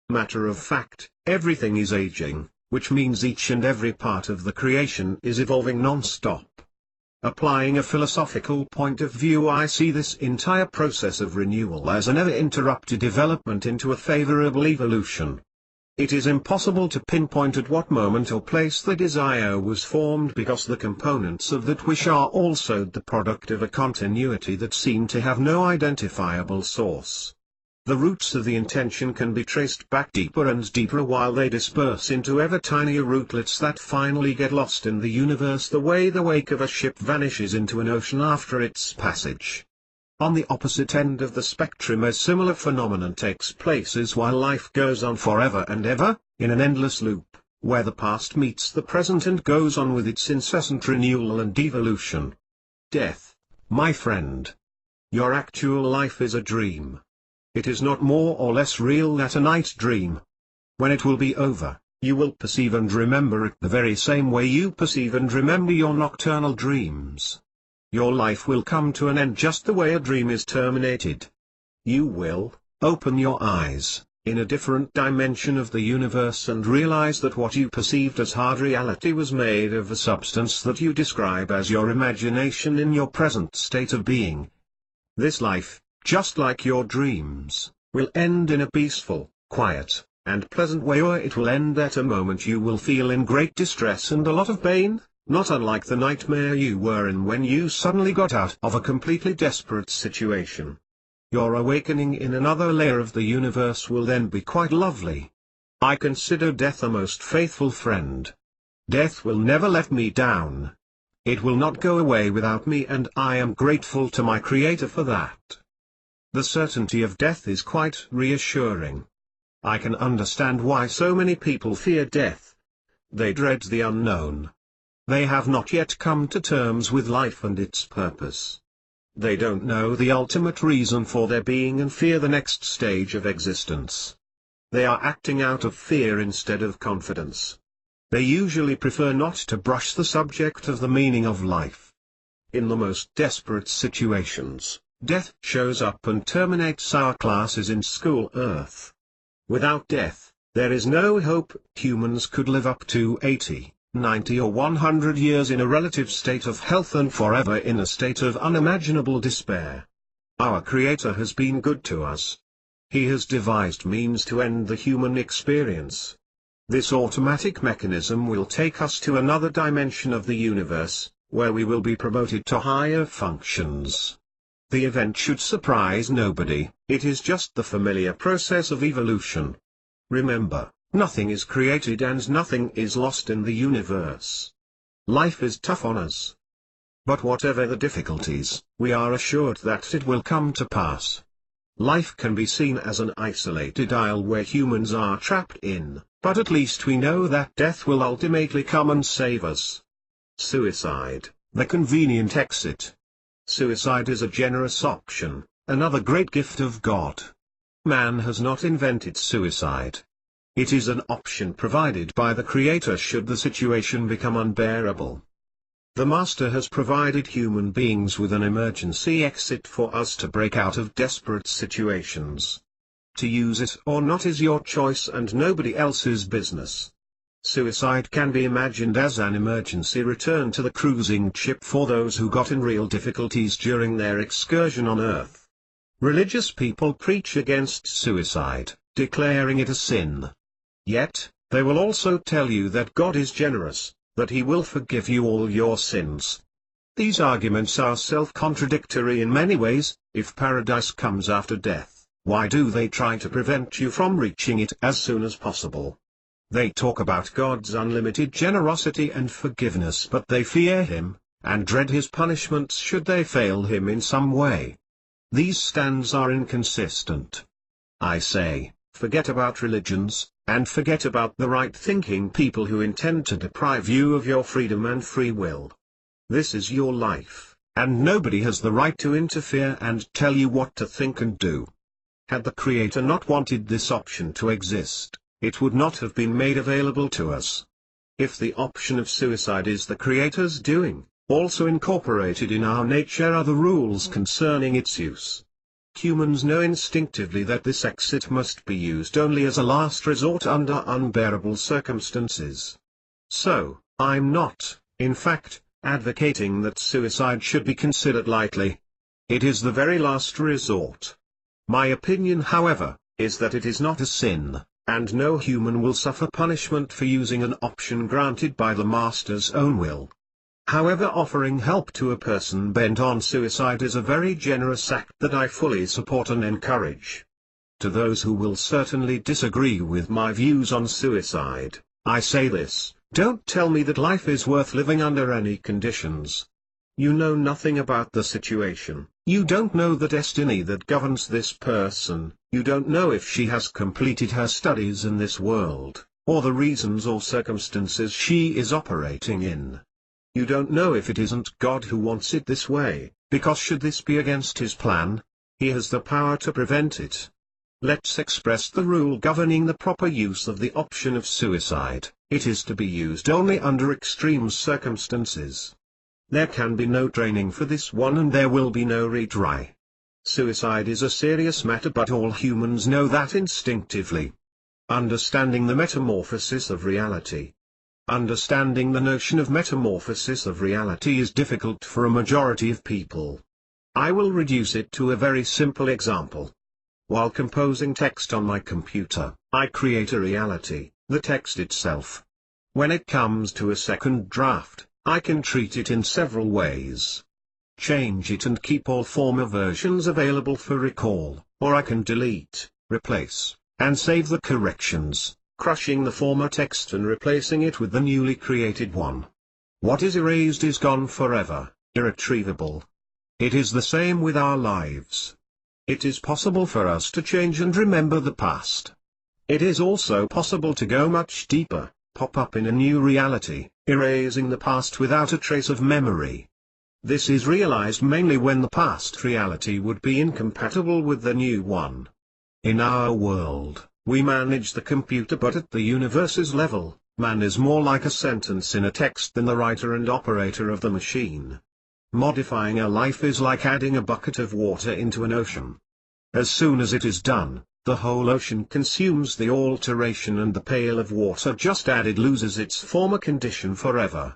Matter of fact, everything is aging, which means each and every part of the creation is evolving non-stop. Applying a philosophical point of view, I see this entire process of renewal as a never-interrupted development into a favorable evolution. It is impossible to pinpoint at what moment or place the desire was formed, because the components of that wish are also the product of a continuity that seem to have no identifiable source. The roots of the intention can be traced back deeper and deeper, while they disperse into ever tinier rootlets that finally get lost in the universe the way the wake of a ship vanishes into an ocean after its passage. On the opposite end of the spectrum a similar phenomenon takes place as while life goes on forever and ever, in an endless loop, where the past meets the present and goes on with its incessant renewal and evolution. Death, my friend. Your actual life is a dream. It is not more or less real than a night dream. When it will be over, you will perceive and remember it the very same way you perceive and remember your nocturnal dreams. Your life will come to an end just the way a dream is terminated. You will open your eyes in a different dimension of the universe and realize that what you perceived as hard reality was made of a substance that you describe as your imagination in your present state of being. This life, just like your dreams, will end in a peaceful, quiet, and pleasant way, or it will end at a moment you will feel in great distress and a lot of pain, not unlike the nightmare you were in when you suddenly got out of a completely desperate situation. Your awakening in another layer of the universe will then be quite lovely. I consider death a most faithful friend. Death will never let me down. It will not go away without me, and I am grateful to my Creator for that. The certainty of death is quite reassuring. I can understand why so many people fear death. They dread the unknown. They have not yet come to terms with life and its purpose. They don't know the ultimate reason for their being and fear the next stage of existence. They are acting out of fear instead of confidence. They usually prefer not to brush the subject of the meaning of life. In the most desperate situations, death shows up and terminates our classes in school Earth. Without death, there is no hope. Humans could live up to 80, 90 or 100 years in a relative state of health and forever in a state of unimaginable despair. Our Creator has been good to us. He has devised means to end the human experience. This automatic mechanism will take us to another dimension of the universe, where we will be promoted to higher functions. The event should surprise nobody. It is just the familiar process of evolution. Remember, nothing is created and nothing is lost in the universe. Life is tough on us. But whatever the difficulties, we are assured that it will come to pass. Life can be seen as an isolated isle where humans are trapped in, but at least we know that death will ultimately come and save us. Suicide, the convenient exit. Suicide is a generous option, another great gift of God. Man has not invented suicide. It is an option provided by the Creator should the situation become unbearable. The Master has provided human beings with an emergency exit for us to break out of desperate situations. To use it or not is your choice and nobody else's business. Suicide can be imagined as an emergency return to the cruising ship for those who got in real difficulties during their excursion on Earth. Religious people preach against suicide, declaring it a sin. Yet, they will also tell you that God is generous, that He will forgive you all your sins. These arguments are self-contradictory in many ways. If paradise comes after death, why do they try to prevent you from reaching it as soon as possible? They talk about God's unlimited generosity and forgiveness, but they fear Him, and dread His punishments should they fail Him in some way. These stands are inconsistent. I say, forget about religions, and forget about the right-thinking people who intend to deprive you of your freedom and free will. This is your life, and nobody has the right to interfere and tell you what to think and do. Had the Creator not wanted this option to exist, it would not have been made available to us. If the option of suicide is the Creator's doing, also incorporated in our nature are the rules concerning its use. Humans know instinctively that this exit must be used only as a last resort under unbearable circumstances. So, I'm not, in fact, advocating that suicide should be considered lightly. It is the very last resort. My opinion, however, is that it is not a sin, and no human will suffer punishment for using an option granted by the Master's own will. However, offering help to a person bent on suicide is a very generous act that I fully support and encourage. To those who will certainly disagree with my views on suicide, I say this: don't tell me that life is worth living under any conditions. You know nothing about the situation. You don't know the destiny that governs this person. You don't know if she has completed her studies in this world, or the reasons or circumstances she is operating in. You don't know if it isn't God who wants it this way, because should this be against His plan, He has the power to prevent it. Let's express the rule governing the proper use of the option of suicide. It is to be used only under extreme circumstances. There can be no training for this one, and there will be no retry. Suicide is a serious matter, but all humans know that instinctively. Understanding the metamorphosis of reality. Understanding the notion of metamorphosis of reality is difficult for a majority of people. I will reduce it to a very simple example. While composing text on my computer, I create a reality, the text itself. When it comes to a second draft, I can treat it in several ways. Change it and keep all former versions available for recall, or I can delete, replace, and save the corrections, crushing the former text and replacing it with the newly created one. What is erased is gone forever, irretrievable. It is the same with our lives. It is possible for us to change and remember the past. It is also possible to go much deeper, pop up in a new reality, erasing the past without a trace of memory. This is realized mainly when the past reality would be incompatible with the new one. In our world, we manage the computer, but at the universe's level, man is more like a sentence in a text than the writer and operator of the machine. Modifying a life is like adding a bucket of water into an ocean. As soon as it is done, the whole ocean consumes the alteration and the pail of water just added loses its former condition forever.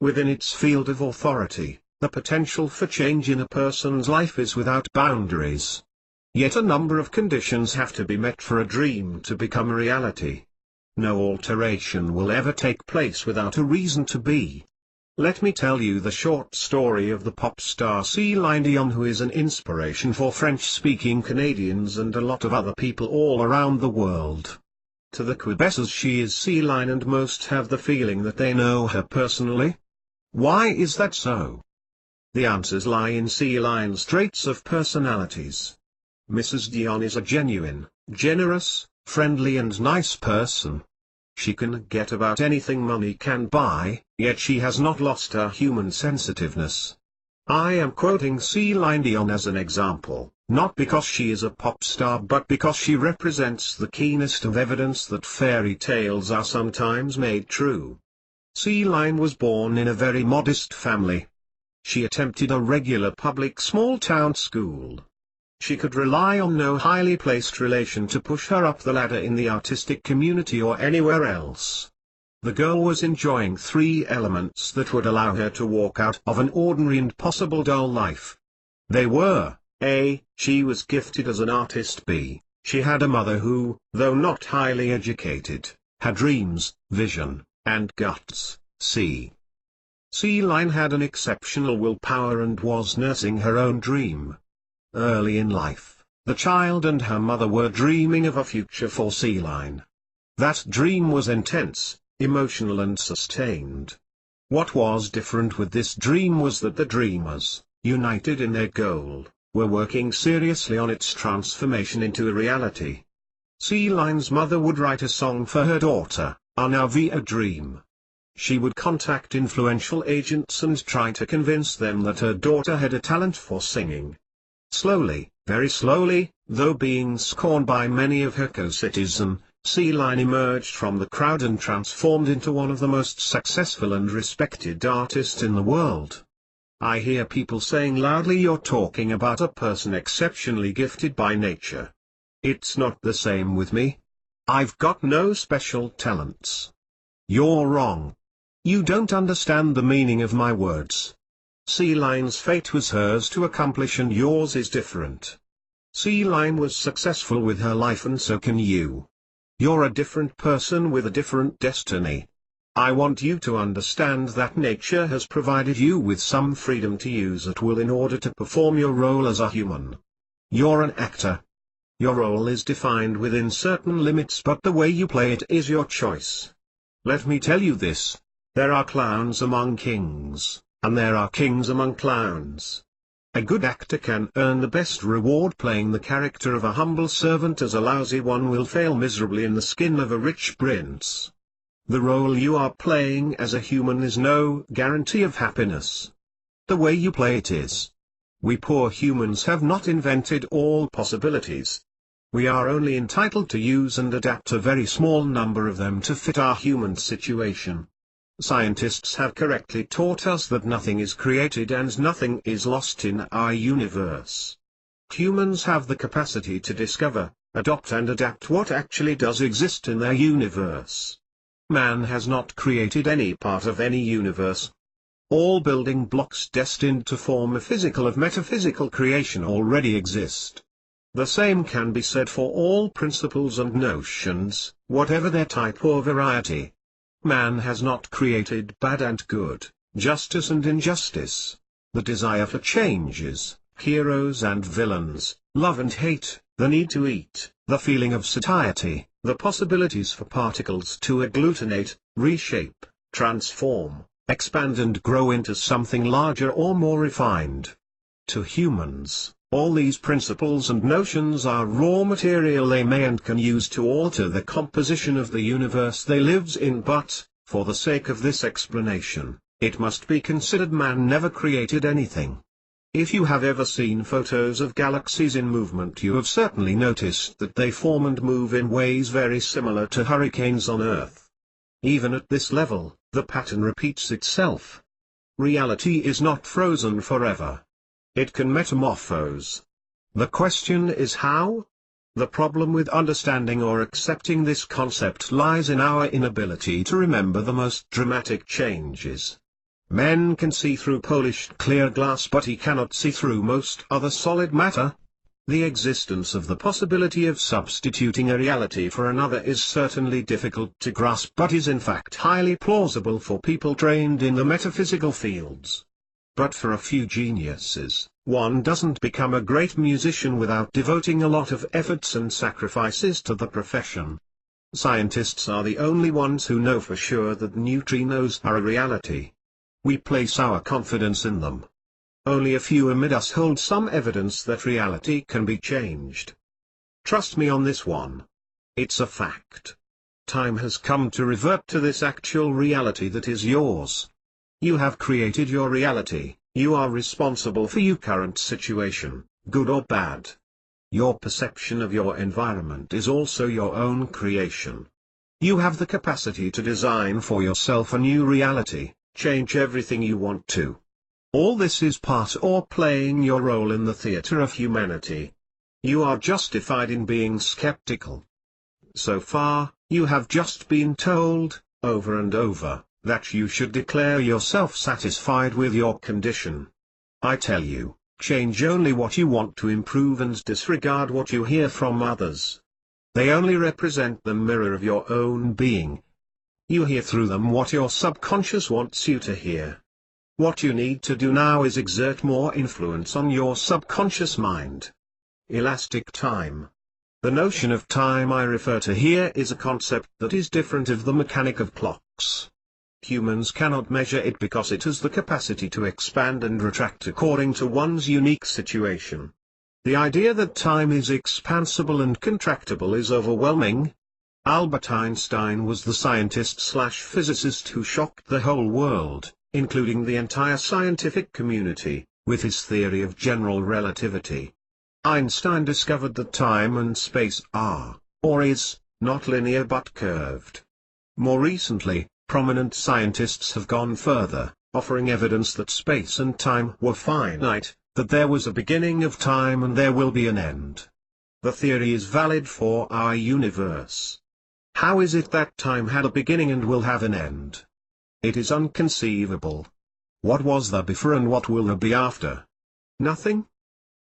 Within its field of authority, the potential for change in a person's life is without boundaries. Yet a number of conditions have to be met for a dream to become a reality. No alteration will ever take place without a reason to be. Let me tell you the short story of the pop star Celine Dion, who is an inspiration for French-speaking Canadians and a lot of other people all around the world. To the Quebecers, she is Celine, and most have the feeling that they know her personally. Why is that so? The answers lie in Celine's traits of personalities. Mrs. Dion is a genuine, generous, friendly and nice person. She can get about anything money can buy, yet she has not lost her human sensitiveness. I am quoting Celine Dion as an example, not because she is a pop star but because she represents the keenest of evidence that fairy tales are sometimes made true. Celine was born in a very modest family. She attempted a regular public small-town school. She could rely on no highly placed relation to push her up the ladder in the artistic community or anywhere else. The girl was enjoying three elements that would allow her to walk out of an ordinary and possible dull life. They were, A. She was gifted as an artist. B. She had a mother who, though not highly educated, had dreams, vision, and guts. C. Celine had an exceptional willpower and was nursing her own dream. Early in life, the child and her mother were dreaming of a future for Celine. That dream was intense, emotional and sustained. What was different with this dream was that the dreamers, united in their goal, were working seriously on its transformation into a reality. Celine's mother would write a song for her daughter, "Un a Dream." She would contact influential agents and try to convince them that her daughter had a talent for singing. Slowly, very slowly, though being scorned by many of her co-citizens, Celine emerged from the crowd and transformed into one of the most successful and respected artists in the world. I hear people saying loudly, "You're talking about a person exceptionally gifted by nature." It's not the same with me. I've got no special talents. You're wrong. You don't understand the meaning of my words. Celine's fate was hers to accomplish and yours is different. Celine was successful with her life and so can you. You're a different person with a different destiny. I want you to understand that nature has provided you with some freedom to use at will in order to perform your role as a human. You're an actor. Your role is defined within certain limits, but the way you play it is your choice. Let me tell you this. There are clowns among kings, and there are kings among clowns. A good actor can earn the best reward playing the character of a humble servant, as a lousy one will fail miserably in the skin of a rich prince. The role you are playing as a human is no guarantee of happiness. The way you play it is. We poor humans have not invented all possibilities. We are only entitled to use and adapt a very small number of them to fit our human situation. Scientists have correctly taught us that nothing is created and nothing is lost in our universe. Humans have the capacity to discover, adopt and adapt what actually does exist in their universe. Man has not created any part of any universe. All building blocks destined to form a physical or metaphysical creation already exist. The same can be said for all principles and notions, whatever their type or variety. Man has not created bad and good, justice and injustice, the desire for changes, heroes and villains, love and hate, the need to eat, the feeling of satiety, the possibilities for particles to agglutinate, reshape, transform, expand and grow into something larger or more refined. To humans, all these principles and notions are raw material they may and can use to alter the composition of the universe they lives in, but, for the sake of this explanation, it must be considered man never created anything. If you have ever seen photos of galaxies in movement, you have certainly noticed that they form and move in ways very similar to hurricanes on Earth. Even at this level, the pattern repeats itself. Reality is not frozen forever. It can metamorphose. The question is how? The problem with understanding or accepting this concept lies in our inability to remember the most dramatic changes. Man can see through polished clear glass, but he cannot see through most other solid matter. The existence of the possibility of substituting a reality for another is certainly difficult to grasp, but is in fact highly plausible for people trained in the metaphysical fields. But for a few geniuses, one doesn't become a great musician without devoting a lot of efforts and sacrifices to the profession. Scientists are the only ones who know for sure that neutrinos are a reality. We place our confidence in them. Only a few amid us hold some evidence that reality can be changed. Trust me on this one. It's a fact. Time has come to revert to this actual reality that is yours. You have created your reality, you are responsible for your current situation, good or bad. Your perception of your environment is also your own creation. You have the capacity to design for yourself a new reality, change everything you want to. All this is part or playing your role in the theater of humanity. You are justified in being skeptical. So far, you have just been told, over and over, that you should declare yourself satisfied with your condition. I tell you, change only what you want to improve and disregard what you hear from others. They only represent the mirror of your own being. You hear through them what your subconscious wants you to hear. What you need to do now is exert more influence on your subconscious mind. Elastic time. The notion of time I refer to here is a concept that is different of the mechanic of clocks. Humans cannot measure it because it has the capacity to expand and retract according to one's unique situation. The idea that time is expansible and contractible is overwhelming. Albert Einstein was the scientist/physicist who shocked the whole world, including the entire scientific community, with his theory of general relativity. Einstein discovered that time and space are, or is, not linear but curved. More recently, prominent scientists have gone further, offering evidence that space and time were finite, that there was a beginning of time and there will be an end. The theory is valid for our universe. How is it that time had a beginning and will have an end? It is inconceivable. What was there before and what will there be after? Nothing?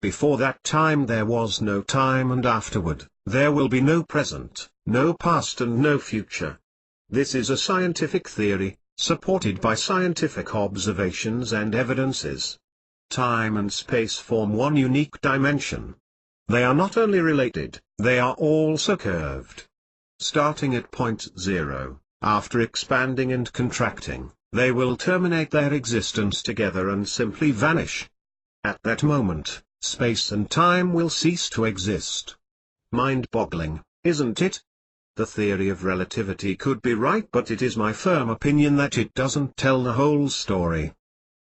Before that time there was no time, and afterward, there will be no present, no past and no future. This is a scientific theory, supported by scientific observations and evidences. Time and space form one unique dimension. They are not only related, they are also curved. Starting at point zero, after expanding and contracting, they will terminate their existence together and simply vanish. At that moment, space and time will cease to exist. Mind-boggling, isn't it? The theory of relativity could be right, but it is my firm opinion that it doesn't tell the whole story.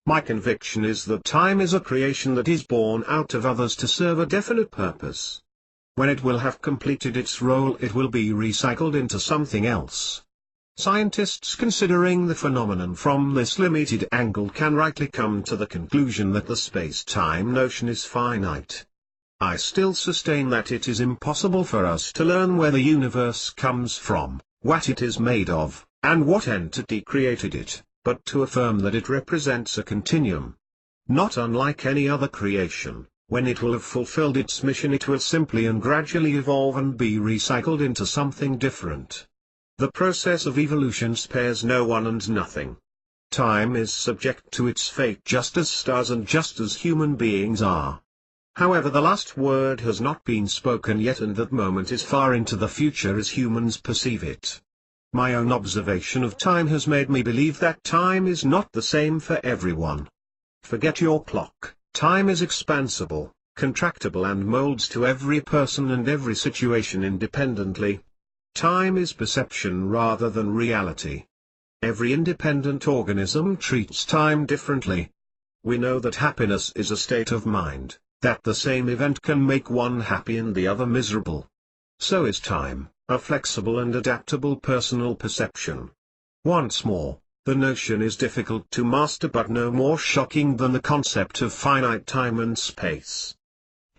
My conviction is that time is a creation that is born out of others to serve a definite purpose. When it will have completed its role, it will be recycled into something else. Scientists considering the phenomenon from this limited angle can rightly come to the conclusion that the space-time notion is finite. I still sustain that it is impossible for us to learn where the universe comes from, what it is made of, and what entity created it, but to affirm that it represents a continuum. Not unlike any other creation, when it will have fulfilled its mission it will simply and gradually evolve and be recycled into something different. The process of evolution spares no one and nothing. Time is subject to its fate just as stars and just as human beings are. However, the last word has not been spoken yet, and that moment is far into the future as humans perceive it. My own observation of time has made me believe that time is not the same for everyone. Forget your clock. Time is expansible, contractible, and molds to every person and every situation independently. Time is perception rather than reality. Every independent organism treats time differently. We know that happiness is a state of mind, that the same event can make one happy and the other miserable. So is time, a flexible and adaptable personal perception. Once more, the notion is difficult to master but no more shocking than the concept of finite time and space.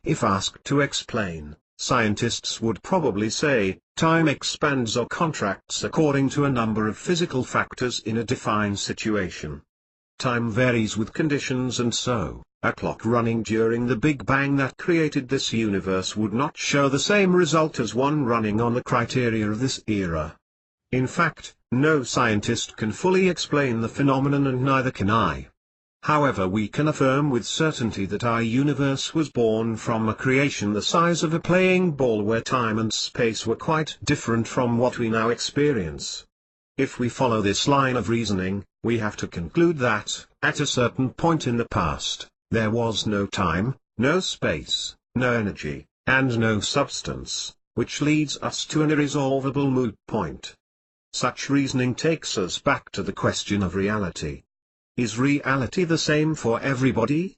If asked to explain, scientists would probably say, time expands or contracts according to a number of physical factors in a defined situation. Time varies with conditions, and so, a clock running during the Big Bang that created this universe would not show the same result as one running on the criteria of this era. In fact, no scientist can fully explain the phenomenon, and neither can I. However, we can affirm with certainty that our universe was born from a creation the size of a playing ball, where time and space were quite different from what we now experience. If we follow this line of reasoning, we have to conclude that, at a certain point in the past, there was no time, no space, no energy, and no substance, which leads us to an irresolvable moot point. Such reasoning takes us back to the question of reality. Is reality the same for everybody?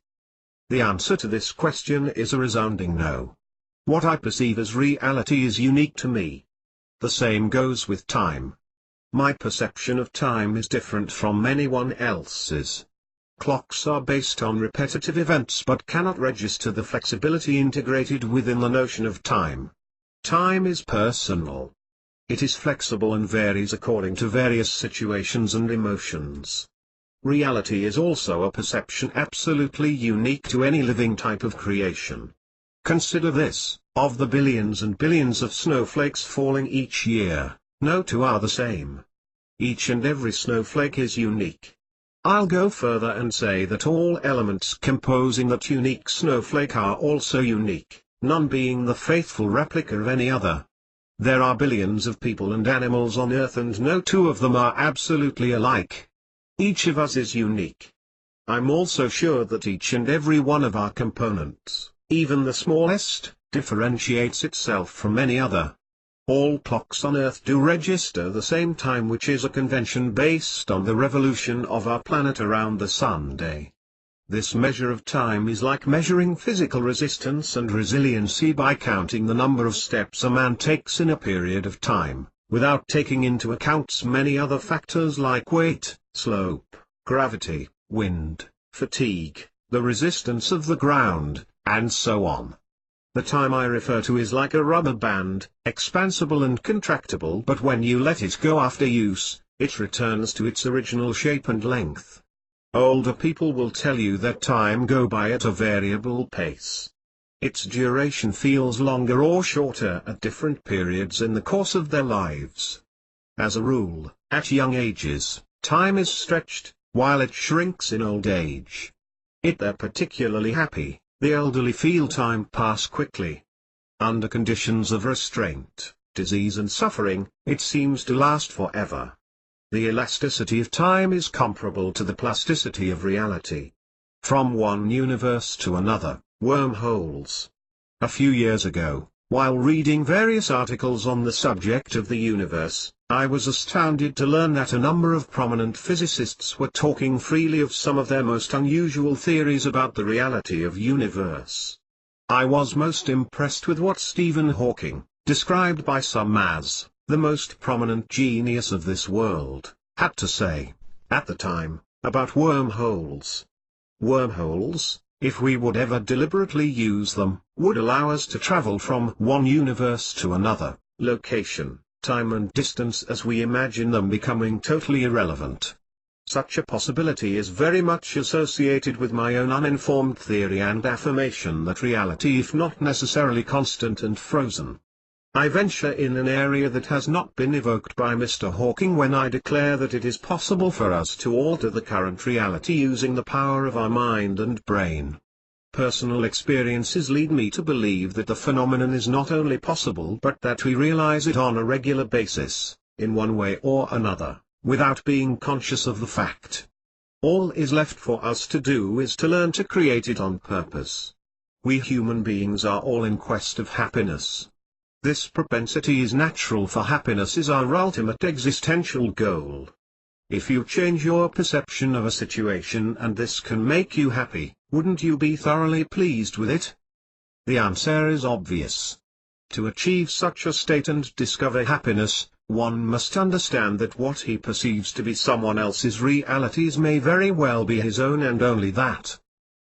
The answer to this question is a resounding no. What I perceive as reality is unique to me. The same goes with time. My perception of time is different from anyone else's. Clocks are based on repetitive events but cannot register the flexibility integrated within the notion of time. Time is personal. It is flexible and varies according to various situations and emotions. Reality is also a perception absolutely unique to any living type of creation. Consider this: of the billions and billions of snowflakes falling each year, no two are the same. Each and every snowflake is unique. I'll go further and say that all elements composing that unique snowflake are also unique, none being the faithful replica of any other. There are billions of people and animals on Earth, and no two of them are absolutely alike. Each of us is unique. I'm also sure that each and every one of our components, even the smallest, differentiates itself from any other. All clocks on Earth do register the same time, which is a convention based on the revolution of our planet around the sun day. This measure of time is like measuring physical resistance and resiliency by counting the number of steps a man takes in a period of time, without taking into account many other factors like weight, slope, gravity, wind, fatigue, the resistance of the ground, and so on. The time I refer to is like a rubber band, expansible and contractible, but when you let it go after use, it returns to its original shape and length. Older people will tell you that time goes by at a variable pace. Its duration feels longer or shorter at different periods in the course of their lives. As a rule, at young ages, time is stretched, while it shrinks in old age. If they're particularly happy, the elderly feel time pass quickly. Under conditions of restraint, disease and suffering, it seems to last forever. The elasticity of time is comparable to the plasticity of reality. From one universe to another, wormholes. A few years ago, while reading various articles on the subject of the universe, I was astounded to learn that a number of prominent physicists were talking freely of some of their most unusual theories about the reality of universe. I was most impressed with what Stephen Hawking, described by some as the most prominent genius of this world, had to say, at the time, about wormholes. Wormholes, if we would ever deliberately use them, would allow us to travel from one universe to another, location, time and distance as we imagine them becoming totally irrelevant. Such a possibility is very much associated with my own uninformed theory and affirmation that reality, if not necessarily constant and frozen, I venture in an area that has not been evoked by Mr. Hawking when I declare that it is possible for us to alter the current reality using the power of our mind and brain. Personal experiences lead me to believe that the phenomenon is not only possible but that we realize it on a regular basis, in one way or another, without being conscious of the fact. All is left for us to do is to learn to create it on purpose. We human beings are all in quest of happiness. This propensity is natural, for happiness is our ultimate existential goal. If you change your perception of a situation and this can make you happy, wouldn't you be thoroughly pleased with it? The answer is obvious. To achieve such a state and discover happiness, one must understand that what he perceives to be someone else's realities may very well be his own, and only that.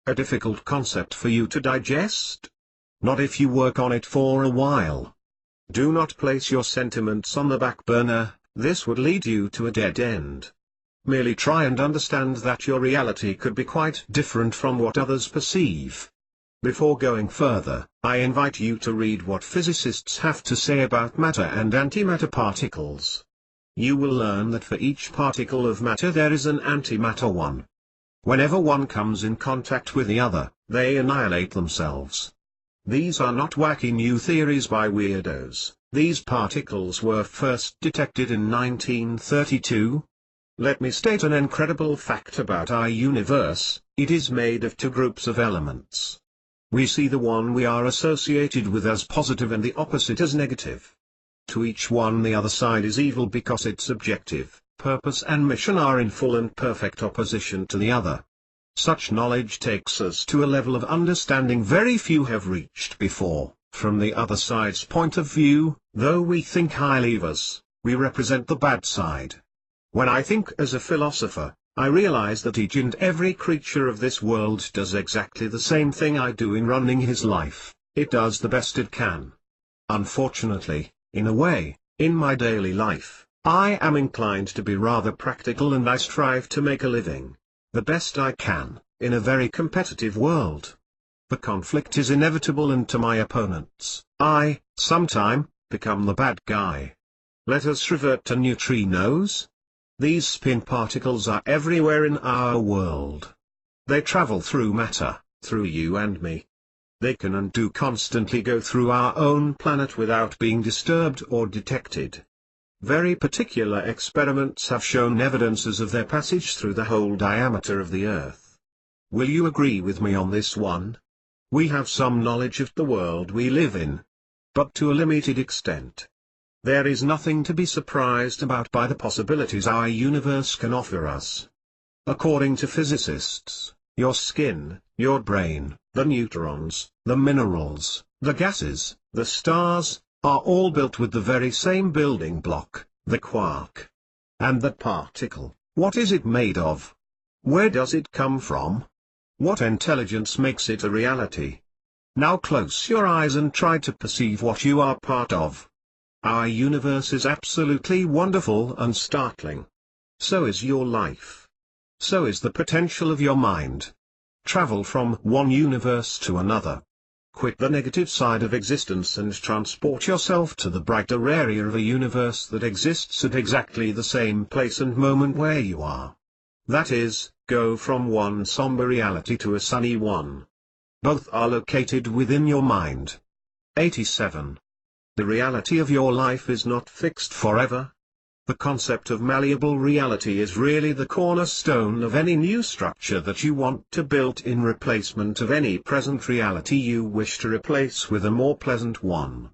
A difficult concept for you to digest? Not if you work on it for a while. Do not place your sentiments on the back burner, this would lead you to a dead end. Merely try and understand that your reality could be quite different from what others perceive. Before going further, I invite you to read what physicists have to say about matter and antimatter particles. You will learn that for each particle of matter there is an antimatter one. Whenever one comes in contact with the other, they annihilate themselves. These are not wacky new theories by weirdos. These particles were first detected in 1932. Let me state an incredible fact about our universe: it is made of two groups of elements. We see the one we are associated with as positive and the opposite as negative. To each one the other side is evil because its objective, purpose and mission are in full and perfect opposition to the other. Such knowledge takes us to a level of understanding very few have reached before. From the other side's point of view, though we think highly of us, we represent the bad side. When I think as a philosopher, I realize that each and every creature of this world does exactly the same thing I do in running his life. It does the best it can. Unfortunately, in a way, in my daily life, I am inclined to be rather practical, and I strive to make a living, the best I can, in a very competitive world. The conflict is inevitable, and to my opponents, I, sometime, become the bad guy. Let us revert to neutrinos. These spin particles are everywhere in our world. They travel through matter, through you and me. They can and do constantly go through our own planet without being disturbed or detected. Very particular experiments have shown evidences of their passage through the whole diameter of the Earth. Will you agree with me on this one? We have some knowledge of the world we live in, but to a limited extent. There is nothing to be surprised about by the possibilities our universe can offer us. According to physicists, your skin, your brain, the neutrons, the minerals, the gases, the stars, are all built with the very same building block, the quark. And that particle, what is it made of? Where does it come from? What intelligence makes it a reality? Now close your eyes and try to perceive what you are part of. Our universe is absolutely wonderful and startling. So is your life. So is the potential of your mind. Travel from one universe to another. Quit the negative side of existence and transport yourself to the brighter area of a universe that exists at exactly the same place and moment where you are. That is, go from one somber reality to a sunny one. Both are located within your mind. 87. The reality of your life is not fixed forever. The concept of malleable reality is really the cornerstone of any new structure that you want to build in replacement of any present reality you wish to replace with a more pleasant one.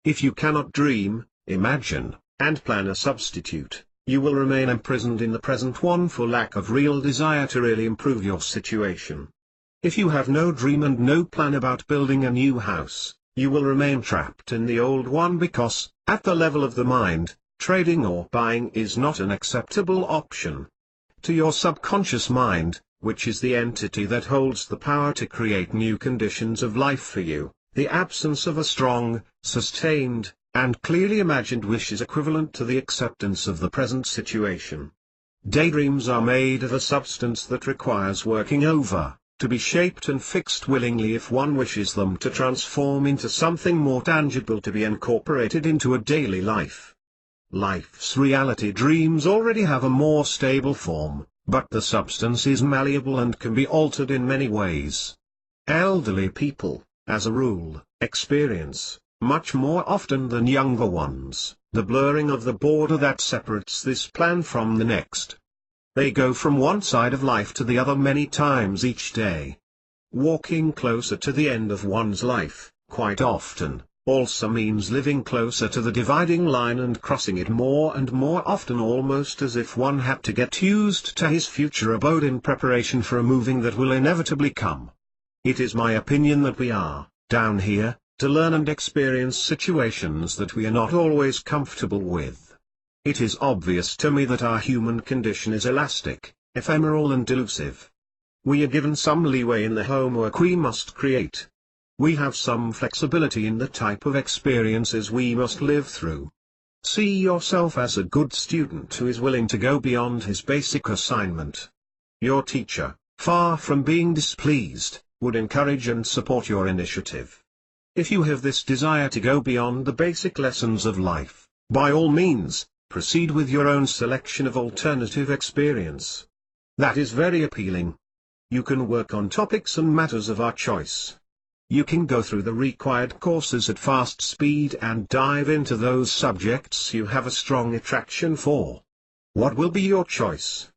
If you cannot dream, imagine, and plan a substitute, you will remain imprisoned in the present one for lack of real desire to really improve your situation. If you have no dream and no plan about building a new house, you will remain trapped in the old one because, at the level of the mind, trading or buying is not an acceptable option. To your subconscious mind, which is the entity that holds the power to create new conditions of life for you, the absence of a strong, sustained, and clearly imagined wish is equivalent to the acceptance of the present situation. Daydreams are made of a substance that requires working over, to be shaped and fixed willingly if one wishes them to transform into something more tangible to be incorporated into a daily life. Life's reality dreams already have a more stable form, but the substance is malleable and can be altered in many ways. Elderly people, as a rule, experience, much more often than younger ones, the blurring of the border that separates this plan from the next. They go from one side of life to the other many times each day. Walking closer to the end of one's life, quite often, also means living closer to the dividing line and crossing it more and more often, almost as if one had to get used to his future abode in preparation for a moving that will inevitably come. It is my opinion that we are, down here, to learn and experience situations that we are not always comfortable with. It is obvious to me that our human condition is elastic, ephemeral and elusive. We are given some leeway in the homework we must create. We have some flexibility in the type of experiences we must live through. See yourself as a good student who is willing to go beyond his basic assignment. Your teacher, far from being displeased, would encourage and support your initiative. If you have this desire to go beyond the basic lessons of life, by all means, proceed with your own selection of alternative experience. That is very appealing. You can work on topics and matters of our choice. You can go through the required courses at fast speed and dive into those subjects you have a strong attraction for. What will be your choice?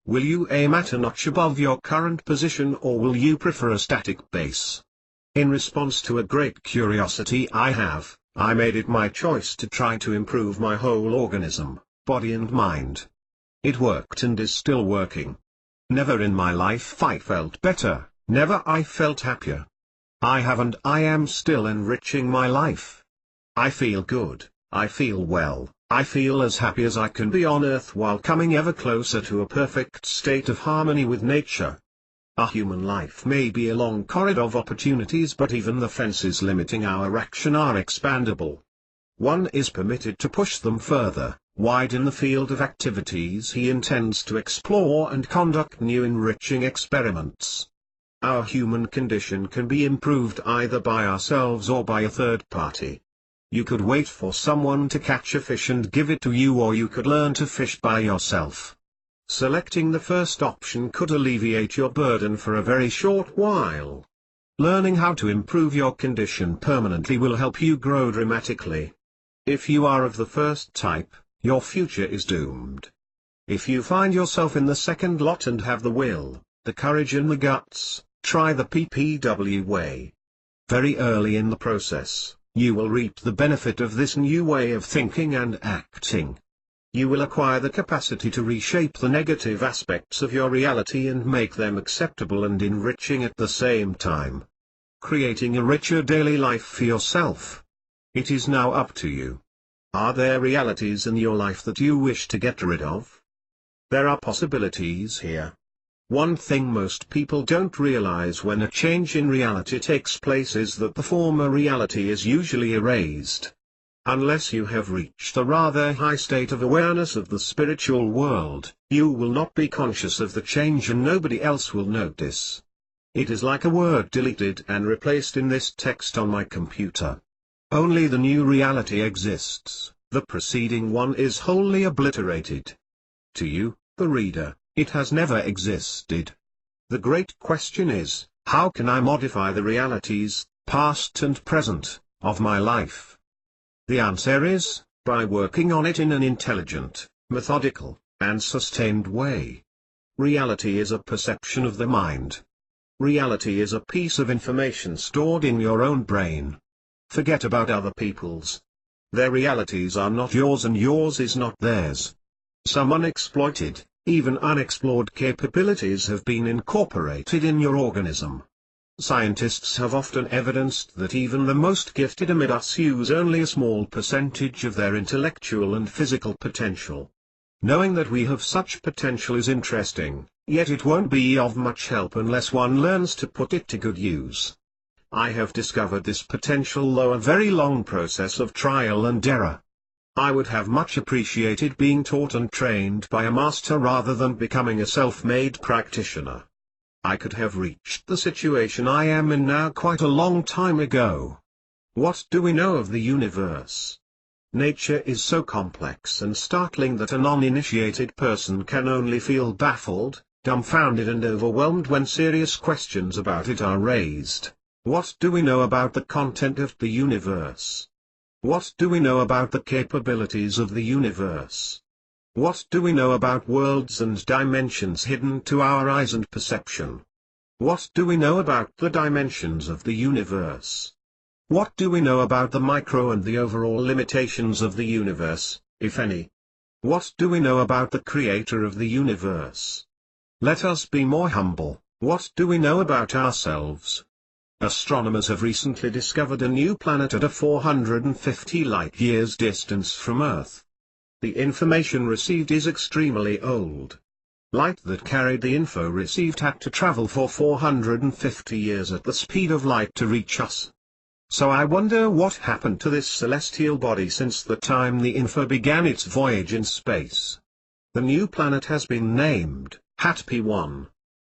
Will you aim at a notch above your current position, or will you prefer a static base? In response to a great curiosity I made it my choice to try to improve my whole organism, body and mind. It worked and is still working. Never in my life I felt better, never I felt happier. I have and I am still enriching my life. I feel good, I feel well, I feel as happy as I can be on earth while coming ever closer to a perfect state of harmony with nature. A human life may be a long corridor of opportunities, but even the fences limiting our action are expandable. One is permitted to push them further, widen the field of activities he intends to explore and conduct new enriching experiments. Our human condition can be improved either by ourselves or by a third party. You could wait for someone to catch a fish and give it to you, or you could learn to fish by yourself. Selecting the first option could alleviate your burden for a very short while. Learning how to improve your condition permanently will help you grow dramatically. If you are of the first type, your future is doomed. If you find yourself in the second lot and have the will, the courage and the guts, try the PPW way. Very early in the process, you will reap the benefit of this new way of thinking and acting. You will acquire the capacity to reshape the negative aspects of your reality and make them acceptable and enriching at the same time. Creating a richer daily life for yourself. It is now up to you. Are there realities in your life that you wish to get rid of? There are possibilities here. One thing most people don't realize when a change in reality takes place is that the former reality is usually erased. Unless you have reached a rather high state of awareness of the spiritual world, you will not be conscious of the change and nobody else will notice. It is like a word deleted and replaced in this text on my computer. Only the new reality exists, the preceding one is wholly obliterated. To you, the reader, it has never existed. The great question is, how can I modify the realities, past and present, of my life? The answer is, by working on it in an intelligent, methodical, and sustained way. Reality is a perception of the mind. Reality is a piece of information stored in your own brain. Forget about other people's. Their realities are not yours and yours is not theirs. Some unexploited, even unexplored capabilities have been incorporated in your organism. Scientists have often evidenced that even the most gifted amid us use only a small percentage of their intellectual and physical potential. Knowing that we have such potential is interesting, yet it won't be of much help unless one learns to put it to good use. I have discovered this potential through a very long process of trial and error. I would have much appreciated being taught and trained by a master rather than becoming a self-made practitioner. I could have reached the situation I am in now quite a long time ago. What do we know of the universe? Nature is so complex and startling that a non-initiated person can only feel baffled, dumbfounded and overwhelmed when serious questions about it are raised. What do we know about the content of the universe? What do we know about the capabilities of the universe? What do we know about worlds and dimensions hidden to our eyes and perception? What do we know about the dimensions of the universe? What do we know about the micro and the overall limitations of the universe, if any? What do we know about the creator of the universe? Let us be more humble. What do we know about ourselves? Astronomers have recently discovered a new planet at a 450 light-years distance from Earth. The information received is extremely old. Light that carried the info received had to travel for 450 years at the speed of light to reach us. So I wonder what happened to this celestial body since the time the info began its voyage in space. The new planet has been named HAT-P1.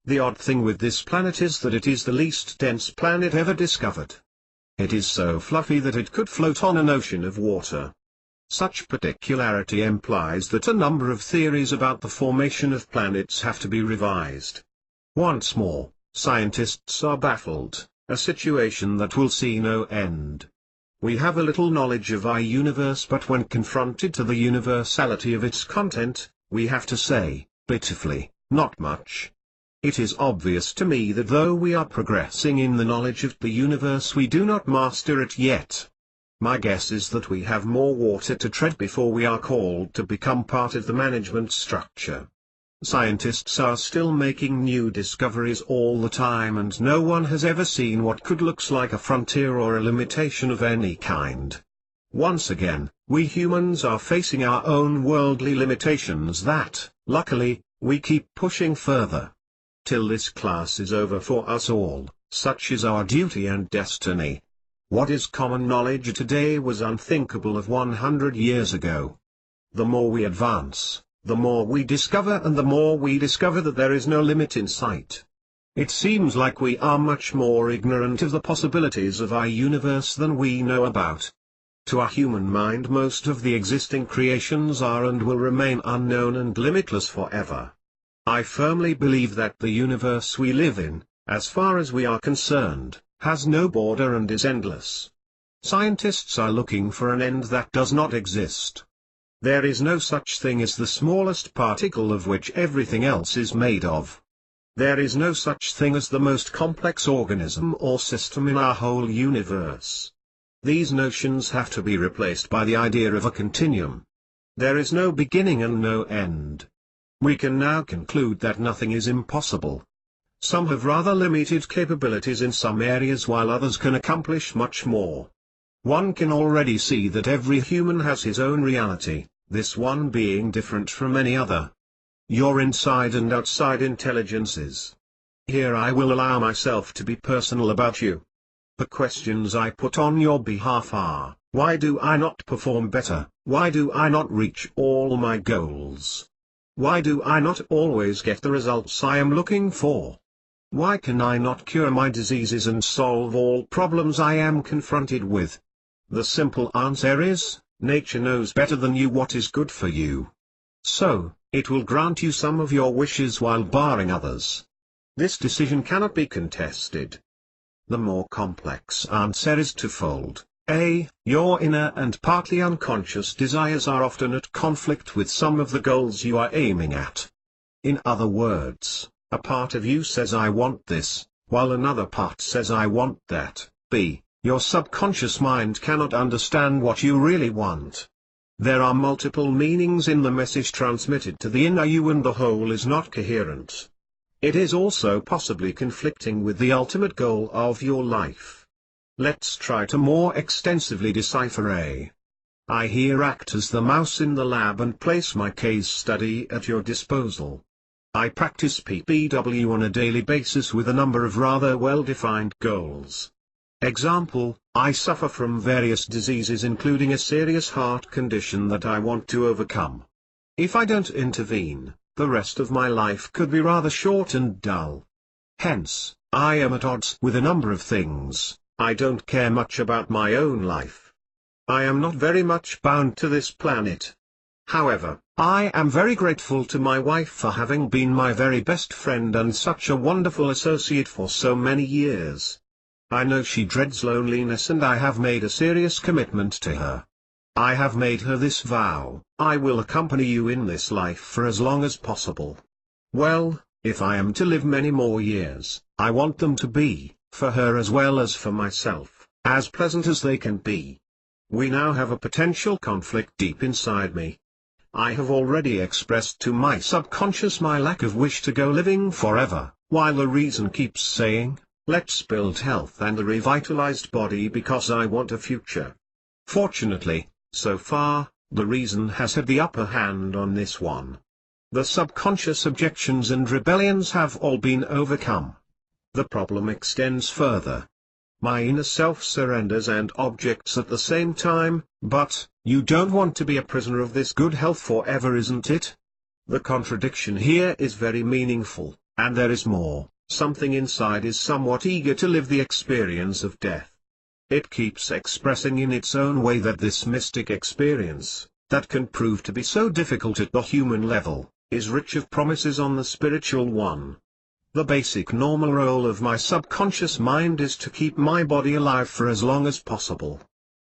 The odd thing with this planet is that it is the least dense planet ever discovered. It is so fluffy that it could float on an ocean of water. Such particularity implies that a number of theories about the formation of planets have to be revised. Once more, scientists are baffled, a situation that will see no end. We have a little knowledge of our universe, but when confronted to the universality of its content, we have to say, pitifully, not much. It is obvious to me that though we are progressing in the knowledge of the universe, we do not master it yet. My guess is that we have more water to tread before we are called to become part of the management structure. Scientists are still making new discoveries all the time, and no one has ever seen what could look like a frontier or a limitation of any kind. Once again, we humans are facing our own worldly limitations that, luckily, we keep pushing further. Till this class is over for us all, such is our duty and destiny. What is common knowledge today was unthinkable of 100 years ago. The more we advance, the more we discover, and the more we discover that there is no limit in sight. It seems like we are much more ignorant of the possibilities of our universe than we know about. To our human mind, most of the existing creations are and will remain unknown and limitless forever. I firmly believe that the universe we live in, as far as we are concerned, has no border and is endless. Scientists are looking for an end that does not exist. There is no such thing as the smallest particle of which everything else is made of. There is no such thing as the most complex organism or system in our whole universe. These notions have to be replaced by the idea of a continuum. There is no beginning and no end. We can now conclude that nothing is impossible. Some have rather limited capabilities in some areas while others can accomplish much more. One can already see that every human has his own reality, this one being different from any other. Your inside and outside intelligences. Here I will allow myself to be personal about you. The questions I put on your behalf are, why do I not perform better? Why do I not reach all my goals? Why do I not always get the results I am looking for? Why can I not cure my diseases and solve all problems I am confronted with? The simple answer is, nature knows better than you what is good for you. So, it will grant you some of your wishes while barring others. This decision cannot be contested. The more complex answer is twofold. A. Your inner and partly unconscious desires are often at conflict with some of the goals you are aiming at. In other words, a part of you says I want this, while another part says I want that. B. Your subconscious mind cannot understand what you really want. There are multiple meanings in the message transmitted to the inner you, and the whole is not coherent. It is also possibly conflicting with the ultimate goal of your life. Let's try to more extensively decipher A. I here act as the mouse in the lab and place my case study at your disposal. I practice PPW on a daily basis with a number of rather well-defined goals. Example, I suffer from various diseases including a serious heart condition that I want to overcome. If I don't intervene, the rest of my life could be rather short and dull. Hence, I am at odds with a number of things. I don't care much about my own life. I am not very much bound to this planet. However, I am very grateful to my wife for having been my very best friend and such a wonderful associate for so many years. I know she dreads loneliness and I have made a serious commitment to her. I have made her this vow: I will accompany you in this life for as long as possible. Well, if I am to live many more years, I want them to be, for her as well as for myself, as pleasant as they can be. We now have a potential conflict deep inside me. I have already expressed to my subconscious my lack of wish to go living forever, while the reason keeps saying, let's build health and a revitalized body because I want a future. Fortunately, so far, the reason has had the upper hand on this one. The subconscious objections and rebellions have all been overcome. The problem extends further. My inner self surrenders and objects at the same time, but, you don't want to be a prisoner of this good health forever, isn't it? The contradiction here is very meaningful, and there is more. Something inside is somewhat eager to live the experience of death. It keeps expressing in its own way that this mystic experience, that can prove to be so difficult at the human level, is rich of promises on the spiritual one. The basic normal role of my subconscious mind is to keep my body alive for as long as possible.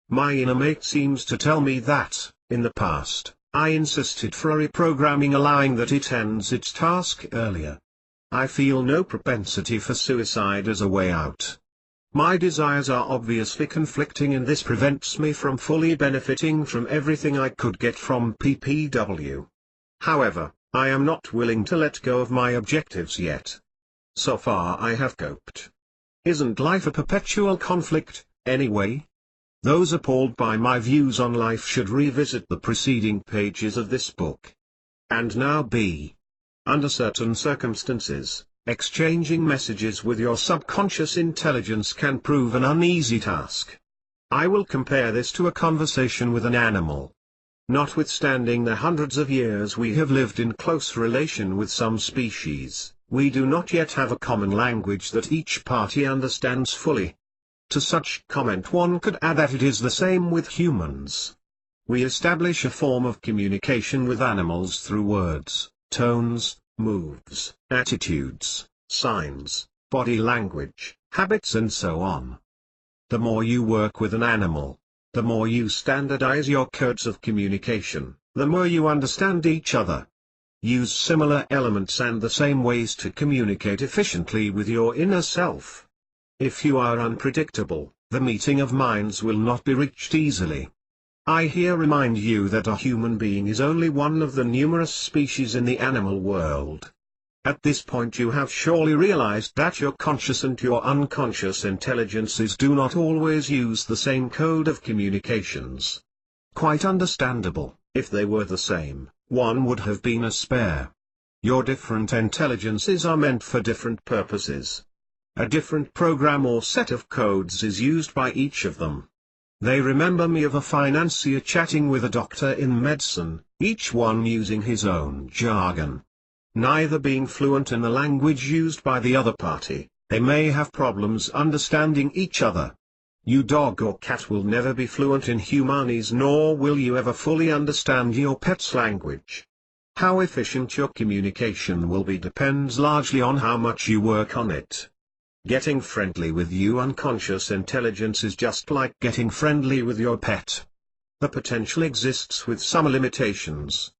My inner mate seems to tell me that, in the past, I insisted for a reprogramming allowing that it ends its task earlier. I feel no propensity for suicide as a way out. My desires are obviously conflicting and this prevents me from fully benefiting from everything I could get from PPW. However, I am not willing to let go of my objectives yet. So far I have coped. Isn't life a perpetual conflict, anyway? Those appalled by my views on life should revisit the preceding pages of this book. And now B. Under certain circumstances, exchanging messages with your subconscious intelligence can prove an uneasy task. I will compare this to a conversation with an animal. Notwithstanding the hundreds of years we have lived in close relation with some species, we do not yet have a common language that each party understands fully. To such comment one could add that it is the same with humans. We establish a form of communication with animals through words, tones, moves, attitudes, signs, body language, habits and so on. The more you work with an animal, the more you standardize your codes of communication, the more you understand each other. Use similar elements and the same ways to communicate efficiently with your inner self. If you are unpredictable, the meeting of minds will not be reached easily. I here remind you that a human being is only one of the numerous species in the animal world. At this point you have surely realized that your conscious and your unconscious intelligences do not always use the same code of communications. Quite understandable. If they were the same, one would have been a spare. Your different intelligences are meant for different purposes. A different program or set of codes is used by each of them. They remember me of a financier chatting with a doctor in medicine, each one using his own jargon. Neither being fluent in the language used by the other party, they may have problems understanding each other. You dog or cat will never be fluent in humanese, nor will you ever fully understand your pet's language. How efficient your communication will be depends largely on how much you work on it. Getting friendly with your unconscious intelligence is just like getting friendly with your pet. The potential exists with some limitations.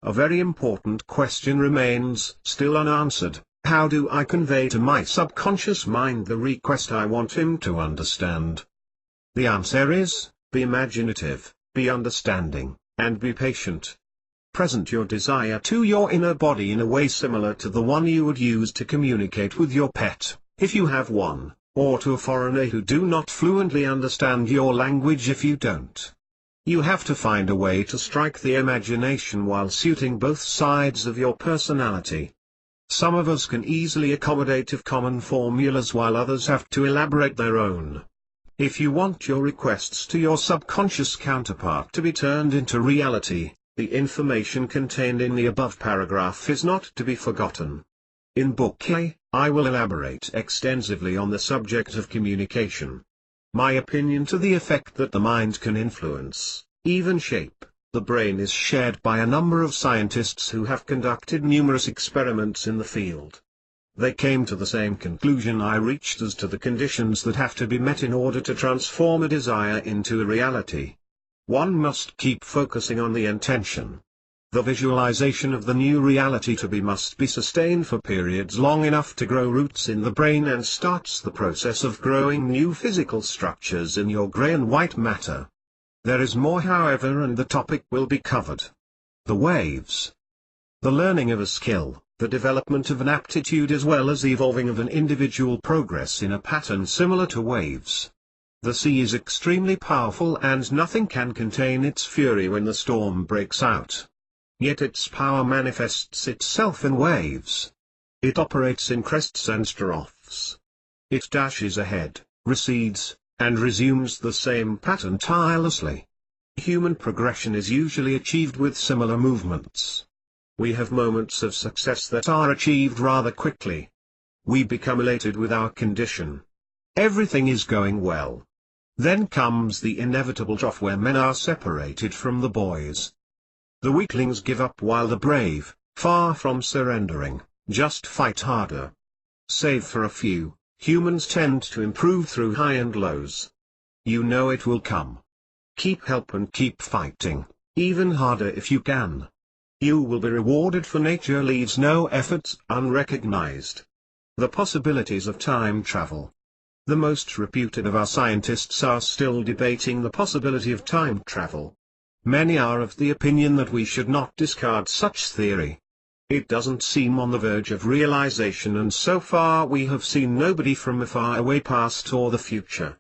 A very important question remains still unanswered: how do I convey to my subconscious mind the request I want him to understand? The answer is, be imaginative, be understanding, and be patient. Present your desire to your inner body in a way similar to the one you would use to communicate with your pet, if you have one, or to a foreigner who do not fluently understand your language if you don't. You have to find a way to strike the imagination while suiting both sides of your personality. Some of us can easily accommodate of common formulas while others have to elaborate their own. If you want your requests to your subconscious counterpart to be turned into reality, the information contained in the above paragraph is not to be forgotten. In Book A, I will elaborate extensively on the subject of communication. My opinion to the effect that the mind can influence, even shape, the brain is shared by a number of scientists who have conducted numerous experiments in the field. They came to the same conclusion I reached as to the conditions that have to be met in order to transform a desire into a reality. One must keep focusing on the intention. The visualization of the new reality to be must be sustained for periods long enough to grow roots in the brain and starts the process of growing new physical structures in your gray and white matter. There is more, however, and the topic will be covered. The waves. The learning of a skill, the development of an aptitude as well as the evolving of an individual progress in a pattern similar to waves. The sea is extremely powerful and nothing can contain its fury when the storm breaks out. Yet its power manifests itself in waves. It operates in crests and troughs. It dashes ahead, recedes, and resumes the same pattern tirelessly. Human progression is usually achieved with similar movements. We have moments of success that are achieved rather quickly. We become elated with our condition. Everything is going well. Then comes the inevitable trough where men are separated from the boys. The weaklings give up while the brave, far from surrendering, just fight harder. Save for a few, humans tend to improve through high and lows. You know it will come. Keep help and keep fighting, even harder if you can. You will be rewarded, for nature leaves no efforts unrecognized. The possibilities of time travel. The most reputed of our scientists are still debating the possibility of time travel. Many are of the opinion that we should not discard such theory. It doesn't seem on the verge of realization, and so far we have seen nobody from a faraway past or the future.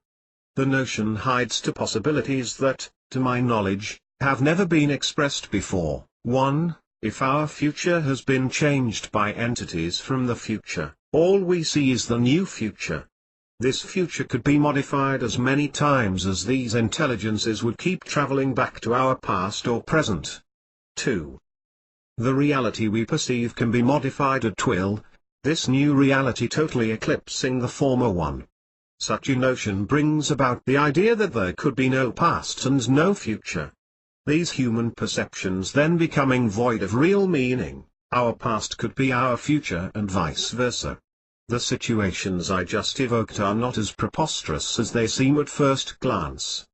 The notion hides two possibilities that, to my knowledge, have never been expressed before. 1. If our future has been changed by entities from the future, all we see is the new future. This future could be modified as many times as these intelligences would keep traveling back to our past or present. 2. The reality we perceive can be modified at will, this new reality totally eclipsing the former one. Such a notion brings about the idea that there could be no past and no future. These human perceptions then becoming void of real meaning, our past could be our future and vice versa. The situations I just evoked are not as preposterous as they seem at first glance.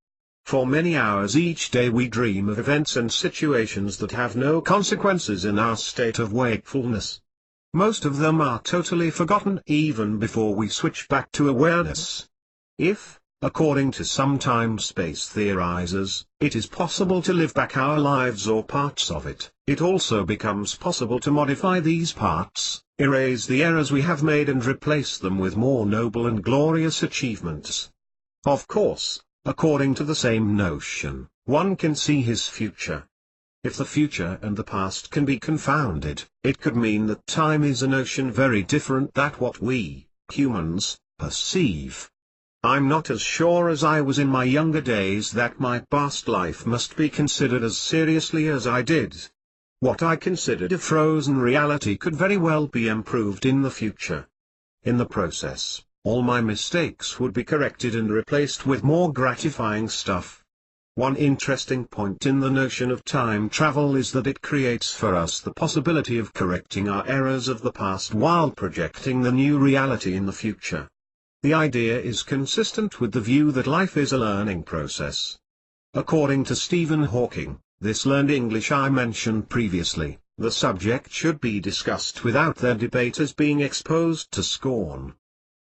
For many hours each day we dream of events and situations that have no consequences in our state of wakefulness. Most of them are totally forgotten even before we switch back to awareness. If, according to some time-space theorizers, it is possible to live back our lives or parts of it, it also becomes possible to modify these parts, erase the errors we have made and replace them with more noble and glorious achievements. Of course, according to the same notion, one can see his future. If the future and the past can be confounded, it could mean that time is a notion very different than what we, humans, perceive. I'm not as sure as I was in my younger days that my past life must be considered as seriously as I did. What I considered a frozen reality could very well be improved in the future. In the process, all my mistakes would be corrected and replaced with more gratifying stuff. One interesting point in the notion of time travel is that it creates for us the possibility of correcting our errors of the past while projecting the new reality in the future. The idea is consistent with the view that life is a learning process. According to Stephen Hawking, this learned English I mentioned previously, the subject should be discussed without their debaters being exposed to scorn.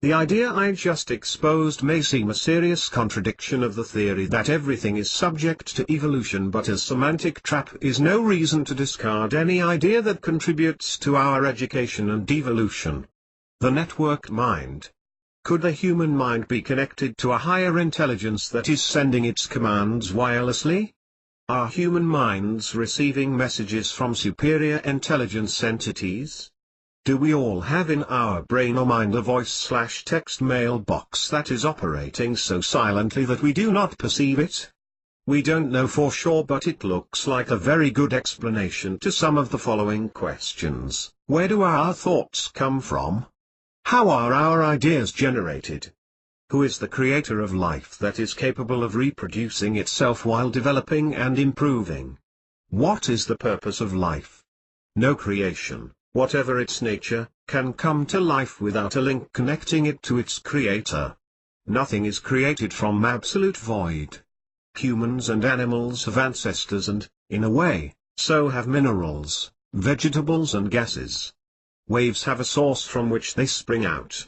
The idea I just exposed may seem a serious contradiction of the theory that everything is subject to evolution, but as semantic trap is no reason to discard any idea that contributes to our education and evolution. The network mind. Could the human mind be connected to a higher intelligence that is sending its commands wirelessly? Are human minds receiving messages from superior intelligence entities? Do we all have in our brain or mind a voice/text mailbox that is operating so silently that we do not perceive it? We don't know for sure, but it looks like a very good explanation to some of the following questions. Where do our thoughts come from? How are our ideas generated? Who is the creator of life that is capable of reproducing itself while developing and improving? What is the purpose of life? No creation, whatever its nature, can come to life without a link connecting it to its creator. Nothing is created from absolute void. Humans and animals have ancestors and, in a way, so have minerals, vegetables and gases. Waves have a source from which they spring out.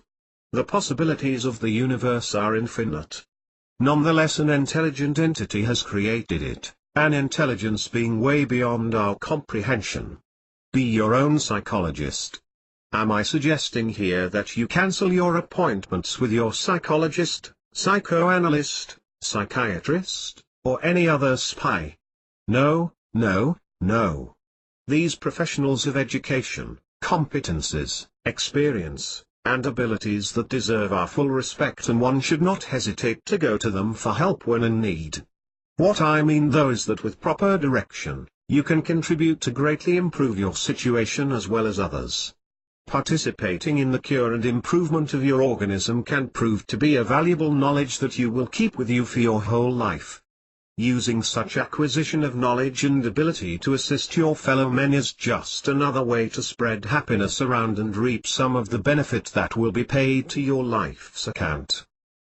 The possibilities of the universe are infinite. Nonetheless, an intelligent entity has created it, an intelligence being way beyond our comprehension. Be your own psychologist. Am I suggesting here that you cancel your appointments with your psychologist, psychoanalyst, psychiatrist, or any other spy? No, no, no. These professionals have education, competences, experience, and abilities that deserve our full respect, and one should not hesitate to go to them for help when in need. What I mean though is that with proper direction, you can contribute to greatly improve your situation as well as others. Participating in the cure and improvement of your organism can prove to be a valuable knowledge that you will keep with you for your whole life. Using such acquisition of knowledge and ability to assist your fellow men is just another way to spread happiness around and reap some of the benefit that will be paid to your life's account.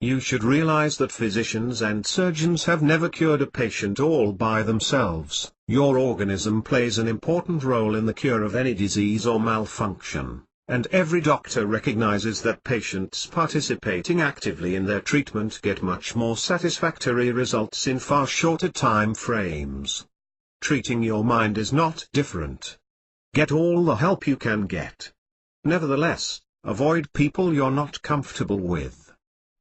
You should realize that physicians and surgeons have never cured a patient all by themselves. Your organism plays an important role in the cure of any disease or malfunction, and every doctor recognizes that patients participating actively in their treatment get much more satisfactory results in far shorter time frames. Treating your mind is not different. Get all the help you can get. Nevertheless, avoid people you're not comfortable with.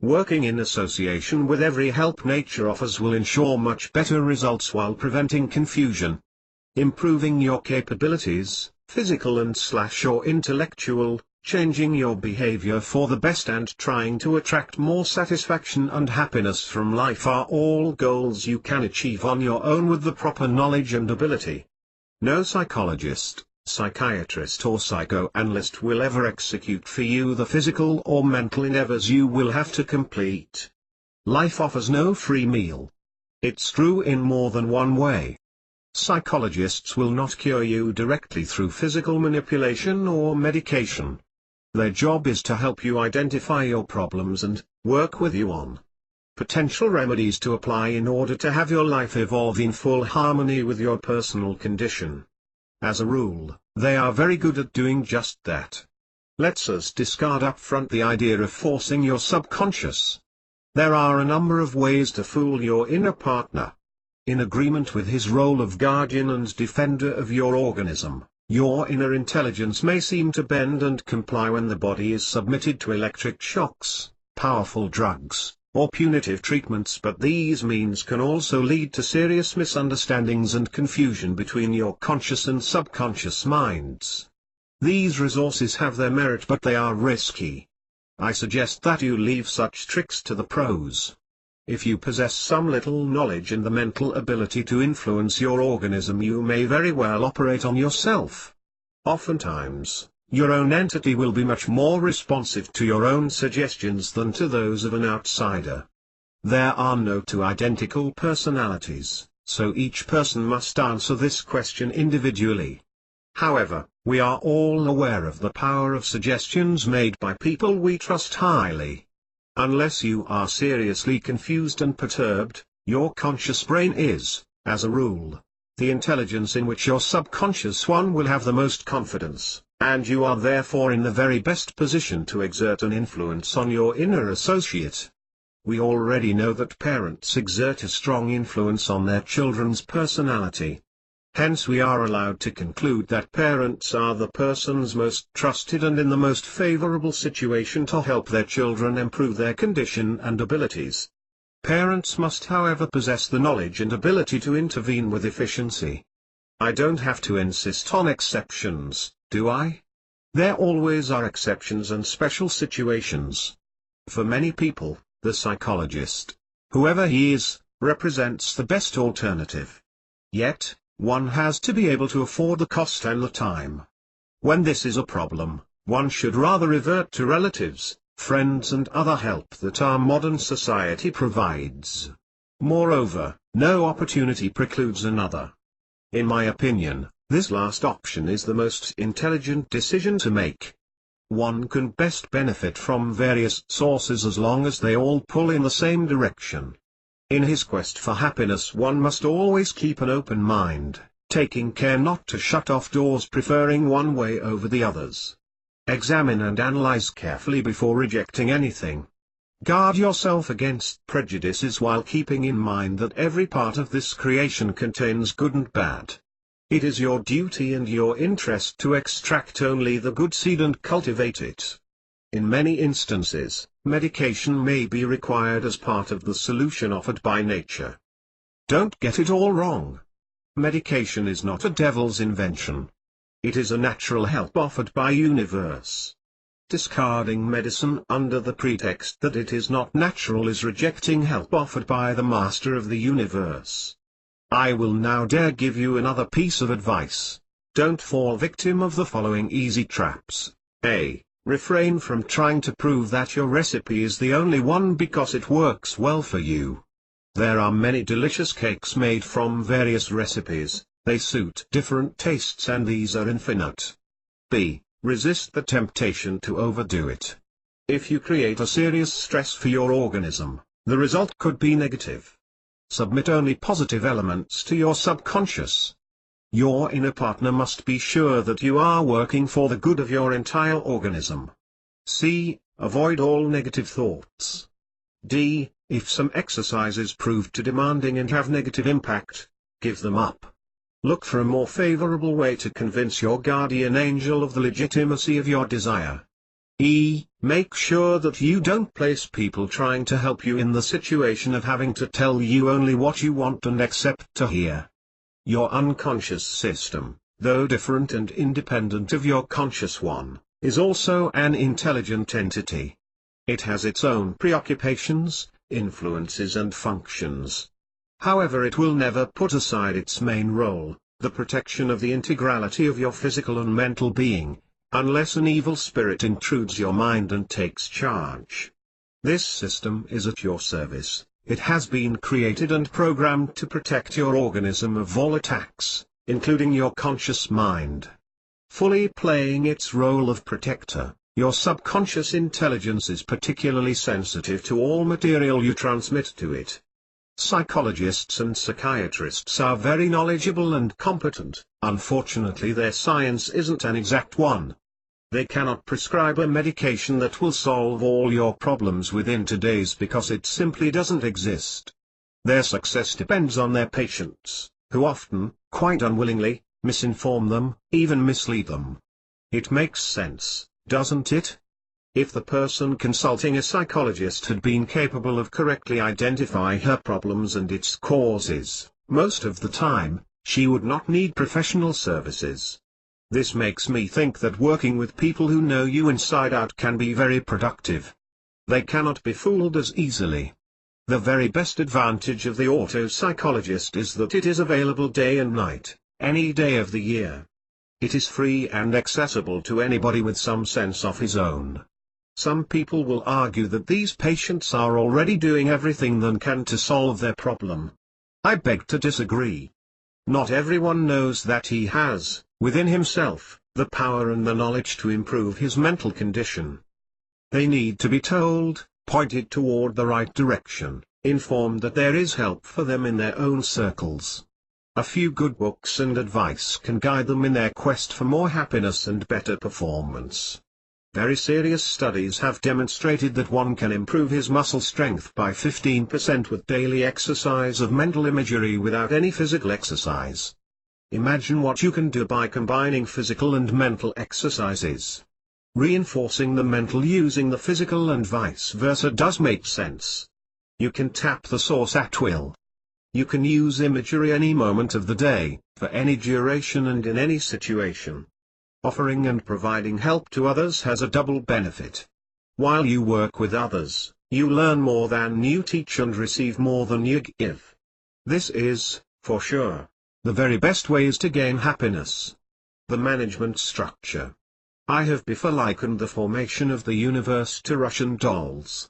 Working in association with every help nature offers will ensure much better results while preventing confusion. Improving your capabilities, physical and/or intellectual, changing your behavior for the best and trying to attract more satisfaction and happiness from life are all goals you can achieve on your own with the proper knowledge and ability. No psychologist, psychiatrist or psychoanalyst will ever execute for you the physical or mental endeavors you will have to complete. Life offers no free meal. It's true in more than one way. Psychologists will not cure you directly through physical manipulation or medication. Their job is to help you identify your problems and work with you on potential remedies to apply in order to have your life evolve in full harmony with your personal condition. As a rule, they are very good at doing just that. Let's us discard up front the idea of forcing your subconscious. There are a number of ways to fool your inner partner. In agreement with his role of guardian and defender of your organism, your inner intelligence may seem to bend and comply when the body is submitted to electric shocks, powerful drugs, or punitive treatments, but these means can also lead to serious misunderstandings and confusion between your conscious and subconscious minds. These resources have their merit, but they are risky. I suggest that you leave such tricks to the pros. If you possess some little knowledge and the mental ability to influence your organism, you may very well operate on yourself. Oftentimes, your own entity will be much more responsive to your own suggestions than to those of an outsider. There are no two identical personalities, so each person must answer this question individually. However, we are all aware of the power of suggestions made by people we trust highly. Unless you are seriously confused and perturbed, your conscious brain is, as a rule, the intelligence in which your subconscious one will have the most confidence, and you are therefore in the very best position to exert an influence on your inner associate. We already know that parents exert a strong influence on their children's personality. Hence we are allowed to conclude that parents are the persons most trusted and in the most favorable situation to help their children improve their condition and abilities. Parents must, however, possess the knowledge and ability to intervene with efficiency. I don't have to insist on exceptions, do I? There always are exceptions and special situations. For many people, the psychologist, whoever he is, represents the best alternative. Yet, one has to be able to afford the cost and the time. When this is a problem, one should rather revert to relatives, friends and other help that our modern society provides. Moreover, no opportunity precludes another. In my opinion, this last option is the most intelligent decision to make. One can best benefit from various sources as long as they all pull in the same direction. In his quest for happiness, one must always keep an open mind, taking care not to shut off doors preferring one way over the others. Examine and analyze carefully before rejecting anything. Guard yourself against prejudices while keeping in mind that every part of this creation contains good and bad. It is your duty and your interest to extract only the good seed and cultivate it. In many instances, medication may be required as part of the solution offered by nature. Don't get it all wrong. Medication is not a devil's invention. It is a natural help offered by universe. Discarding medicine under the pretext that it is not natural is rejecting help offered by the master of the universe. I will now dare give you another piece of advice. Don't fall victim of the following easy traps. A. Refrain from trying to prove that your recipe is the only one because it works well for you. There are many delicious cakes made from various recipes, they suit different tastes and these are infinite. B. Resist the temptation to overdo it. If you create a serious stress for your organism, the result could be negative. Submit only positive elements to your subconscious. Your inner partner must be sure that you are working for the good of your entire organism. C. Avoid all negative thoughts. D. If some exercises prove too demanding and have negative impact, give them up. Look for a more favorable way to convince your guardian angel of the legitimacy of your desire. E. Make sure that you don't place people trying to help you in the situation of having to tell you only what you want and accept to hear. Your unconscious system, though different and independent of your conscious one, is also an intelligent entity. It has its own preoccupations, influences and functions. However, it will never put aside its main role, the protection of the integrality of your physical and mental being, unless an evil spirit intrudes your mind and takes charge. This system is at your service. It has been created and programmed to protect your organism of all attacks, including your conscious mind. Fully playing its role of protector, your subconscious intelligence is particularly sensitive to all material you transmit to it. Psychologists and psychiatrists are very knowledgeable and competent. Unfortunately, their science isn't an exact one. They cannot prescribe a medication that will solve all your problems within 2 days because it simply doesn't exist. Their success depends on their patients, who often, quite unwillingly, misinform them, even mislead them. It makes sense, doesn't it? If the person consulting a psychologist had been capable of correctly identifying her problems and its causes, most of the time, she would not need professional services. This makes me think that working with people who know you inside out can be very productive. They cannot be fooled as easily. The very best advantage of the auto-psychologist is that it is available day and night, any day of the year. It is free and accessible to anybody with some sense of his own. Some people will argue that these patients are already doing everything they can to solve their problem. I beg to disagree. Not everyone knows that he has, within himself, the power and the knowledge to improve his mental condition. They need to be told, pointed toward the right direction, informed that there is help for them in their own circles. A few good books and advice can guide them in their quest for more happiness and better performance. Very serious studies have demonstrated that one can improve his muscle strength by 15% with daily exercise of mental imagery without any physical exercise. Imagine what you can do by combining physical and mental exercises. Reinforcing the mental using the physical and vice versa does make sense. You can tap the source at will. You can use imagery any moment of the day, for any duration and in any situation. Offering and providing help to others has a double benefit. While you work with others, you learn more than you teach and receive more than you give. This is, for sure, the very best ways to gain happiness. The management structure. I have before likened the formation of the universe to Russian dolls.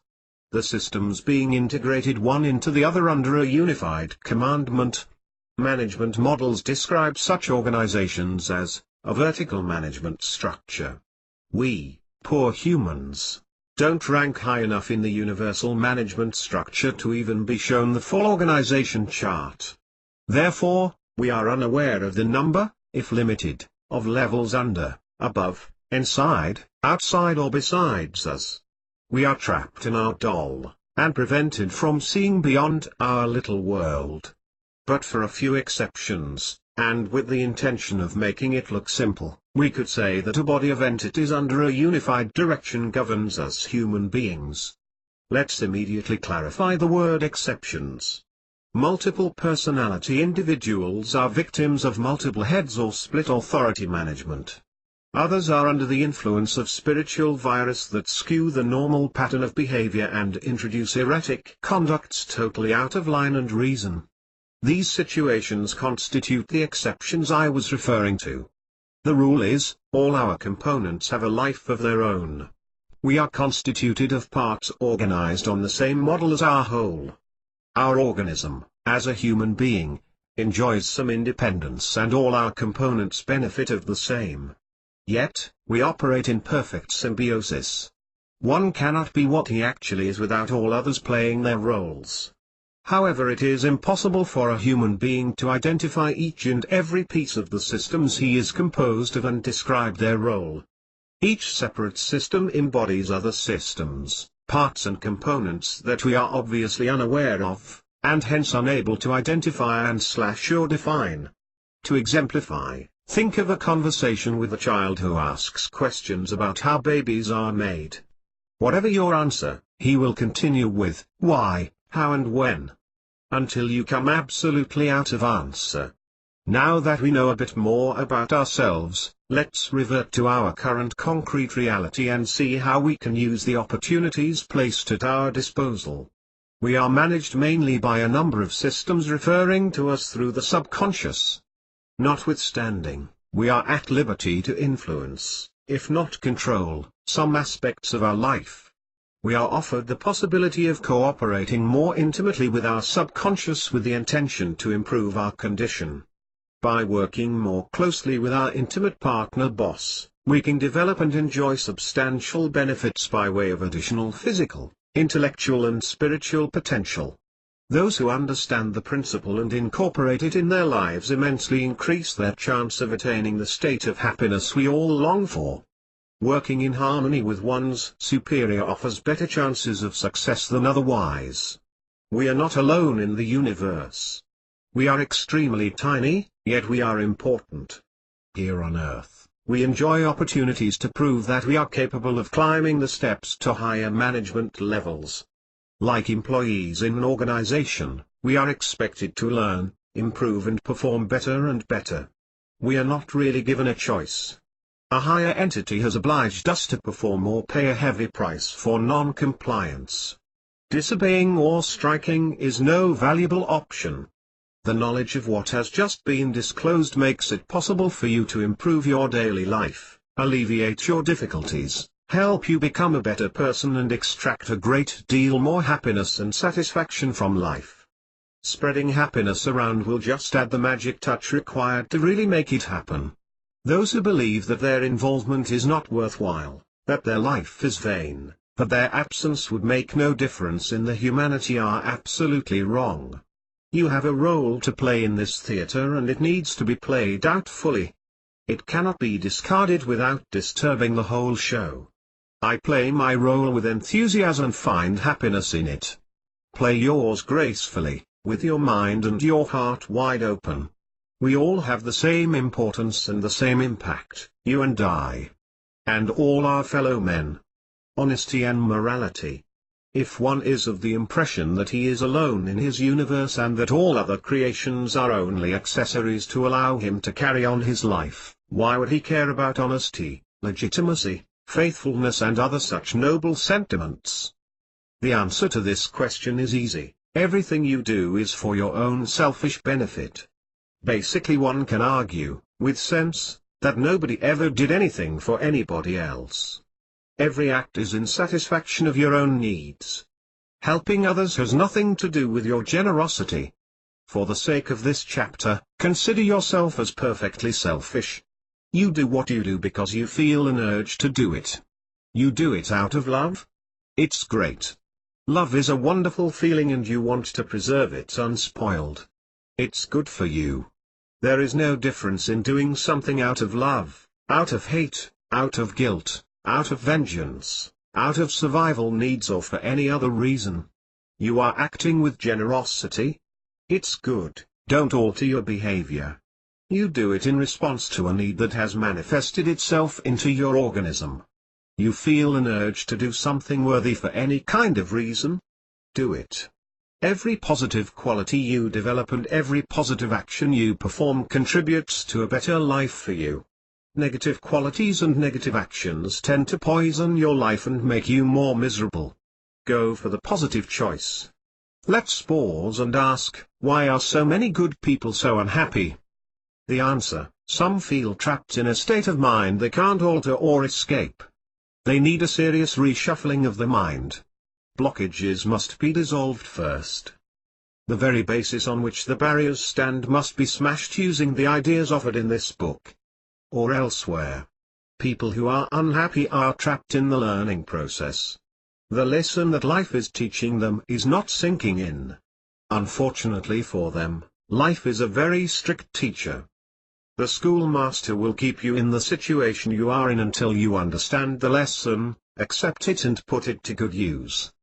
The systems being integrated one into the other under a unified commandment. Management models describe such organizations as a vertical management structure. We, poor humans, don't rank high enough in the universal management structure to even be shown the full organization chart. Therefore, we are unaware of the number, if limited, of levels under, above, inside, outside or besides us. We are trapped in our doll, and prevented from seeing beyond our little world. But for a few exceptions, and with the intention of making it look simple, we could say that a body of entities under a unified direction governs us human beings. Let's immediately clarify the word exceptions. Multiple personality individuals are victims of multiple heads or split authority management. Others are under the influence of spiritual virus that skew the normal pattern of behavior and introduce erratic conducts totally out of line and reason. These situations constitute the exceptions I was referring to. The rule is, all our components have a life of their own. We are constituted of parts organized on the same model as our whole. Our organism, as a human being, enjoys some independence and all our components benefit of the same. Yet, we operate in perfect symbiosis. One cannot be what he actually is without all others playing their roles. However, it is impossible for a human being to identify each and every piece of the systems he is composed of and describe their role. Each separate system embodies other systems, parts and components that we are obviously unaware of, and hence unable to identify and/or define. To exemplify, think of a conversation with a child who asks questions about how babies are made. Whatever your answer, he will continue with, why, how and when, until you come absolutely out of answer. Now that we know a bit more about ourselves, let's revert to our current concrete reality and see how we can use the opportunities placed at our disposal. We are managed mainly by a number of systems referring to us through the subconscious. Notwithstanding, we are at liberty to influence, if not control, some aspects of our life. We are offered the possibility of cooperating more intimately with our subconscious with the intention to improve our condition. By working more closely with our intimate partner boss, we can develop and enjoy substantial benefits by way of additional physical, intellectual and spiritual potential. Those who understand the principle and incorporate it in their lives immensely increase their chance of attaining the state of happiness we all long for. Working in harmony with one's superior offers better chances of success than otherwise. We are not alone in the universe. We are extremely tiny, yet we are important. Here on Earth, we enjoy opportunities to prove that we are capable of climbing the steps to higher management levels. Like employees in an organization, we are expected to learn, improve and perform better and better. We are not really given a choice. A higher entity has obliged us to perform or pay a heavy price for non-compliance. Disobeying or striking is no valuable option. The knowledge of what has just been disclosed makes it possible for you to improve your daily life, alleviate your difficulties, help you become a better person and extract a great deal more happiness and satisfaction from life. Spreading happiness around will just add the magic touch required to really make it happen. Those who believe that their involvement is not worthwhile, that their life is vain, that their absence would make no difference in the humanity are absolutely wrong. You have a role to play in this theater and it needs to be played out fully. It cannot be discarded without disturbing the whole show. I play my role with enthusiasm and find happiness in it. Play yours gracefully, with your mind and your heart wide open. We all have the same importance and the same impact, you and I. And all our fellow men. Honesty and morality. If one is of the impression that he is alone in his universe and that all other creations are only accessories to allow him to carry on his life, why would he care about honesty, legitimacy, faithfulness and other such noble sentiments? The answer to this question is easy: everything you do is for your own selfish benefit. Basically one can argue, with sense, that nobody ever did anything for anybody else. Every act is in satisfaction of your own needs. Helping others has nothing to do with your generosity. For the sake of this chapter, consider yourself as perfectly selfish. You do what you do because you feel an urge to do it. You do it out of love. It's great. Love is a wonderful feeling and you want to preserve it unspoiled. It's good for you. There is no difference in doing something out of love, out of hate, out of guilt, out of vengeance, out of survival needs or for any other reason. You are acting with generosity. It's good. Don't alter your behavior. You do it in response to a need that has manifested itself into your organism. You feel an urge to do something worthy for any kind of reason. Do it. Every positive quality you develop and every positive action you perform contributes to a better life for you. Negative qualities and negative actions tend to poison your life and make you more miserable. Go for the positive choice. Let's pause and ask, why are so many good people so unhappy? The answer: some feel trapped in a state of mind they can't alter or escape. They need a serious reshuffling of the mind. Blockages must be dissolved first. The very basis on which the barriers stand must be smashed using the ideas offered in this book. Or elsewhere. People who are unhappy are trapped in the learning process. The lesson that life is teaching them is not sinking in. Unfortunately for them, life is a very strict teacher. The schoolmaster will keep you in the situation you are in until you understand the lesson, accept it and put it to good use.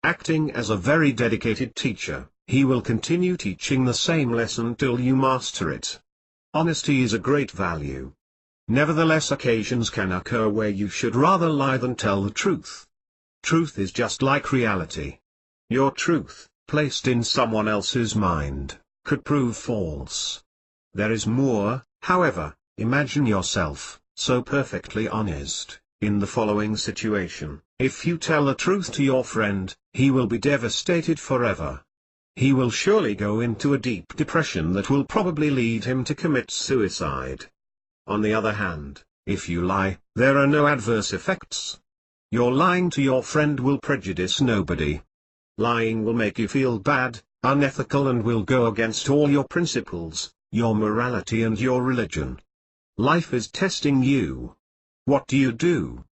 Acting as a very dedicated teacher, he will continue teaching the same lesson till you master it. Honesty is a great value. Nevertheless, occasions can occur where you should rather lie than tell the truth. Truth is just like reality. Your truth, placed in someone else's mind, could prove false. There is more, however. Imagine yourself, so perfectly honest, in the following situation: if you tell the truth to your friend, he will be devastated forever. He will surely go into a deep depression that will probably lead him to commit suicide. On the other hand, if you lie, there are no adverse effects. Your lying to your friend will prejudice nobody. Lying will make you feel bad, unethical, and will go against all your principles, your morality and your religion. Life is testing you. What do you do?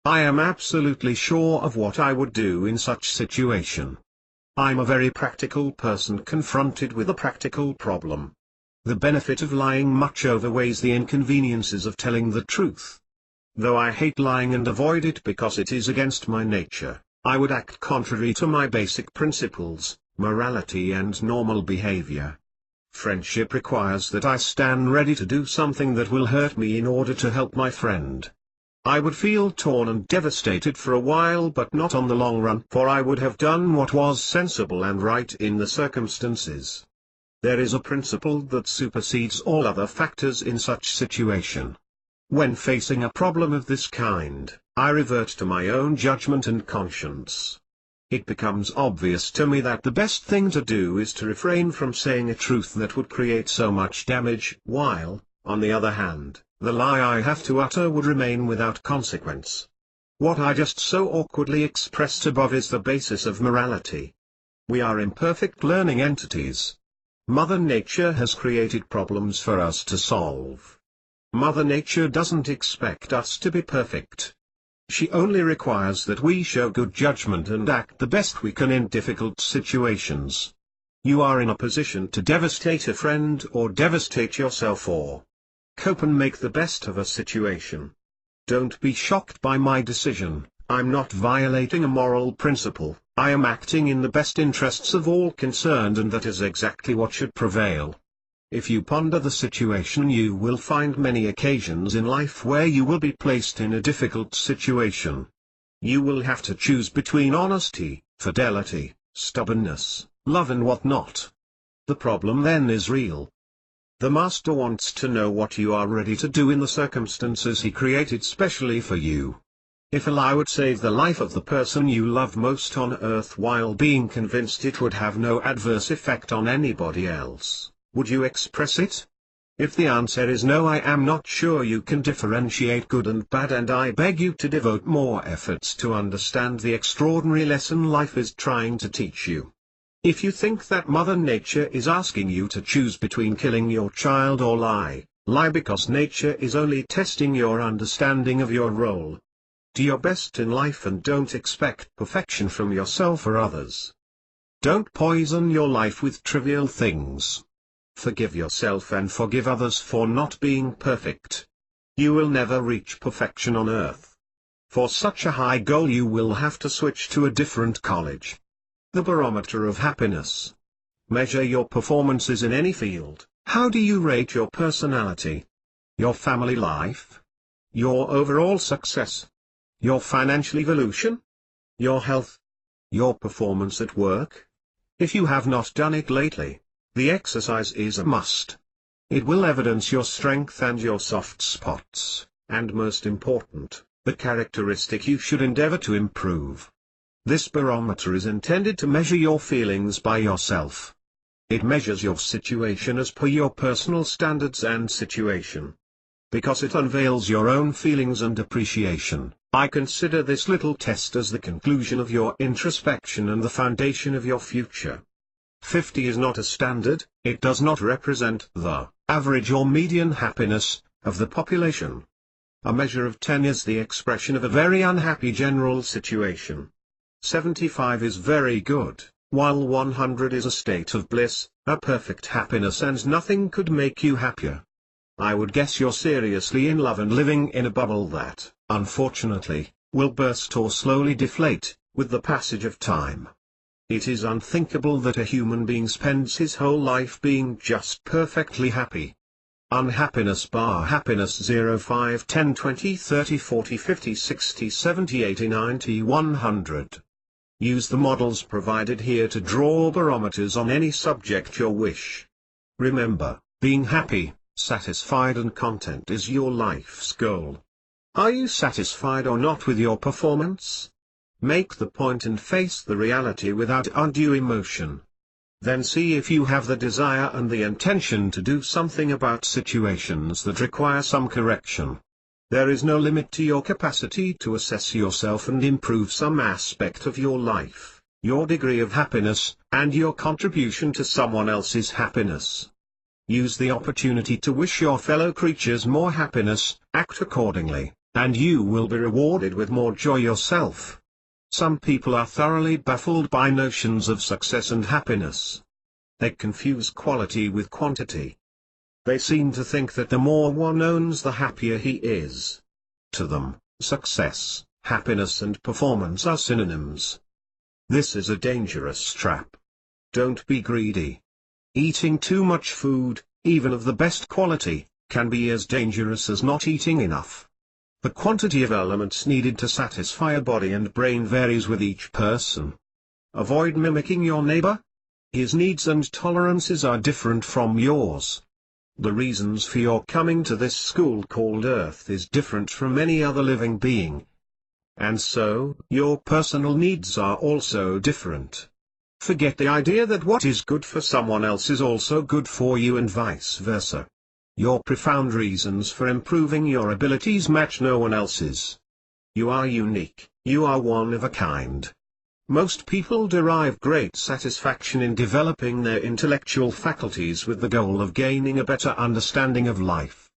I am absolutely sure of what I would do in such situation. I'm a very practical person confronted with a practical problem. The benefit of lying much overweighs the inconveniences of telling the truth. Though I hate lying and avoid it because it is against my nature, I would act contrary to my basic principles, morality and normal behavior. Friendship requires that I stand ready to do something that will hurt me in order to help my friend. I would feel torn and devastated for a while, but not on the long run, for I would have done what was sensible and right in the circumstances. There is a principle that supersedes all other factors in such situation. When facing a problem of this kind, I revert to my own judgment and conscience. It becomes obvious to me that the best thing to do is to refrain from saying a truth that would create so much damage, while, on the other hand, the lie I have to utter would remain without consequence. What I just so awkwardly expressed above is the basis of morality. We are imperfect learning entities. Mother Nature has created problems for us to solve. Mother Nature doesn't expect us to be perfect. She only requires that we show good judgment and act the best we can in difficult situations. You are in a position to devastate a friend or devastate yourself, or cope and make the best of a situation. Don't be shocked by my decision. I'm not violating a moral principle. I am acting in the best interests of all concerned, and that is exactly what should prevail. If you ponder the situation, you will find many occasions in life where you will be placed in a difficult situation. You will have to choose between honesty, fidelity, stubbornness, love and whatnot. The problem then is real. The master wants to know what you are ready to do in the circumstances he created specially for you. If a lie would save the life of the person you love most on earth while being convinced it would have no adverse effect on anybody else, would you express it? If the answer is no, I am not sure you can differentiate good and bad, and I beg you to devote more efforts to understand the extraordinary lesson life is trying to teach you. If you think that Mother Nature is asking you to choose between killing your child or lie because nature is only testing your understanding of your role. Do your best in life and don't expect perfection from yourself or others. Don't poison your life with trivial things. Forgive yourself and forgive others for not being perfect. You will never reach perfection on earth. For such a high goal you will have to switch to a different college. The barometer of happiness. Measure your performances in any field. How do you rate your personality? Your family life? Your overall success? Your financial evolution? Your health? Your performance at work? If you have not done it lately, the exercise is a must. It will evidence your strength and your soft spots, and most important, the characteristic you should endeavor to improve. This barometer is intended to measure your feelings by yourself. It measures your situation as per your personal standards and situation. Because it unveils your own feelings and appreciation, I consider this little test as the conclusion of your introspection and the foundation of your future. 50 is not a standard, it does not represent the average or median happiness of the population. A measure of 10 is the expression of a very unhappy general situation. 75 is very good, while 100 is a state of bliss, a perfect happiness, and nothing could make you happier. I would guess you're seriously in love and living in a bubble that, unfortunately, will burst or slowly deflate with the passage of time. It is unthinkable that a human being spends his whole life being just perfectly happy. Unhappiness bar happiness 0 5 10 20 30 40 50 60 70 80 90 100. Use the models provided here to draw barometers on any subject you wish. Remember, being happy, satisfied and content is your life's goal. Are you satisfied or not with your performance? Make the point and face the reality without undue emotion. Then see if you have the desire and the intention to do something about situations that require some correction. There is no limit to your capacity to assess yourself and improve some aspect of your life, your degree of happiness, and your contribution to someone else's happiness. Use the opportunity to wish your fellow creatures more happiness, act accordingly, and you will be rewarded with more joy yourself. Some people are thoroughly baffled by notions of success and happiness. They confuse quality with quantity. They seem to think that the more one owns the happier he is. To them, success, happiness and performance are synonyms. This is a dangerous trap. Don't be greedy. Eating too much food, even of the best quality, can be as dangerous as not eating enough. The quantity of elements needed to satisfy a body and brain varies with each person. Avoid mimicking your neighbor. His needs and tolerances are different from yours. The reasons for your coming to this school called Earth is different from any other living being. And so, your personal needs are also different. Forget the idea that what is good for someone else is also good for you and vice versa. Your profound reasons for improving your abilities match no one else's. You are unique, you are one of a kind. Most people derive great satisfaction in developing their intellectual faculties with the goal of gaining a better understanding of life.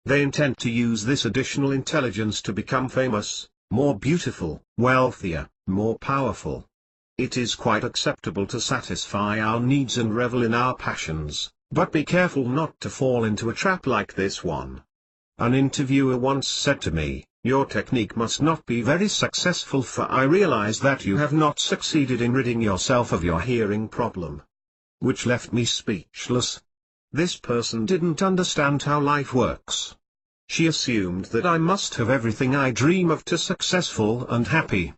They intend to use this additional intelligence to become famous, more beautiful, wealthier, more powerful. It is quite acceptable to satisfy our needs and revel in our passions, but be careful not to fall into a trap like this one. An interviewer once said to me, "Your technique must not be very successful, for I realize that you have not succeeded in ridding yourself of your hearing problem." Which left me speechless. This person didn't understand how life works. She assumed that I must have everything I dream of to successful and happy.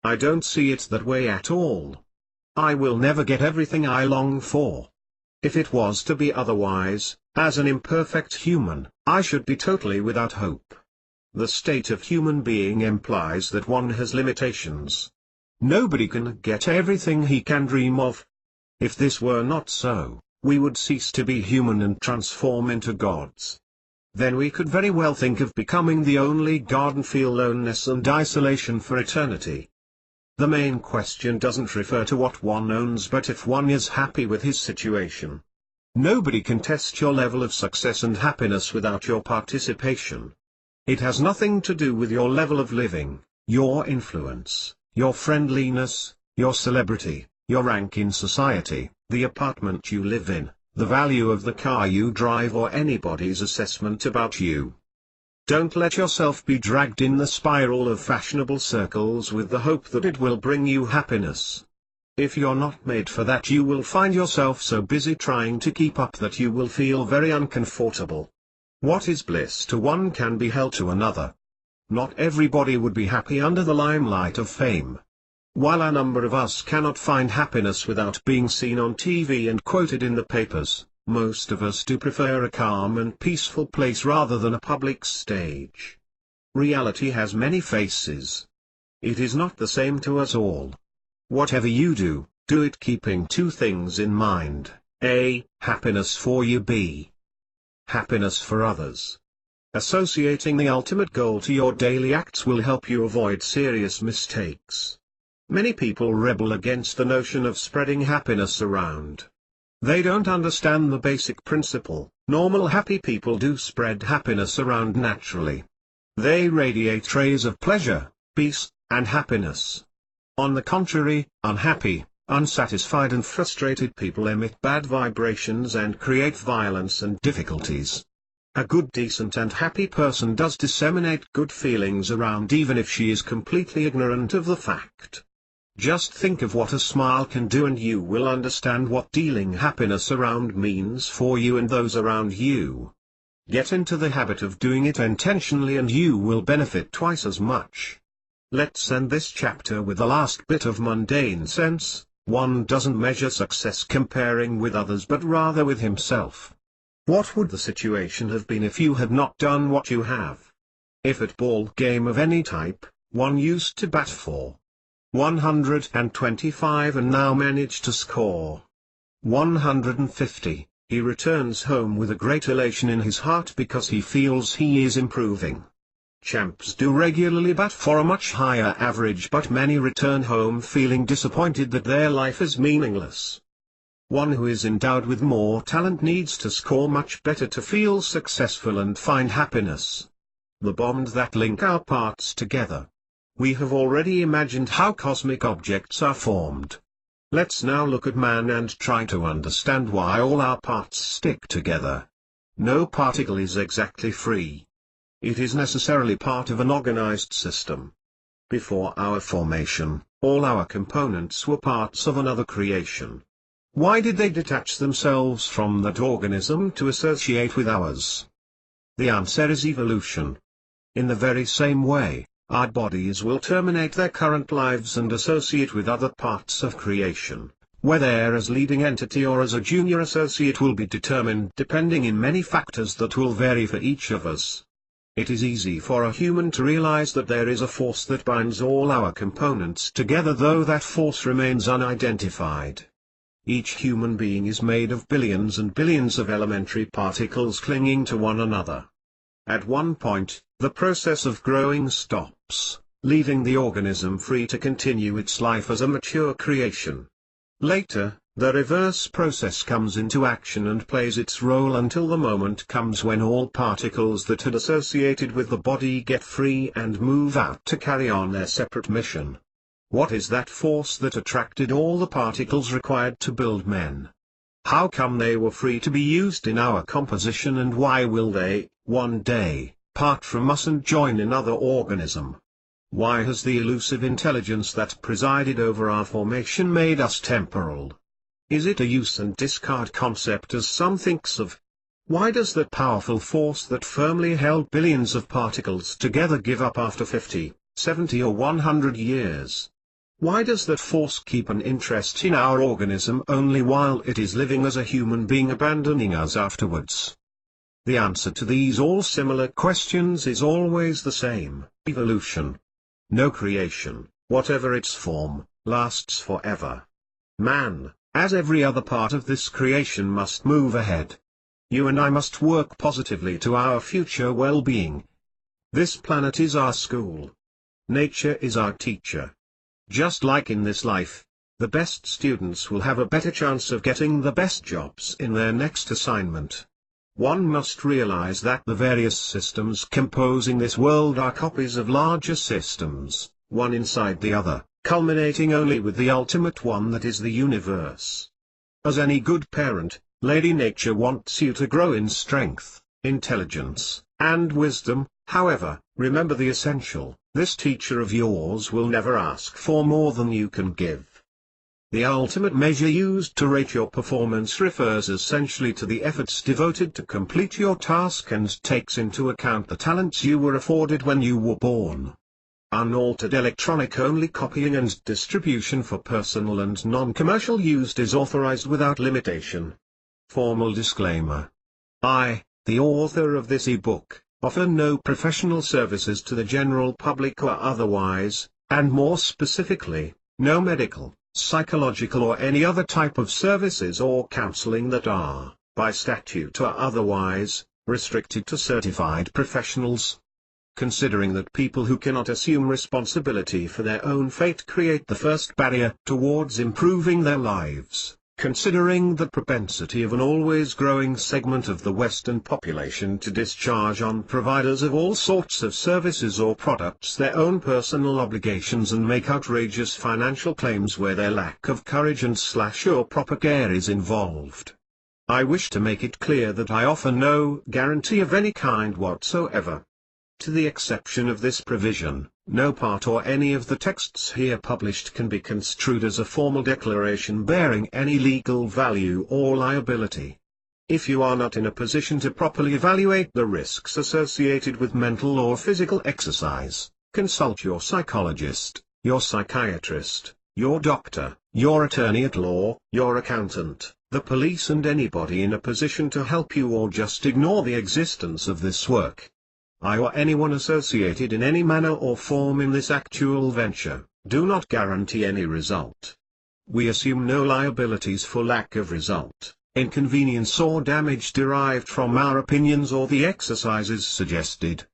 I don't see it that way at all. I will never get everything I long for. If it was to be otherwise, as an imperfect human, I should be totally without hope. The state of human being implies that one has limitations. Nobody can get everything he can dream of. If this were not so, we would cease to be human and transform into gods. Then we could very well think of becoming the only god and feel loneliness and isolation for eternity. The main question doesn't refer to what one owns but if one is happy with his situation. Nobody can test your level of success and happiness without your participation. It has nothing to do with your level of living, your influence, your friendliness, your celebrity, your rank in society, the apartment you live in, the value of the car you drive, or anybody's assessment about you. Don't let yourself be dragged in the spiral of fashionable circles with the hope that it will bring you happiness. If you're not made for that, you will find yourself so busy trying to keep up that you will feel very uncomfortable. What is bliss to one can be hell to another. Not everybody would be happy under the limelight of fame. While a number of us cannot find happiness without being seen on TV and quoted in the papers, most of us do prefer a calm and peaceful place rather than a public stage. Reality has many faces. It is not the same to us all. Whatever you do, do it keeping two things in mind: A. Happiness for you. B. Happiness for others. Associating the ultimate goal to your daily acts will help you avoid serious mistakes. Many people rebel against the notion of spreading happiness around. They don't understand the basic principle. Normal happy people do spread happiness around naturally. They radiate rays of pleasure, peace, and happiness. On the contrary, unhappy, unsatisfied and frustrated people emit bad vibrations and create violence and difficulties. A good, decent and happy person does disseminate good feelings around even if she is completely ignorant of the fact. Just think of what a smile can do and you will understand what dealing happiness around means for you and those around you. Get into the habit of doing it intentionally and you will benefit twice as much. Let's end this chapter with the last bit of mundane sense. One doesn't measure success comparing with others but rather with himself. What would the situation have been if you had not done what you have? If at ball game of any type, one used to bat for 125 and now managed to score 150, he returns home with a great elation in his heart because he feels he is improving. Champs do regularly bat for a much higher average but many return home feeling disappointed that their life is meaningless. One who is endowed with more talent needs to score much better to feel successful and find happiness. The bonds that link our parts together. We have already imagined how cosmic objects are formed. Let's now look at man and try to understand why all our parts stick together. No particle is exactly free. It is necessarily part of an organized system. Before our formation, all our components were parts of another creation. Why did they detach themselves from that organism to associate with ours? The answer is evolution. In the very same way, our bodies will terminate their current lives and associate with other parts of creation. Whether as leading entity or as a junior associate will be determined depending in many factors that will vary for each of us. It is easy for a human to realize that there is a force that binds all our components together, though that force remains unidentified. Each human being is made of billions and billions of elementary particles clinging to one another. At one point, the process of growing stops, leaving the organism free to continue its life as a mature creation. Later, the reverse process comes into action and plays its role until the moment comes when all particles that had associated with the body get free and move out to carry on their separate mission. What is that force that attracted all the particles required to build men? How come they were free to be used in our composition, and why will they, one day, part from us and join another organism? Why has the elusive intelligence that presided over our formation made us temporal? Is it a use and discard concept as some thinks of? Why does that powerful force that firmly held billions of particles together give up after 50, 70 or 100 years? Why does that force keep an interest in our organism only while it is living as a human being, abandoning us afterwards? The answer to these all similar questions is always the same: evolution. No creation, whatever its form, lasts forever. Man, as every other part of this creation must move ahead. You and I must work positively to our future well-being. This planet is our school. Nature is our teacher. Just like in this life, the best students will have a better chance of getting the best jobs in their next assignment. One must realize that the various systems composing this world are copies of larger systems, one inside the other, culminating only with the ultimate one, that is the universe. As any good parent, Lady Nature wants you to grow in strength, intelligence, and wisdom. However, remember the essential: this teacher of yours will never ask for more than you can give. The ultimate measure used to rate your performance refers essentially to the efforts devoted to complete your task and takes into account the talents you were afforded when you were born. Unaltered electronic-only copying and distribution for personal and non-commercial use is authorized without limitation. Formal disclaimer. I, the author of this e-book, offer no professional services to the general public or otherwise, and more specifically, no medical, psychological or any other type of services or counseling that are, by statute or otherwise, restricted to certified professionals. Considering that people who cannot assume responsibility for their own fate create the first barrier towards improving their lives, considering the propensity of an always growing segment of the Western population to discharge on providers of all sorts of services or products their own personal obligations and make outrageous financial claims where their lack of courage and or proper care is involved, I wish to make it clear that I offer no guarantee of any kind whatsoever. To the exception of this provision, no part or any of the texts here published can be construed as a formal declaration bearing any legal value or liability. If you are not in a position to properly evaluate the risks associated with mental or physical exercise, consult your psychologist, your psychiatrist, your doctor, your attorney at law, your accountant, the police, and anybody in a position to help you, or just ignore the existence of this work. I or anyone associated in any manner or form in this actual venture, do not guarantee any result. We assume no liabilities for lack of result, inconvenience or damage derived from our opinions or the exercises suggested.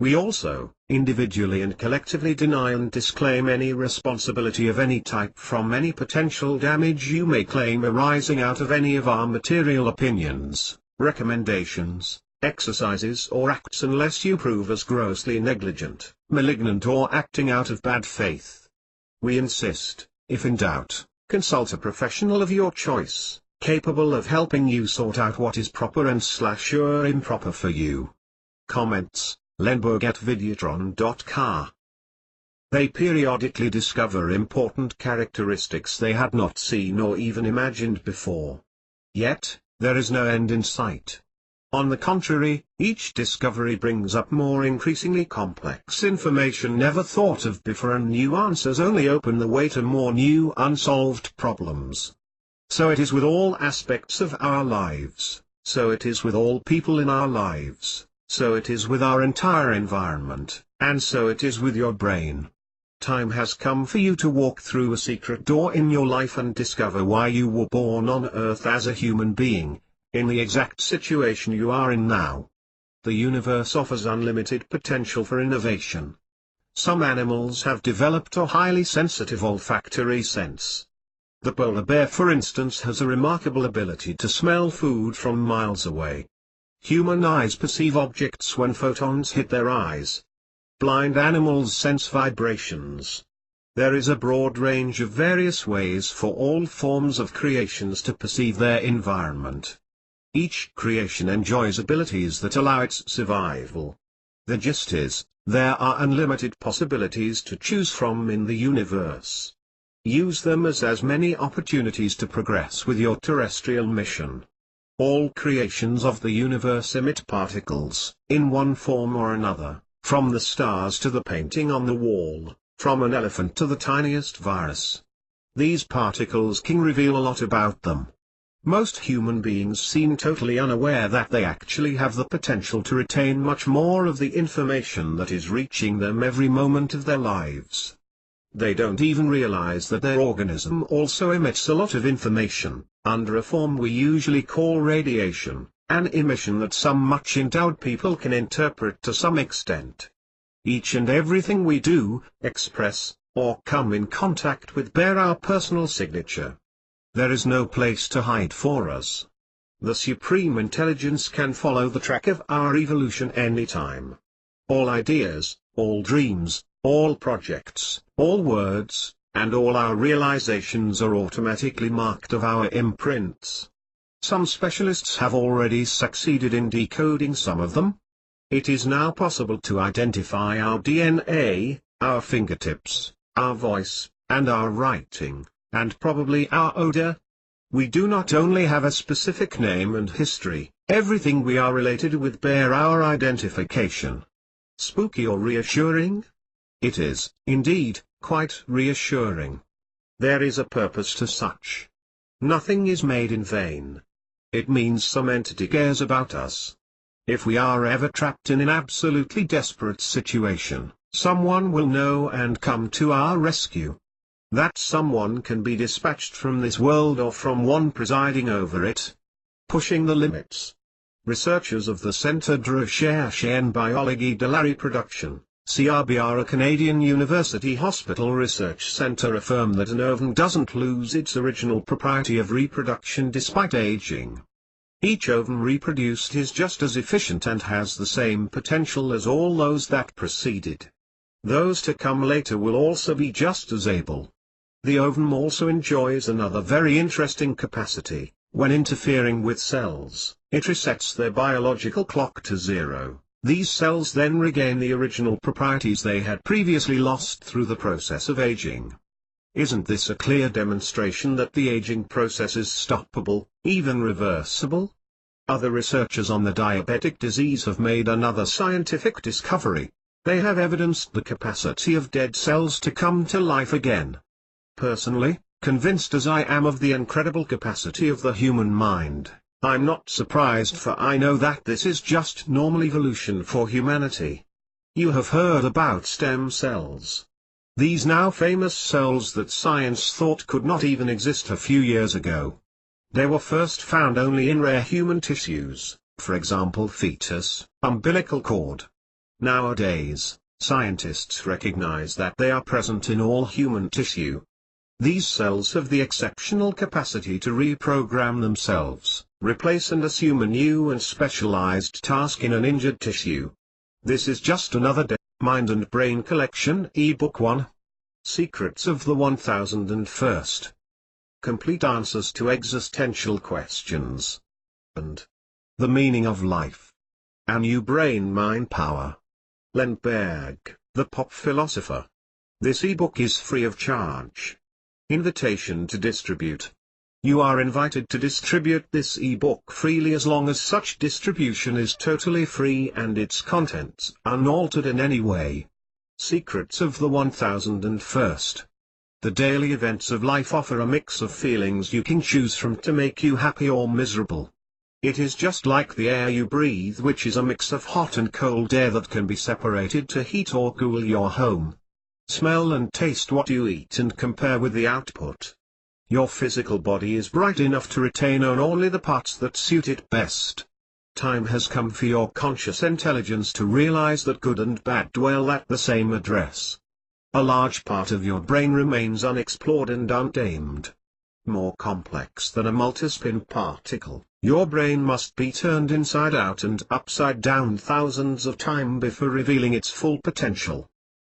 We also, individually and collectively, deny and disclaim any responsibility of any type from any potential damage you may claim arising out of any of our material opinions, recommendations, exercises or acts, unless you prove us grossly negligent, malignant or acting out of bad faith. We insist, if in doubt, consult a professional of your choice, capable of helping you sort out what is proper and or improper for you. Comments, lenberg@videotron.car. They periodically discover important characteristics they had not seen or even imagined before. Yet, there is no end in sight. On the contrary, each discovery brings up more increasingly complex information never thought of before, and new answers only open the way to more new unsolved problems. So it is with all aspects of our lives, so it is with all people in our lives, so it is with our entire environment, and so it is with your brain. Time has come for you to walk through a secret door in your life and discover why you were born on Earth as a human being, in the exact situation you are in now. The universe offers unlimited potential for innovation. Some animals have developed a highly sensitive olfactory sense. The polar bear, for instance, has a remarkable ability to smell food from miles away. Human eyes perceive objects when photons hit their eyes. Blind animals sense vibrations. There is a broad range of various ways for all forms of creations to perceive their environment. Each creation enjoys abilities that allow its survival. The gist is, there are unlimited possibilities to choose from in the universe. Use them as many opportunities to progress with your terrestrial mission. All creations of the universe emit particles, in one form or another, from the stars to the painting on the wall, from an elephant to the tiniest virus. These particles can reveal a lot about them. Most human beings seem totally unaware that they actually have the potential to retain much more of the information that is reaching them every moment of their lives. They don't even realize that their organism also emits a lot of information, under a form we usually call radiation, an emission that some much endowed people can interpret to some extent. Each and everything we do, express, or come in contact with bear our personal signature. There is no place to hide for us. The Supreme Intelligence can follow the track of our evolution anytime. All ideas, all dreams, all projects, all words, and all our realizations are automatically marked of our imprints. Some specialists have already succeeded in decoding some of them. It is now possible to identify our DNA, our fingertips, our voice, and our writing, and probably our odor. We do not only have a specific name and history, everything we are related with bear our identification. Spooky or reassuring? It is, indeed, quite reassuring. There is a purpose to such. Nothing is made in vain. It means some entity cares about us. If we are ever trapped in an absolutely desperate situation, someone will know and come to our rescue. That someone can be dispatched from this world or from one presiding over it. Pushing the limits. Researchers of the Centre de Recherche en Biologie de la Reproduction, CRBR, a Canadian University Hospital Research Centre, affirm that an ovum doesn't lose its original propriety of reproduction despite aging. Each ovum reproduced is just as efficient and has the same potential as all those that preceded. Those to come later will also be just as able. The ovum also enjoys another very interesting capacity. When interfering with cells, it resets their biological clock to zero. These cells then regain the original proprieties they had previously lost through the process of aging. Isn't this a clear demonstration that the aging process is stoppable, even reversible? Other researchers on the diabetic disease have made another scientific discovery. They have evidenced the capacity of dead cells to come to life again. Personally, convinced as I am of the incredible capacity of the human mind, I'm not surprised, for I know that this is just normal evolution for humanity. You have heard about stem cells. These now famous cells that science thought could not even exist a few years ago. They were first found only in rare human tissues, for example fetus, umbilical cord. Nowadays, scientists recognize that they are present in all human tissue. These cells have the exceptional capacity to reprogram themselves, replace and assume a new and specialized task in an injured tissue. This is just another Mind and Brain Collection, Ebook 1. Secrets of the 1001st. Complete answers to existential questions. And the meaning of life. A new brain-mind power. Lemberg, the pop philosopher. This ebook is free of charge. Invitation to distribute. You are invited to distribute this ebook freely as long as such distribution is totally free and its contents unaltered in any way. Secrets of the 1001st. The daily events of life offer a mix of feelings you can choose from to make you happy or miserable. It is just like the air you breathe, which is a mix of hot and cold air that can be separated to heat or cool your home. Smell and taste what you eat and compare with the output. Your physical body is bright enough to retain only the parts that suit it best. Time has come for your conscious intelligence to realize that good and bad dwell at the same address. A large part of your brain remains unexplored and untamed. More complex than a multispin particle, your brain must be turned inside out and upside down thousands of times before revealing its full potential.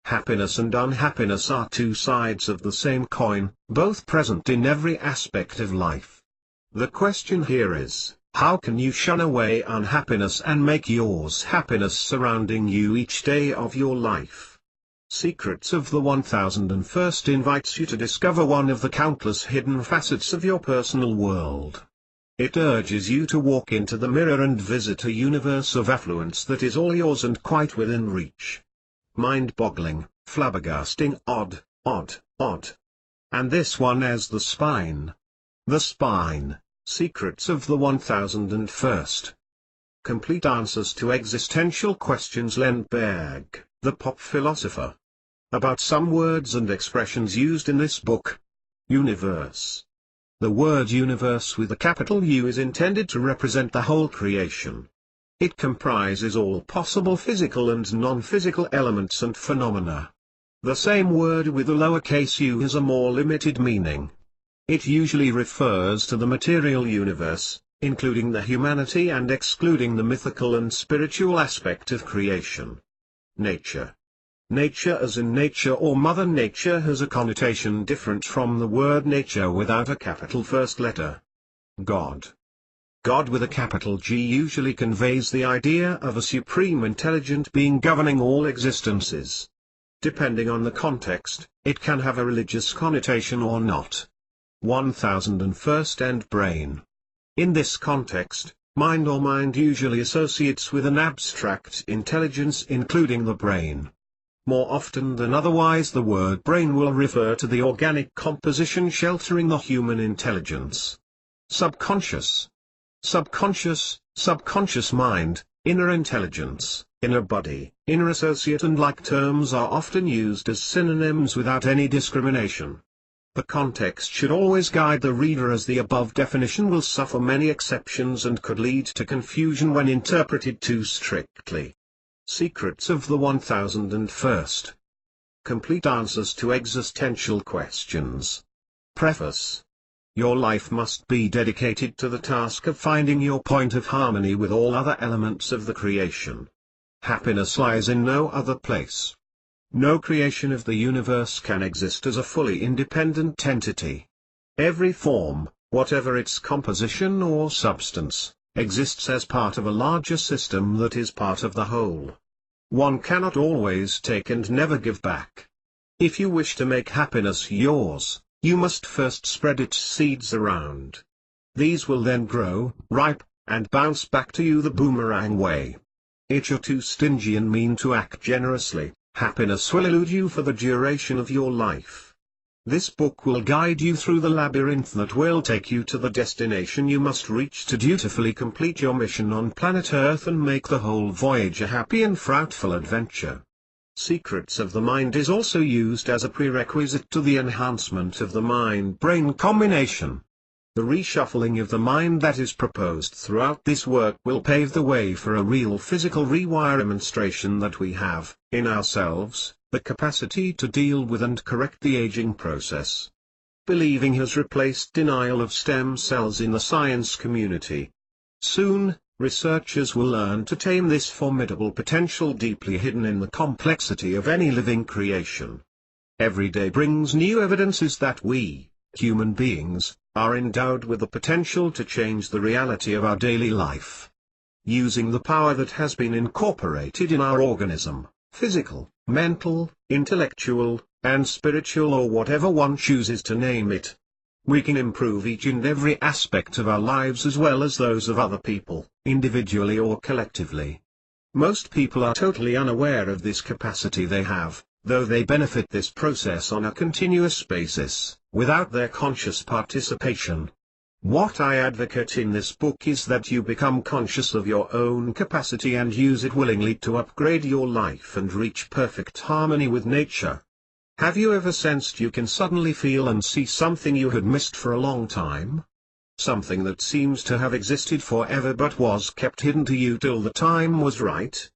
Happiness and unhappiness are two sides of the same coin, both present in every aspect of life. The question here is, how can you shun away unhappiness and make yours happiness surrounding you each day of your life? Secrets of the 1001st invites you to discover one of the countless hidden facets of your personal world. It urges you to walk into the mirror and visit a universe of affluence that is all yours and quite within reach. Mind-boggling, flabbergasting, odd. And this one as the spine. The spine, secrets of the 1001st. Complete answers to existential questions. Lemberg, the pop philosopher. About some words and expressions used in this book. Universe. The word universe with a capital U is intended to represent the whole creation. It comprises all possible physical and non-physical elements and phenomena. The same word with a lowercase u has a more limited meaning. It usually refers to the material universe, including the humanity and excluding the mythical and spiritual aspect of creation. Nature. Nature as in nature or Mother Nature has a connotation different from the word nature without a capital first letter. God. God with a capital G usually conveys the idea of a supreme intelligent being governing all existences. Depending on the context, it can have a religious connotation or not. 1001st and brain. In this context, mind or mind usually associates with an abstract intelligence including the brain. More often than otherwise the word brain will refer to the organic composition sheltering the human intelligence. Subconscious. Subconscious mind, inner intelligence, inner body, inner associate and like terms are often used as synonyms without any discrimination. The context should always guide the reader as the above definition will suffer many exceptions and could lead to confusion when interpreted too strictly. Secrets of the 1001st. Complete answers to existential questions. Preface. Your life must be dedicated to the task of finding your point of harmony with all other elements of the creation. Happiness lies in no other place. No creation of the universe can exist as a fully independent entity. Every form, whatever its composition or substance, exists as part of a larger system that is part of the whole. One cannot always take and never give back. If you wish to make happiness yours, you must first spread its seeds around. These will then grow, ripe, and bounce back to you the boomerang way. If you're too stingy and mean to act generously, happiness will elude you for the duration of your life. This book will guide you through the labyrinth that will take you to the destination you must reach to dutifully complete your mission on planet Earth and make the whole voyage a happy and fruitful adventure. Secrets of the Mind is also used as a prerequisite to the enhancement of the mind-brain combination. The reshuffling of the mind that is proposed throughout this work will pave the way for a real physical rewirementation that we have, in ourselves, the capacity to deal with and correct the aging process. Believing has replaced denial of stem cells in the science community. Soon, researchers will learn to tame this formidable potential deeply hidden in the complexity of any living creation. Every day brings new evidences that we, human beings, are endowed with the potential to change the reality of our daily life. Using the power that has been incorporated in our organism, physical, mental, intellectual, and spiritual or whatever one chooses to name it. We can improve each and every aspect of our lives as well as those of other people, individually or collectively. Most people are totally unaware of this capacity they have, though they benefit this process on a continuous basis, without their conscious participation. What I advocate in this book is that you become conscious of your own capacity and use it willingly to upgrade your life and reach perfect harmony with nature. Have you ever sensed you can suddenly feel and see something you had missed for a long time? Something that seems to have existed forever but was kept hidden to you till the time was right?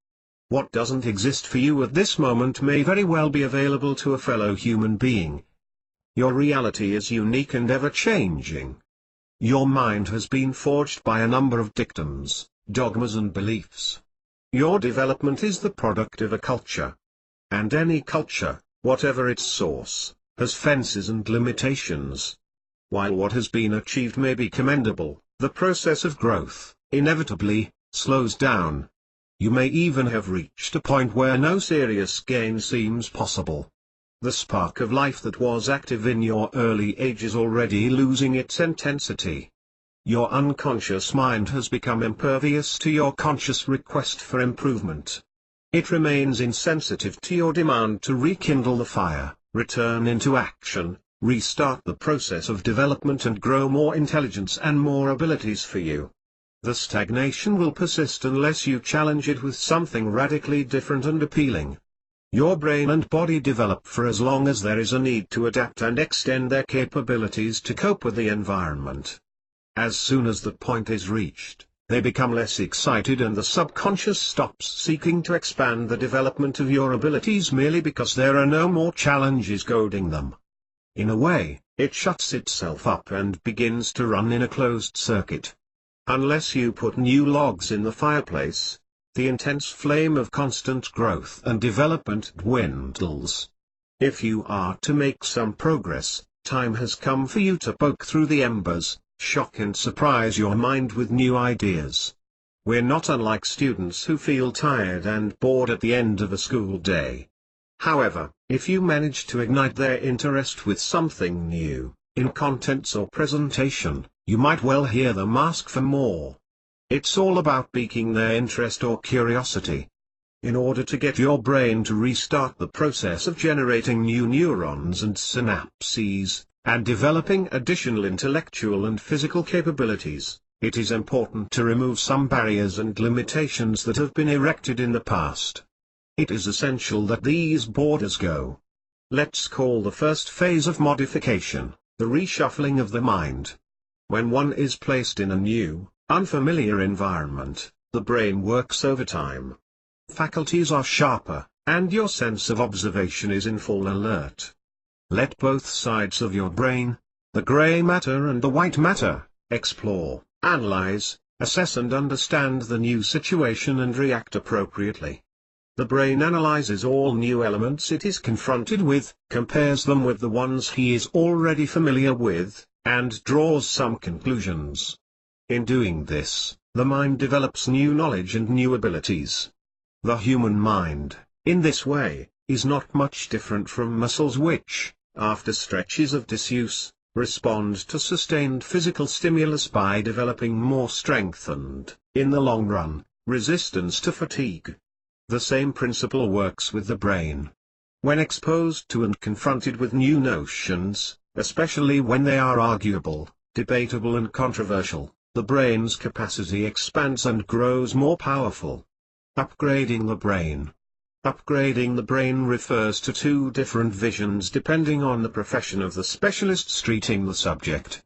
What doesn't exist for you at this moment may very well be available to a fellow human being. Your reality is unique and ever-changing. Your mind has been forged by a number of dictums, dogmas and beliefs. Your development is the product of a culture. And any culture, whatever its source, has fences and limitations. While what has been achieved may be commendable, the process of growth, inevitably, slows down. You may even have reached a point where no serious gain seems possible. The spark of life that was active in your early age is already losing its intensity. Your unconscious mind has become impervious to your conscious request for improvement. It remains insensitive to your demand to rekindle the fire, return into action, restart the process of development and grow more intelligence and more abilities for you. The stagnation will persist unless you challenge it with something radically different and appealing. Your brain and body develop for as long as there is a need to adapt and extend their capabilities to cope with the environment. As soon as that point is reached, they become less excited and the subconscious stops seeking to expand the development of your abilities merely because there are no more challenges goading them. In a way, it shuts itself up and begins to run in a closed circuit. Unless you put new logs in the fireplace, the intense flame of constant growth and development dwindles. If you are to make some progress, time has come for you to poke through the embers, shock and surprise your mind with new ideas. We're not unlike students who feel tired and bored at the end of a school day. However, if you manage to ignite their interest with something new, in contents or presentation, you might well hear them ask for more. It's all about piquing their interest or curiosity. In order to get your brain to restart the process of generating new neurons and synapses, and developing additional intellectual and physical capabilities, it is important to remove some barriers and limitations that have been erected in the past. It is essential that these borders go. Let's call the first phase of modification, the reshuffling of the mind. When one is placed in a new, unfamiliar environment, the brain works overtime. Faculties are sharper, and your sense of observation is in full alert. Let both sides of your brain, the gray matter and the white matter, explore, analyze, assess and understand the new situation and react appropriately. The brain analyzes all new elements it is confronted with, compares them with the ones he is already familiar with, and draws some conclusions. In doing this, the mind develops new knowledge and new abilities. The human mind, in this way, is not much different from muscles which, after stretches of disuse, respond to sustained physical stimulus by developing more strength and, in the long run, resistance to fatigue. The same principle works with the brain. When exposed to and confronted with new notions, especially when they are arguable, debatable and controversial, the brain's capacity expands and grows more powerful. Upgrading the brain. Upgrading the brain refers to two different visions depending on the profession of the specialists treating the subject.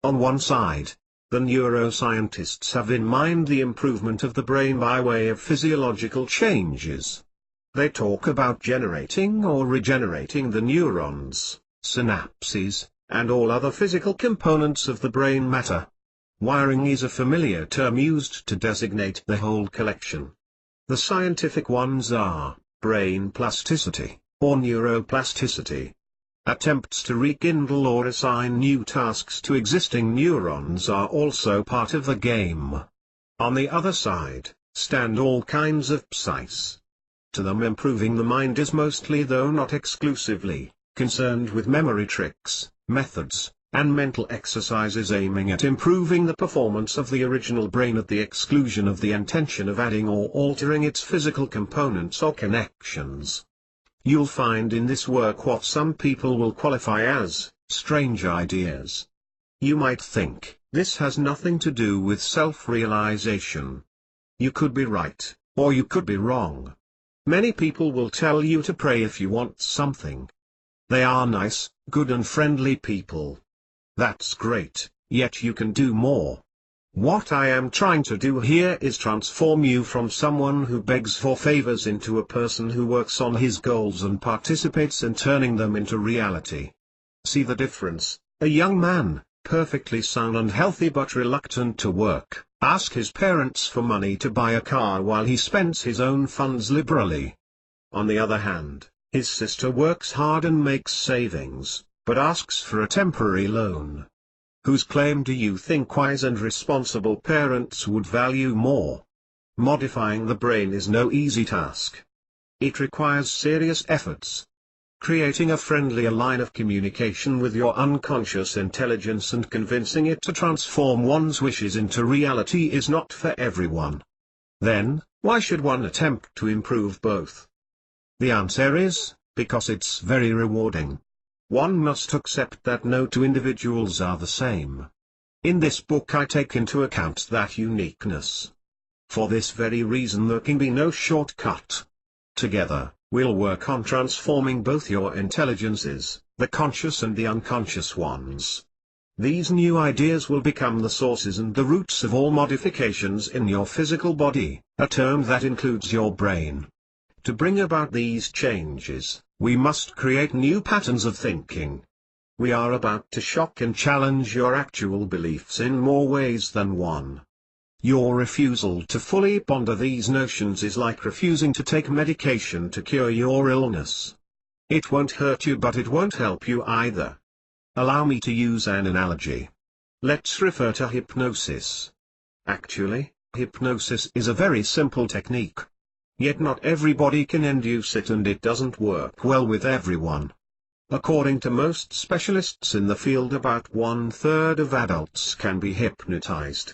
On one side, the neuroscientists have in mind the improvement of the brain by way of physiological changes. They talk about generating or regenerating the neurons, synapses, and all other physical components of the brain matter. Wiring is a familiar term used to designate the whole collection. The scientific ones are brain plasticity, or neuroplasticity. Attempts to rekindle or assign new tasks to existing neurons are also part of the game. On the other side, stand all kinds of psies. To them improving the mind is mostly, though not exclusively, concerned with memory tricks, methods, and mental exercises aiming at improving the performance of the original brain at the exclusion of the intention of adding or altering its physical components or connections. You'll find in this work what some people will qualify as strange ideas. You might think, this has nothing to do with self-realization. You could be right, or you could be wrong. Many people will tell you to pray if you want something. They are nice, good and friendly people. That's great, yet you can do more. What I am trying to do here is transform you from someone who begs for favors into a person who works on his goals and participates in turning them into reality. See the difference? A young man, perfectly sound and healthy but reluctant to work, asks his parents for money to buy a car while he spends his own funds liberally. On the other hand, his sister works hard and makes savings, but asks for a temporary loan. Whose claim do you think wise and responsible parents would value more? Modifying the brain is no easy task. It requires serious efforts. Creating a friendlier line of communication with your unconscious intelligence and convincing it to transform one's wishes into reality is not for everyone. Then, why should one attempt to improve both? The answer is, because it's very rewarding. One must accept that no two individuals are the same. In this book I take into account that uniqueness. For this very reason there can be no shortcut. Together, We'll work on transforming both your intelligences, the conscious and the unconscious ones. These new ideas will become the sources and the roots of all modifications in your physical body, a term that includes your brain. To bring about these changes, we must create new patterns of thinking. We are about to shock and challenge your actual beliefs in more ways than one. Your refusal to fully ponder these notions is like refusing to take medication to cure your illness. It won't hurt you, but it won't help you either. Allow me to use an analogy. Let's refer to hypnosis. Actually, hypnosis is a very simple technique. Yet not everybody can induce it, and it doesn't work well with everyone. According to most specialists in the field, about 1/3 of adults can be hypnotized.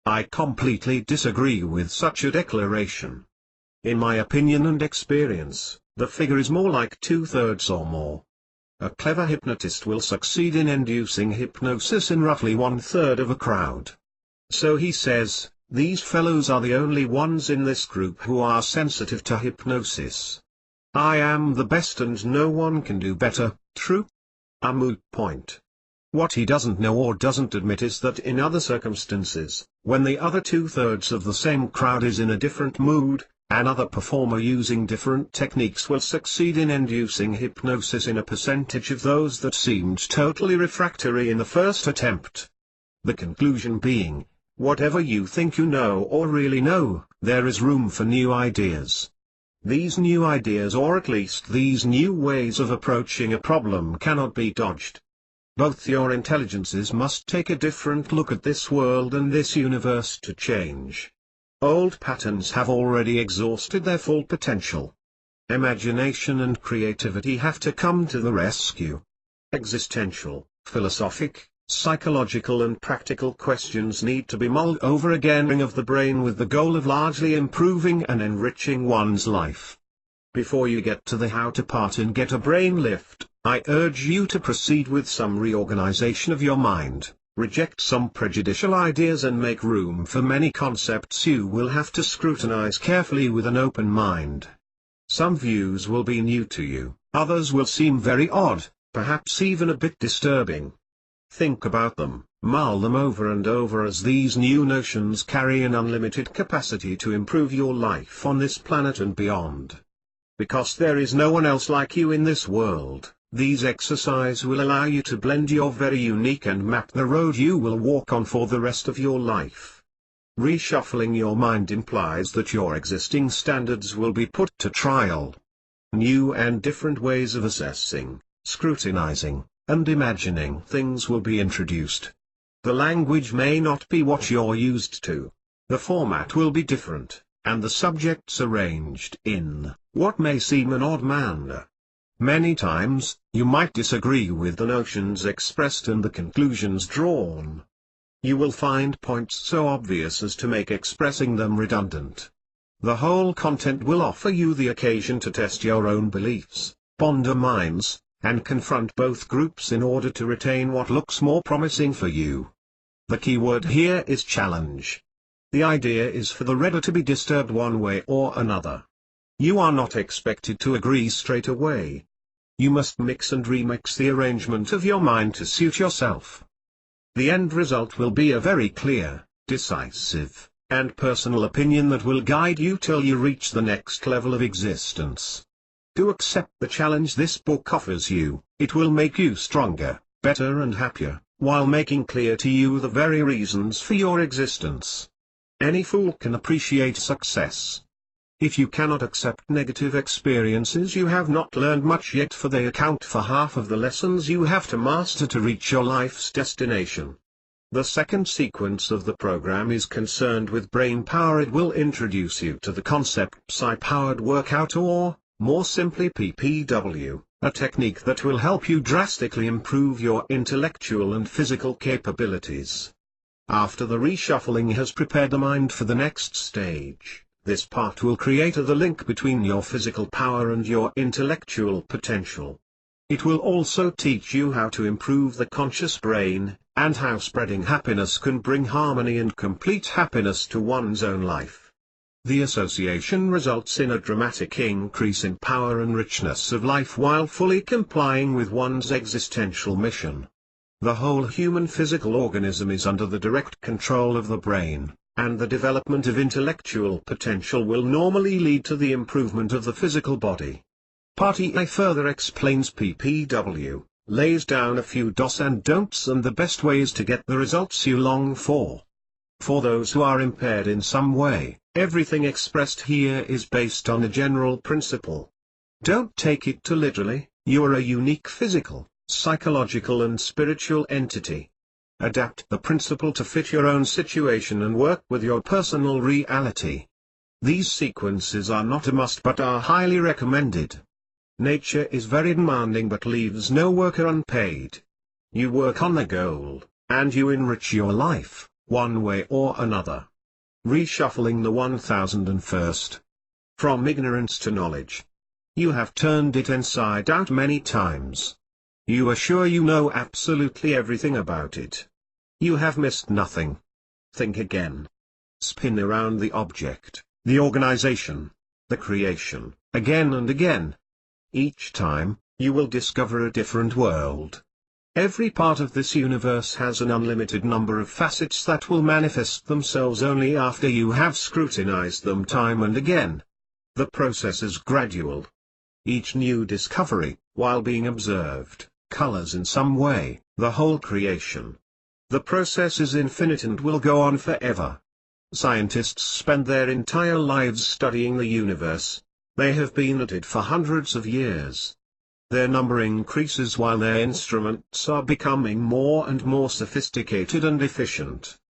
I completely disagree with such a declaration. In my opinion and experience, the figure is more like 2/3 or more. A clever hypnotist will succeed in inducing hypnosis in roughly 1/3 of a crowd. So he says, these fellows are the only ones in this group who are sensitive to hypnosis. I am the best and no one can do better, true? A moot point. What he doesn't know or doesn't admit is that in other circumstances, when the other 2/3 of the same crowd is in a different mood, another performer using different techniques will succeed in inducing hypnosis in a percentage of those that seemed totally refractory in the first attempt. The conclusion being, whatever you think you know or really know, there is room for new ideas. These new ideas, or at least these new ways of approaching a problem, cannot be dodged. Both your intelligences must take a different look at this world and this universe to change. Old patterns have already exhausted their full potential. Imagination and creativity have to come to the rescue. Existential, philosophic, psychological and practical questions need to be mulled over again of the brain with the goal of largely improving and enriching one's life. Before you get to the how-to part in Get a Brain Lift, I urge you to proceed with some reorganization of your mind. Reject some prejudicial ideas and make room for many concepts you will have to scrutinize carefully with an open mind. Some views will be new to you, others will seem very odd, perhaps even a bit disturbing. Think about them, mull them over and over, as these new notions carry an unlimited capacity to improve your life on this planet and beyond. Because there is no one else like you in this world, these exercises will allow you to blend your very unique and map the road you will walk on for the rest of your life. Reshuffling your mind implies that your existing standards will be put to trial. New and different ways of assessing, scrutinizing, and imagining things will be introduced. The language may not be what you're used to. The format will be different, and the subjects arranged in what may seem an odd manner. Many times, you might disagree with the notions expressed and the conclusions drawn. You will find points so obvious as to make expressing them redundant. The whole content will offer you the occasion to test your own beliefs, ponder minds, and confront both groups in order to retain what looks more promising for you. The key word here is challenge. The idea is for the reader to be disturbed one way or another. You are not expected to agree straight away. You must mix and remix the arrangement of your mind to suit yourself. The end result will be a very clear, decisive, and personal opinion that will guide you till you reach the next level of existence. To accept the challenge this book offers you, it will make you stronger, better and happier, while making clear to you the very reasons for your existence. Any fool can appreciate success. If you cannot accept negative experiences, you have not learned much yet, for they account for half of the lessons you have to master to reach your life's destination. The second sequence of the program is concerned with brain power. It will introduce you to the concept psi-powered workout, or, more simply, PPW, a technique that will help you drastically improve your intellectual and physical capabilities. After the reshuffling has prepared the mind for the next stage, this part will create the link between your physical power and your intellectual potential. It will also teach you how to improve the conscious brain, and how spreading happiness can bring harmony and complete happiness to one's own life. The association results in a dramatic increase in power and richness of life while fully complying with one's existential mission. The whole human physical organism is under the direct control of the brain, and the development of intellectual potential will normally lead to the improvement of the physical body. Part A further explains PPW, lays down a few do's and don'ts and the best ways to get the results you long for. For those who are impaired in some way, everything expressed here is based on a general principle. Don't take it too literally. You are a unique physical, psychological and spiritual entity. Adapt the principle to fit your own situation and work with your personal reality. These sequences are not a must but are highly recommended. Nature is very demanding but leaves no worker unpaid. You work on the goal, and you enrich your life, one way or another. Reshuffling the 1001st. From ignorance to knowledge. You have turned it inside out many times. You are sure you know absolutely everything about it. You have missed nothing. Think again. Spin around the object, the organization, the creation, again and again. Each time, you will discover a different world. Every part of this universe has an unlimited number of facets that will manifest themselves only after you have scrutinized them time and again. The process is gradual. Each new discovery, while being observed, colors in some way the whole creation. The process is infinite and will go on forever. Scientists spend their entire lives studying the universe. They have been at it for hundreds of years. Their number increases while their instruments are becoming more and more sophisticated and efficient.